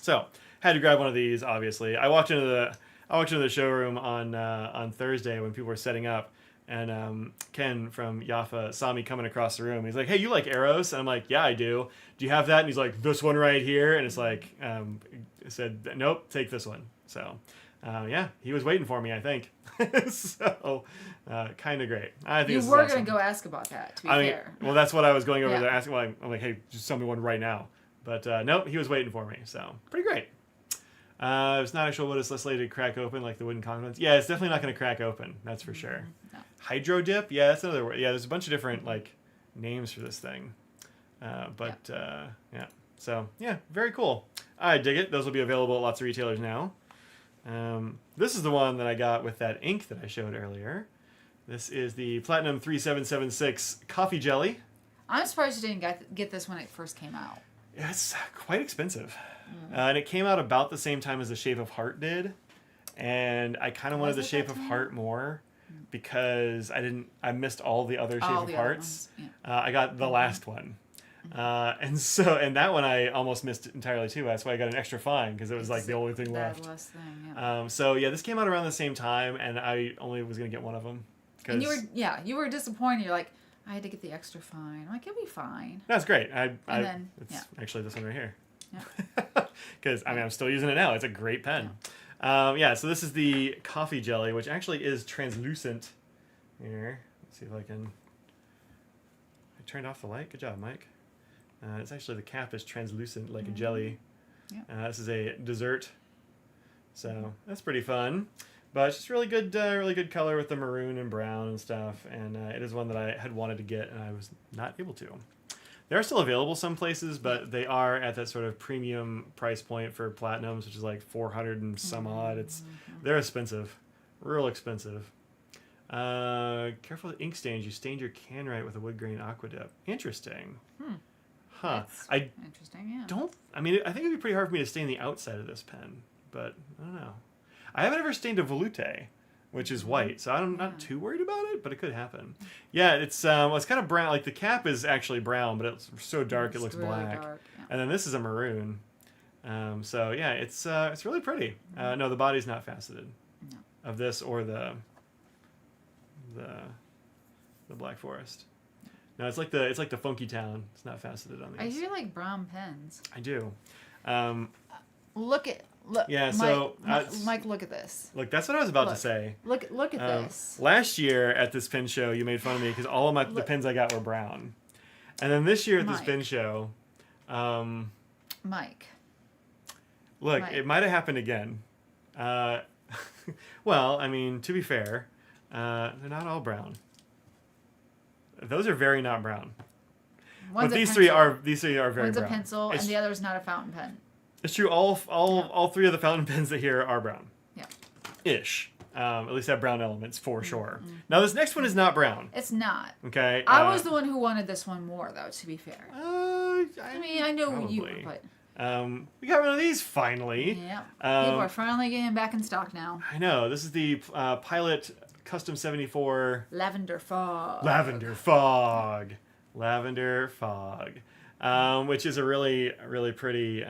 A: So had to grab one of these. Obviously, I walked into the showroom on Thursday when people were setting up, and Ken from Jaffa saw me coming across the room. He's like, "Hey, you like arrows?" And I'm like, "Yeah, I do. Do you have that?" And he's like, "This one right here." And it's like, I said, "Nope, take this one." So, yeah, he was waiting for me, I think. So, kind of great. I think
B: you were going to go ask about that, to be fair.
A: Well, that's what I was going over there asking. Well, I'm like, "Hey, just send me one right now." But nope, he was waiting for me. So, pretty great. It's not actual wood. It's less likely to crack open like the wooden condiments. Yeah, it's definitely not going to crack open. That's for sure.
B: No.
A: Hydro dip. Yeah, that's another word. Yeah, there's a bunch of different like names for this thing. Yeah. So yeah, very cool. I dig it. Those will be available at lots of retailers now. This is the one that I got with that ink that I showed earlier. This is the Platinum 3776 Coffee Jelly.
B: I'm surprised you didn't get this when it first came out.
A: Yeah, it's quite expensive. And it came out about the same time as the Shape of Heart did. And I kind of wanted the Shape of Heart more because I missed all the other Shape of Hearts. I got the last one. And that one I almost missed entirely too. That's why I got an extra fine because it was like the only thing left.
B: Last thing,
A: so yeah, this came out around the same time, and I only was gonna get one of them.
B: And you were disappointed. You're like, I had to get the extra fine. I'm like, it'll be fine.
A: That's great. It's actually this one right here. Because I'm still using it now. It's a great pen. So this is the coffee jelly, which actually is translucent. Here, let's see if I turned off the light. Good job, Mike. It's actually, the cap is translucent like a jelly. This is a dessert, so that's pretty fun. But it's just really good color with the maroon and brown and stuff. And it is one that I had wanted to get, and I was not able to. They are still available some places, but they are at that sort of premium price point for platinums, which is like 400 and some odd. They're expensive, real expensive. Careful with ink stains. You stained your can right with a wood grain aqua dip. Interesting. Huh.
B: Interesting. Yeah.
A: I think it'd be pretty hard for me to stain the outside of this pen, but I don't know. I haven't ever stained a veloute, which is white, so I'm not too worried about it, but it could happen. Yeah, it's kind of brown. Like the cap is actually brown, but it's so dark it looks really black. Dark, yeah. And then this is a maroon. So yeah, it's really pretty. No, the body's not faceted. No. Of this or the Black Forest. No, it's like the Funky Town. It's not faceted on these.
B: I do like brown pens.
A: I do.
B: Look.
A: Yeah,
B: Mike,
A: so
B: Mike, look at this.
A: Look, that's what I was about to say.
B: Look at this.
A: Last year at this pen show, you made fun of me because all of the pens I got were brown, and then this year at this pen show,
B: Mike.
A: Look, it might have happened again. Well, I mean, to be fair, they're not all brown. Those are very not brown. But these three are very brown.
B: One's a pencil, and the other's not a fountain pen.
A: It's true. All three of the fountain pens that here are brown.
B: Yeah.
A: Ish. At least have brown elements for sure. Now this next one is not brown.
B: It's not.
A: Okay.
B: I was the one who wanted this one more, though. To be fair.
A: I
B: know you, but
A: We got one of these finally.
B: Yeah. People are finally getting back in stock now.
A: I know. This is the Pilot Custom 74
B: Lavender Fog.
A: Lavender Fog. Lavender Fog. Which is a really, really pretty,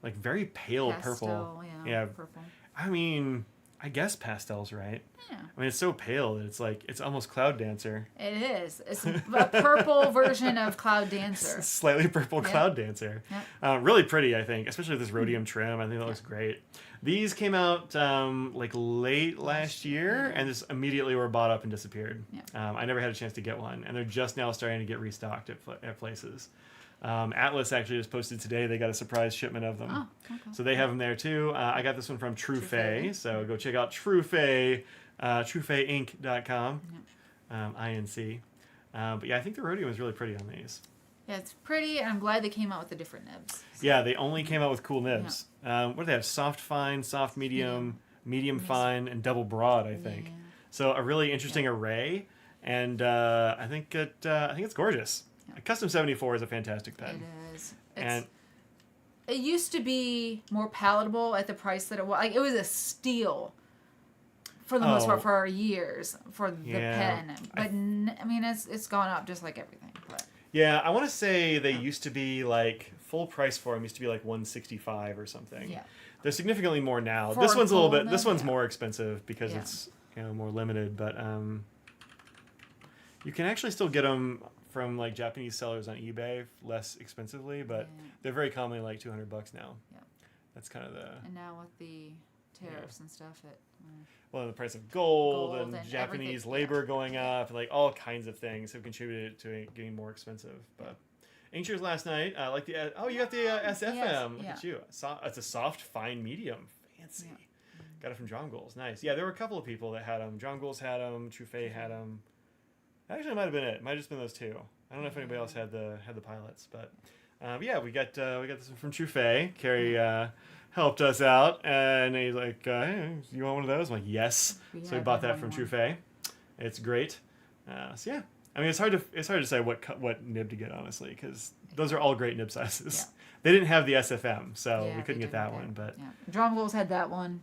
A: like very pale
B: Pastel,
A: purple.
B: yeah, purple.
A: I mean, I guess pastel's right.
B: Yeah.
A: I mean, it's so pale that it's almost Cloud Dancer.
B: It is. It's a purple version of Cloud Dancer.
A: Slightly purple Cloud Dancer.
B: Yep.
A: Really pretty, I think, especially with this rhodium trim. I think that looks great. These came out like late last year and just immediately were bought up and disappeared.
B: Yeah.
A: I never had a chance to get one, and they're just now starting to get restocked at places. Atlas actually just posted today they got a surprise shipment of them.
B: Oh, okay.
A: So they have them there too. I got this one from TrueFay, so go check out TrueFay, TrueFayInc.com, INC. But yeah, I think the rhodium is really pretty on these.
B: Yeah, it's pretty, and I'm glad they came out with the different nibs. So.
A: Yeah, they only came out with cool nibs. What do they have? Soft fine, soft medium, medium fine, and double broad, I think.
B: Yeah.
A: So a really interesting array, and I think it's gorgeous. A Custom 74 is a fantastic pen.
B: It is.
A: It
B: used to be more palatable at the price that it was. Like, it was a steal for the most part for years for the pen. But I mean, it's gone up just like everything. But.
A: Yeah, I want to say they used to be like full price for them used to be like $165 or something. Yeah. They're significantly more now. This one's a little bit. This one's more expensive because it's more limited. But you can actually still get them from like Japanese sellers on eBay less expensively, but they're very commonly like $200 now. Yeah. That's kind of the.
B: And now with the tariffs and stuff,
A: well, the price of gold and Japanese labor going up, like all kinds of things have contributed to it getting more expensive. But Inkshires last night, like the you got the SFM. Look at you. It's a soft, fine medium. Fancy. Yeah. Got it from John Goals. Nice. Yeah, there were a couple of people that had them. John Goals had them. TrueFay had them. Actually, it might have been it. Might have just been those two. I don't know if anybody else had the pilots, but yeah, we got this one from TrueFay. Carrie helped us out, and he's like, "Hey, you want one of those?" I'm like, "Yes." So we bought that from TrueFay. It's great. So yeah, I mean, it's hard to say what nib to get, honestly, because those are all great nib sizes. Yeah. They didn't have the SFM, so we couldn't get that one. But
B: Drum Goals had that one,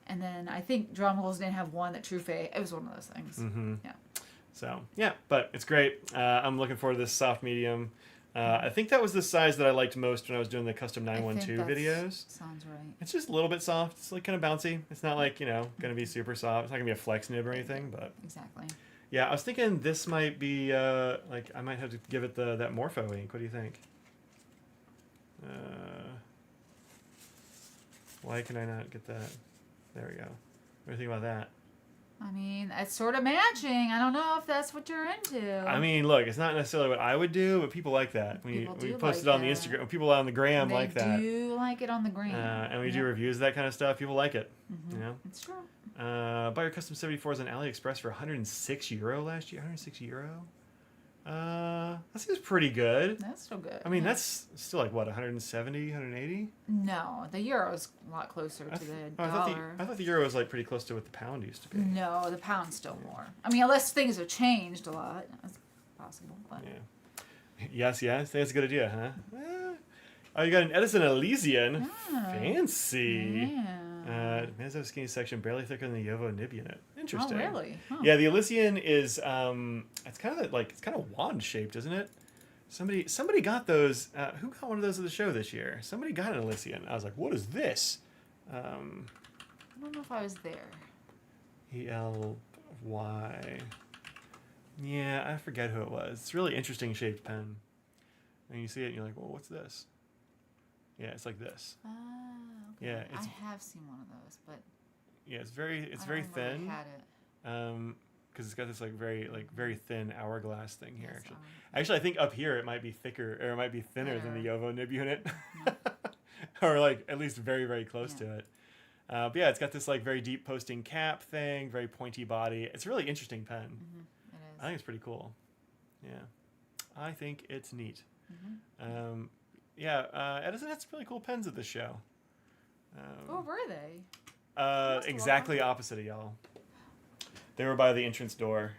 B: and then I think Drum Goals didn't have one that TrueFay. It was one of those things.
A: Mm-hmm. Yeah. So yeah, but it's great. I'm looking forward to this soft medium. I think that was the size that I liked most when I was doing the custom 912 videos.
B: Sounds right.
A: It's just a little bit soft. It's like kind of bouncy. It's not like going to be super soft. It's not going to be a flex nib or anything, but
B: exactly.
A: Yeah, I was thinking this might be like I might have to give it that Morpho ink. What do you think? Why can I not get that? There we go. What do you think about that?
B: I mean, it's sort of matching. I don't know if that's what you're into.
A: I mean, look, it's not necessarily what I would do, but people like that. We post it on the Instagram. People on the gram like that.
B: They do like it on the gram.
A: And we do reviews of that kind of stuff. People like it.
B: Mm-hmm. You know? It's true.
A: Buy your custom 74s on AliExpress for €106 last year. €106? That seems pretty good.
B: That's still good.
A: I mean, that's still like, what, 170, 180?
B: No, the euro's a lot closer to the dollar.
A: I thought the euro was like pretty close to what the pound used to be.
B: No, the pound's still more. I mean, unless things have changed a lot. That's possible. But.
A: Yeah. Yes, that's a good idea, huh? Oh, you got an Edison Elysian. Fancy. Yeah. Manzo skinny section barely thicker than the Yovo nib unit. Interesting.
B: Oh, really? Huh.
A: Yeah, the Elysian is it's kind of wand shaped, isn't it? Somebody got those. Who got one of those at the show this year? Somebody got an Elysian. I was like, what is this?
B: I don't know if I was there.
A: ELY. Yeah, I forget who it was. It's a really interesting shaped pen. And you see it and you're like, well, what's this? Yeah, it's like this.
B: Okay.
A: Yeah,
B: I have seen one of those, but
A: yeah, it's very thin.
B: I had it.
A: Because it's got this very thin hourglass thing here. Actually, I think up here it might be thicker, or it might be thinner than the Yovo nib unit, or like at least very, very close to it. But yeah, it's got this like very deep posting cap thing, very pointy body. It's a really interesting pen.
B: Mm-hmm. It is.
A: I think it's pretty cool. Yeah, I think it's neat.
B: Mm-hmm.
A: Edison had some really cool pens at this show.
B: What were they?
A: Exactly opposite of y'all. They were by the entrance door.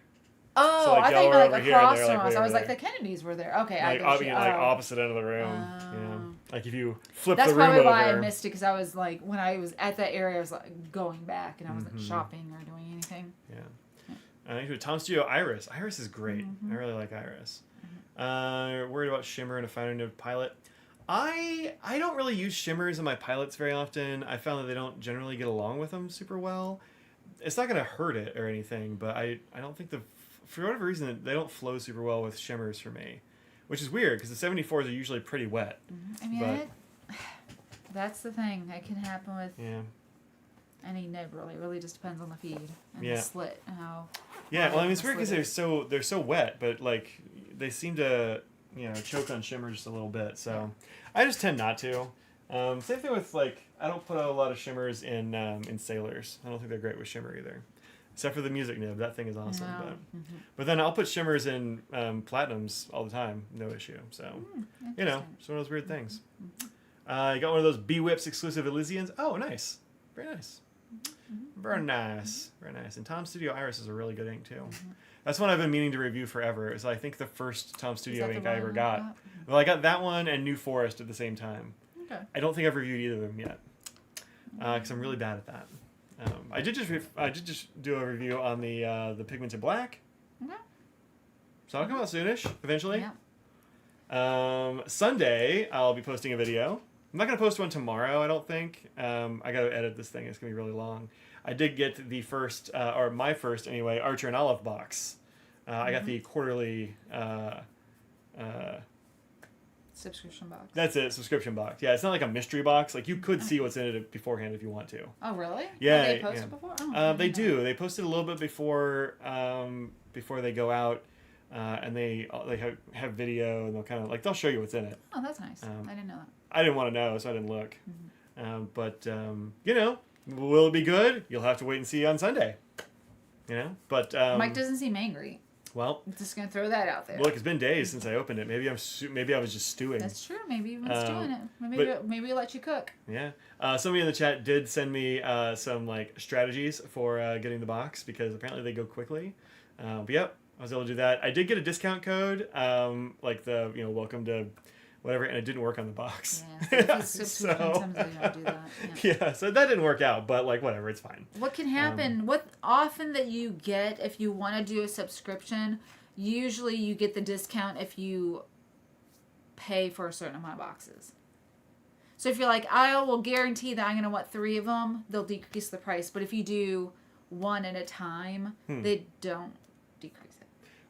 B: Oh,
A: So, like,
B: I thought
A: y'all
B: you
A: were
B: meant
A: over
B: like
A: here, and
B: across
A: they're,
B: from
A: like,
B: us.
A: way
B: I
A: over
B: was like,
A: there.
B: the Kennedys were there. Okay,
A: Like,
B: I get you.
A: like
B: Oh.
A: opposite end of the room. Yeah. Like if you flip
B: That's
A: the room
B: probably
A: over.
B: why I missed it, because I was like, when I was at that area, I was like going back and I wasn't shopping or doing anything.
A: Yeah. Tom Studio Iris. Iris is great. I really like Iris. Worried about shimmer and a finer nib pilot. I don't really use shimmers in my pilots very often. I found that they don't generally get along with them super well. It's not going to hurt it or anything, but I don't think for whatever reason they don't flow super well with shimmers for me, which is weird because the 74s are usually pretty wet.
B: I mean, that's the thing. It can happen with any nib, really. It really just depends on the feed and the slit and how.
A: Yeah, well, I mean, it's weird because they're so wet, but like they seem to choke on shimmer just a little bit. So I just tend not to. Same thing with like I don't put a lot of shimmers in Sailors. I don't think they're great with shimmer either, except for the music nib. That thing is awesome.
B: No.
A: But then I'll put shimmers in platinums all the time, no issue. So it's one of those weird things. You got one of those BWIPS exclusive Elysians. Oh, nice, very nice. Very nice. Very nice. And Tom Studio Iris is a really good ink, too. That's one I've been meaning to review forever. It's, I think, the first Tom Studio ink I ever got. Well, I got that one and New Forest at the same time.
B: Okay.
A: I don't think I've reviewed either of them yet. Because I'm really bad at that. I did just do a review on the Pigmented Black.
B: Okay.
A: So that'll come out soonish, eventually.
B: Yeah.
A: Sunday, I'll be posting a video. I'm not going to post one tomorrow, I don't think. I got to edit this thing. It's going to be really long. I did get the first, or my first anyway, Archer and Olive box. I got the quarterly...
B: subscription box.
A: That's it, subscription box. Yeah, it's not like a mystery box. Like, you could see what's in it beforehand if you want to.
B: Oh, really?
A: Yeah.
B: Have they posted before? Oh,
A: they do. They posted a little bit before they go out. And they have video, and they'll kind of, like, they'll show you what's in it.
B: Oh, that's nice. I didn't know that.
A: I didn't want to know, so I didn't look. But will it be good? You'll have to wait and see on Sunday. But
B: Mike doesn't seem angry.
A: Well,
B: I'm just gonna throw that out there.
A: Look, it's been days since I opened it. Maybe I was just stewing.
B: That's true. Maybe you've been stewing it. Maybe we'll let you cook.
A: Yeah. Somebody in the chat did send me some like strategies for getting the box because apparently they go quickly. But yep, I was able to do that. I did get a discount code, like the welcome to whatever, and it didn't work on the box.
B: Yeah, so sometimes they don't do that.
A: Yeah, so that didn't work out, but like whatever, it's fine.
B: What can happen? What often that you get if you want to do a subscription, usually you get the discount if you pay for a certain amount of boxes. So if you're like, I will guarantee that I'm going to want 3 of them, they'll decrease the price. But if you do one at a time, they don't decrease it.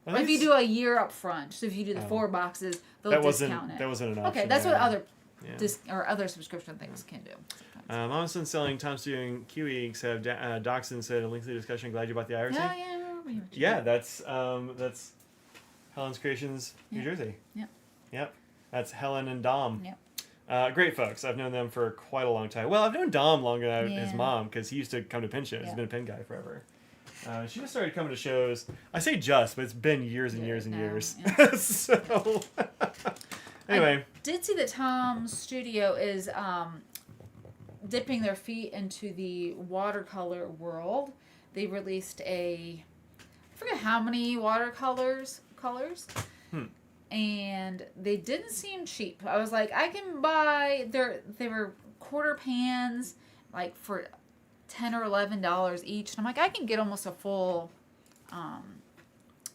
B: Well, if you do a year up front, so if you do the 4 boxes, they'll discount it.
A: That wasn't an option.
B: Okay, that's what other other subscription things can do.
A: Momsen selling Tom Studio and QE inks have Doxson said a lengthy discussion. Glad you bought the Iris. Yeah, that's Helen's Creations, New Jersey. Yep. That's Helen and Dom. Yep. Great folks. I've known them for quite a long time. Well, I've known Dom longer than his mom because he used to come to pin shows. He's been a pin guy forever. She just started coming to shows. I say just, but it's been years and years and years. Yeah. So, anyway.
B: I did see that Tom's Studio is dipping their feet into the watercolor world. They released I forget how many colors, and they didn't seem cheap. I was like, I can buy they were quarter pans, like for $10 or $11 each, and I'm like, I can get almost a full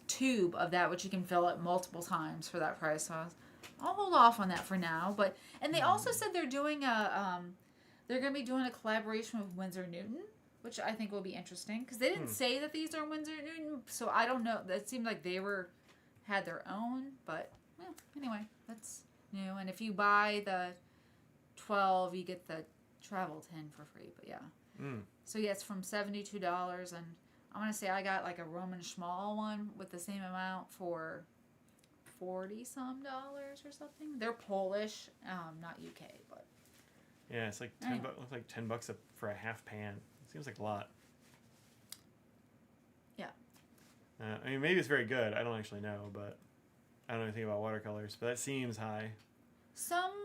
B: tube of that, which you can fill it multiple times for that price. So I'll hold off on that for now. And they also said they're doing they're going to be doing a collaboration with Winsor Newton, which I think will be interesting because they didn't say that these are Winsor Newton, so I don't know. That seemed like they had their own, but anyway, that's new. And if you buy the 12, you get the travel 10 for free. But yeah. So yeah, it's from $72, and I want to say I got like a Roman Schmal one with the same amount for $40-some or something. They're Polish, not UK, but
A: yeah, it's like $10. Looks like $10 for a half pan. It seems like a lot.
B: Yeah.
A: I mean, maybe it's very good. I don't actually know, but I don't know anything about watercolors. But that seems high.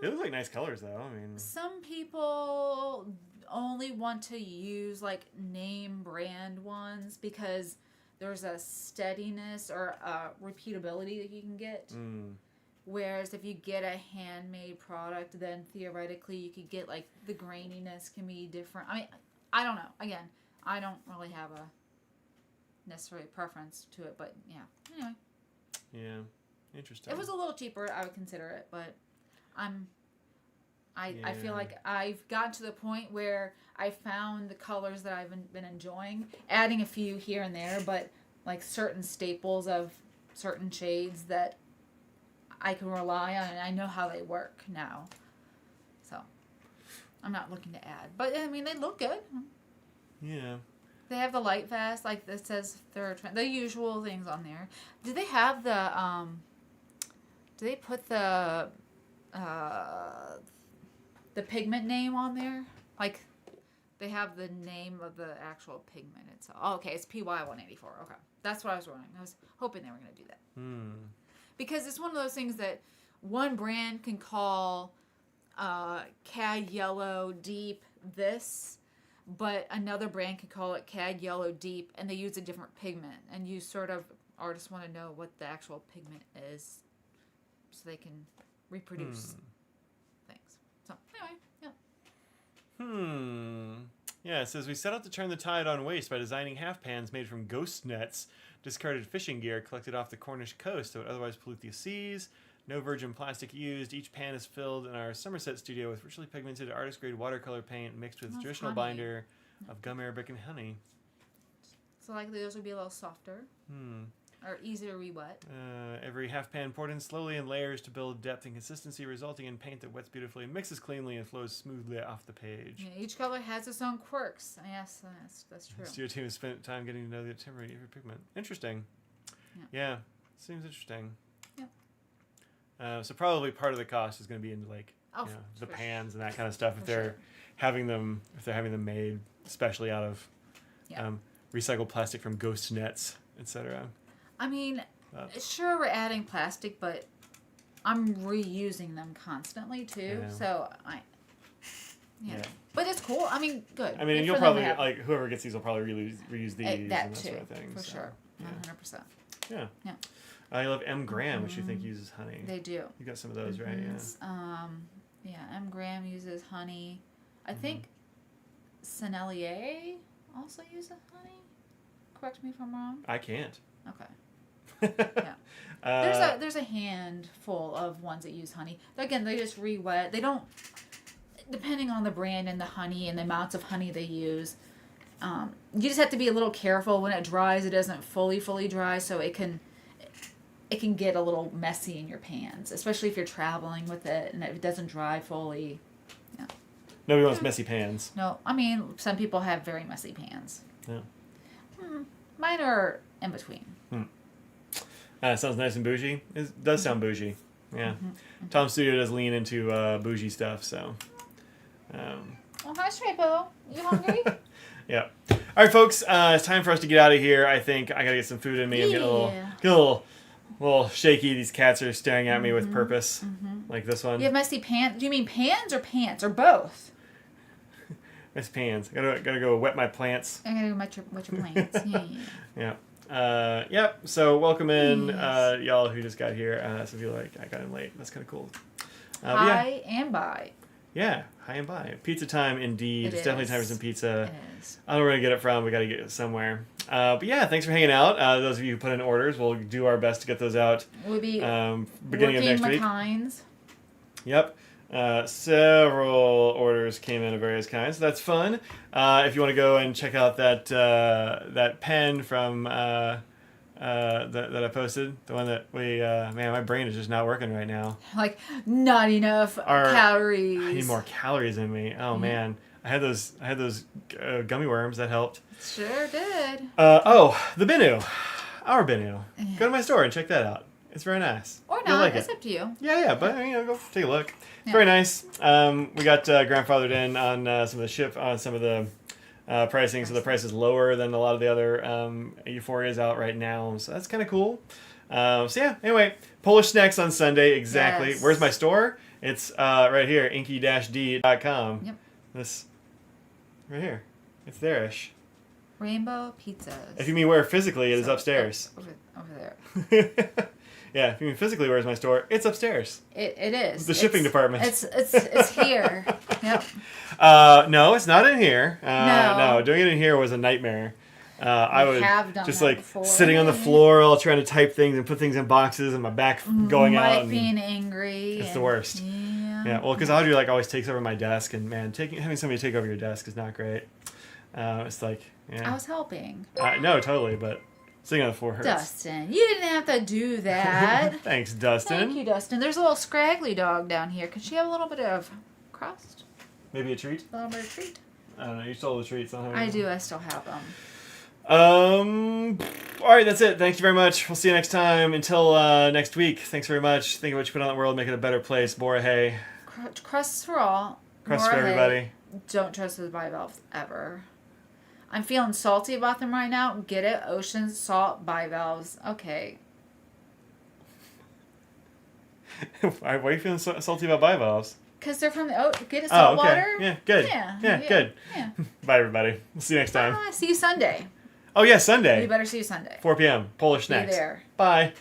A: They look like nice colors, though. I mean,
B: some people only want to use like name brand ones because there's a steadiness or a repeatability that you can get. Whereas if you get a handmade product, then theoretically you could get like the graininess can be different. I mean, I don't know. Again, I don't really have a necessarily preference to it, but yeah. Anyway.
A: Yeah. Interesting.
B: If it was a little cheaper, I would consider it, but I feel like I've gotten to the point where I found the colors that I've been enjoying, adding a few here and there, but like certain staples of certain shades that I can rely on, and I know how they work now. So I'm not looking to add, but I mean they look good.
A: Yeah.
B: They have the light vest, like it says the usual things on there. Do they have the do they put the pigment name on there? Like they have the name of the actual pigment itself. Oh, okay, it's PY184. Okay, that's what I was wondering. I was hoping they were going to do that. Because it's one of those things that one brand can call Cad Yellow Deep this, but another brand can call it Cad Yellow Deep, and they use a different pigment. And you sort of artists want to know what the actual pigment is so they can reproduce things. So, anyway, yeah.
A: Yeah, it says we set out to turn the tide on waste by designing half pans made from ghost nets, discarded fishing gear collected off the Cornish coast that would otherwise pollute the seas. No virgin plastic used. Each pan is filled in our Somerset studio with richly pigmented artist-grade watercolor paint mixed with traditional binder of gum arabic and honey.
B: So likely those would be a little softer. Or easier to re-wet.
A: Every half pan poured in slowly in layers to build depth and consistency, resulting in paint that wets beautifully, mixes cleanly, and flows smoothly off the page.
B: Yeah, each color has its own quirks. Yes, that's true.
A: The studio team has spent time getting to know the temporary every pigment. Interesting. Yeah, seems interesting.
B: Yeah.
A: So probably part of the cost is going to be into like the pans and that kind of stuff if they're having them made especially out of recycled plastic from ghost nets, etc.
B: I mean, sure we're adding plastic, but I'm reusing them constantly too. So but it's cool. I mean, good.
A: I mean, and you'll probably like whoever gets these will probably reuse these and that
B: too,
A: sort of thing.
B: For sure, 100%.
A: Yeah. I love M. Graham, which you think uses honey.
B: They do.
A: You got some of those, right? Yeah.
B: M. Graham uses honey. I think Sennelier also uses honey. Correct me if I'm wrong.
A: I can't.
B: Okay. Yeah. There's a handful of ones that use honey. Again, they just re-wet. They don't, depending on the brand and the honey and the amounts of honey they use. You just have to be a little careful when it dries. It doesn't fully dry, so it can get a little messy in your pans, especially if you're traveling with it and it doesn't dry fully. Yeah.
A: Nobody wants messy pans.
B: No, I mean some people have very messy pans.
A: Yeah.
B: Mine are in between.
A: Sounds nice and bougie. It does sound bougie. Yeah. Tom's studio does lean into bougie stuff, so.
B: Oh, hi, Stray Pillow. You hungry?
A: Yeah. All right, folks. It's time for us to get out of here. I think I gotta get some food in me. I'm getting a little shaky. These cats are staring at me with purpose, like this one.
B: You have messy pants. Do you mean pans or pants or both?
A: Messy pans. Gotta go wet my plants.
B: I gotta go wet your plants. Yeah.
A: Yep. So welcome in, y'all who just got here. Some people I got in late. That's kind of cool.
B: Hi and bye.
A: Yeah, hi and bye. Pizza time, indeed. It's definitely time for some pizza.
B: It is.
A: I don't know where to get it from. We got to get it somewhere. But yeah, thanks for hanging out. Those of you who put in orders, we'll do our best to get those out.
B: We'll be
A: beginning of next week.
B: Kinds.
A: Yep. Several orders came in of various kinds. So that's fun. If you want to go and check out that pen from that I posted, the one that we man, my brain is just not working right now.
B: Like not enough calories.
A: I need more calories in me. Oh man, I had those gummy worms that helped.
B: Sure did.
A: The Benu, our Benu. Go to my store and check that out. It's very nice.
B: Or not. Like it's up to you.
A: Yeah, but go take a look. It's very nice. We got grandfathered in on some of the pricing, so the price is lower than a lot of the other Euphorias out right now. So that's kind of cool. Anyway, Polish Snacks on Sunday, exactly. Yes. Where's my store? It's right here, inky-d.com.
B: Yep.
A: This right here. It's there-ish.
B: Rainbow pizzas.
A: If you mean where physically, it is upstairs.
B: Over there.
A: Yeah, if you mean physically, where's my store? It's upstairs.
B: It is.
A: The shipping department.
B: It's here. Yep.
A: No, it's not in here.
B: No.
A: No, doing it in here was a nightmare. I would
B: have done
A: just
B: that
A: like
B: before.
A: sitting on the floor, all trying to type things and put things in boxes, and my back going out. And
B: being angry.
A: it's the worst.
B: Yeah.
A: Yeah, well, because Audrey like always takes over my desk, and man, having somebody take over your desk is not great. It's like, yeah.
B: I was helping.
A: No, totally, but sitting on the floor hurts.
B: Dustin, you didn't have to do that.
A: Thanks, Dustin.
B: Thank you, Dustin. There's a little scraggly dog down here. Could she have a little bit of crust?
A: Maybe a treat?
B: A little bit of treat?
A: I don't know. You stole the treats.
B: I do. I still have them.
A: All right, that's it. Thank you very much. We'll see you next time. Until next week. Thanks very much. Think of what you put on the world, make it a better place. Bora hey.
B: Crusts for all.
A: Crust for everybody.
B: Don't trust those bivalves ever. I'm feeling salty about them right now. Get it? Ocean salt bivalves. Okay.
A: Why are you feeling salty about bivalves?
B: Because they're from the get it salt
A: okay.
B: water.
A: Yeah, good. Yeah, good.
B: Yeah.
A: Bye, everybody. We'll see you next time.
B: See you Sunday.
A: Oh, yeah, Sunday.
B: You better see you Sunday.
A: 4 p.m. Polish snacks.
B: Be there.
A: Bye.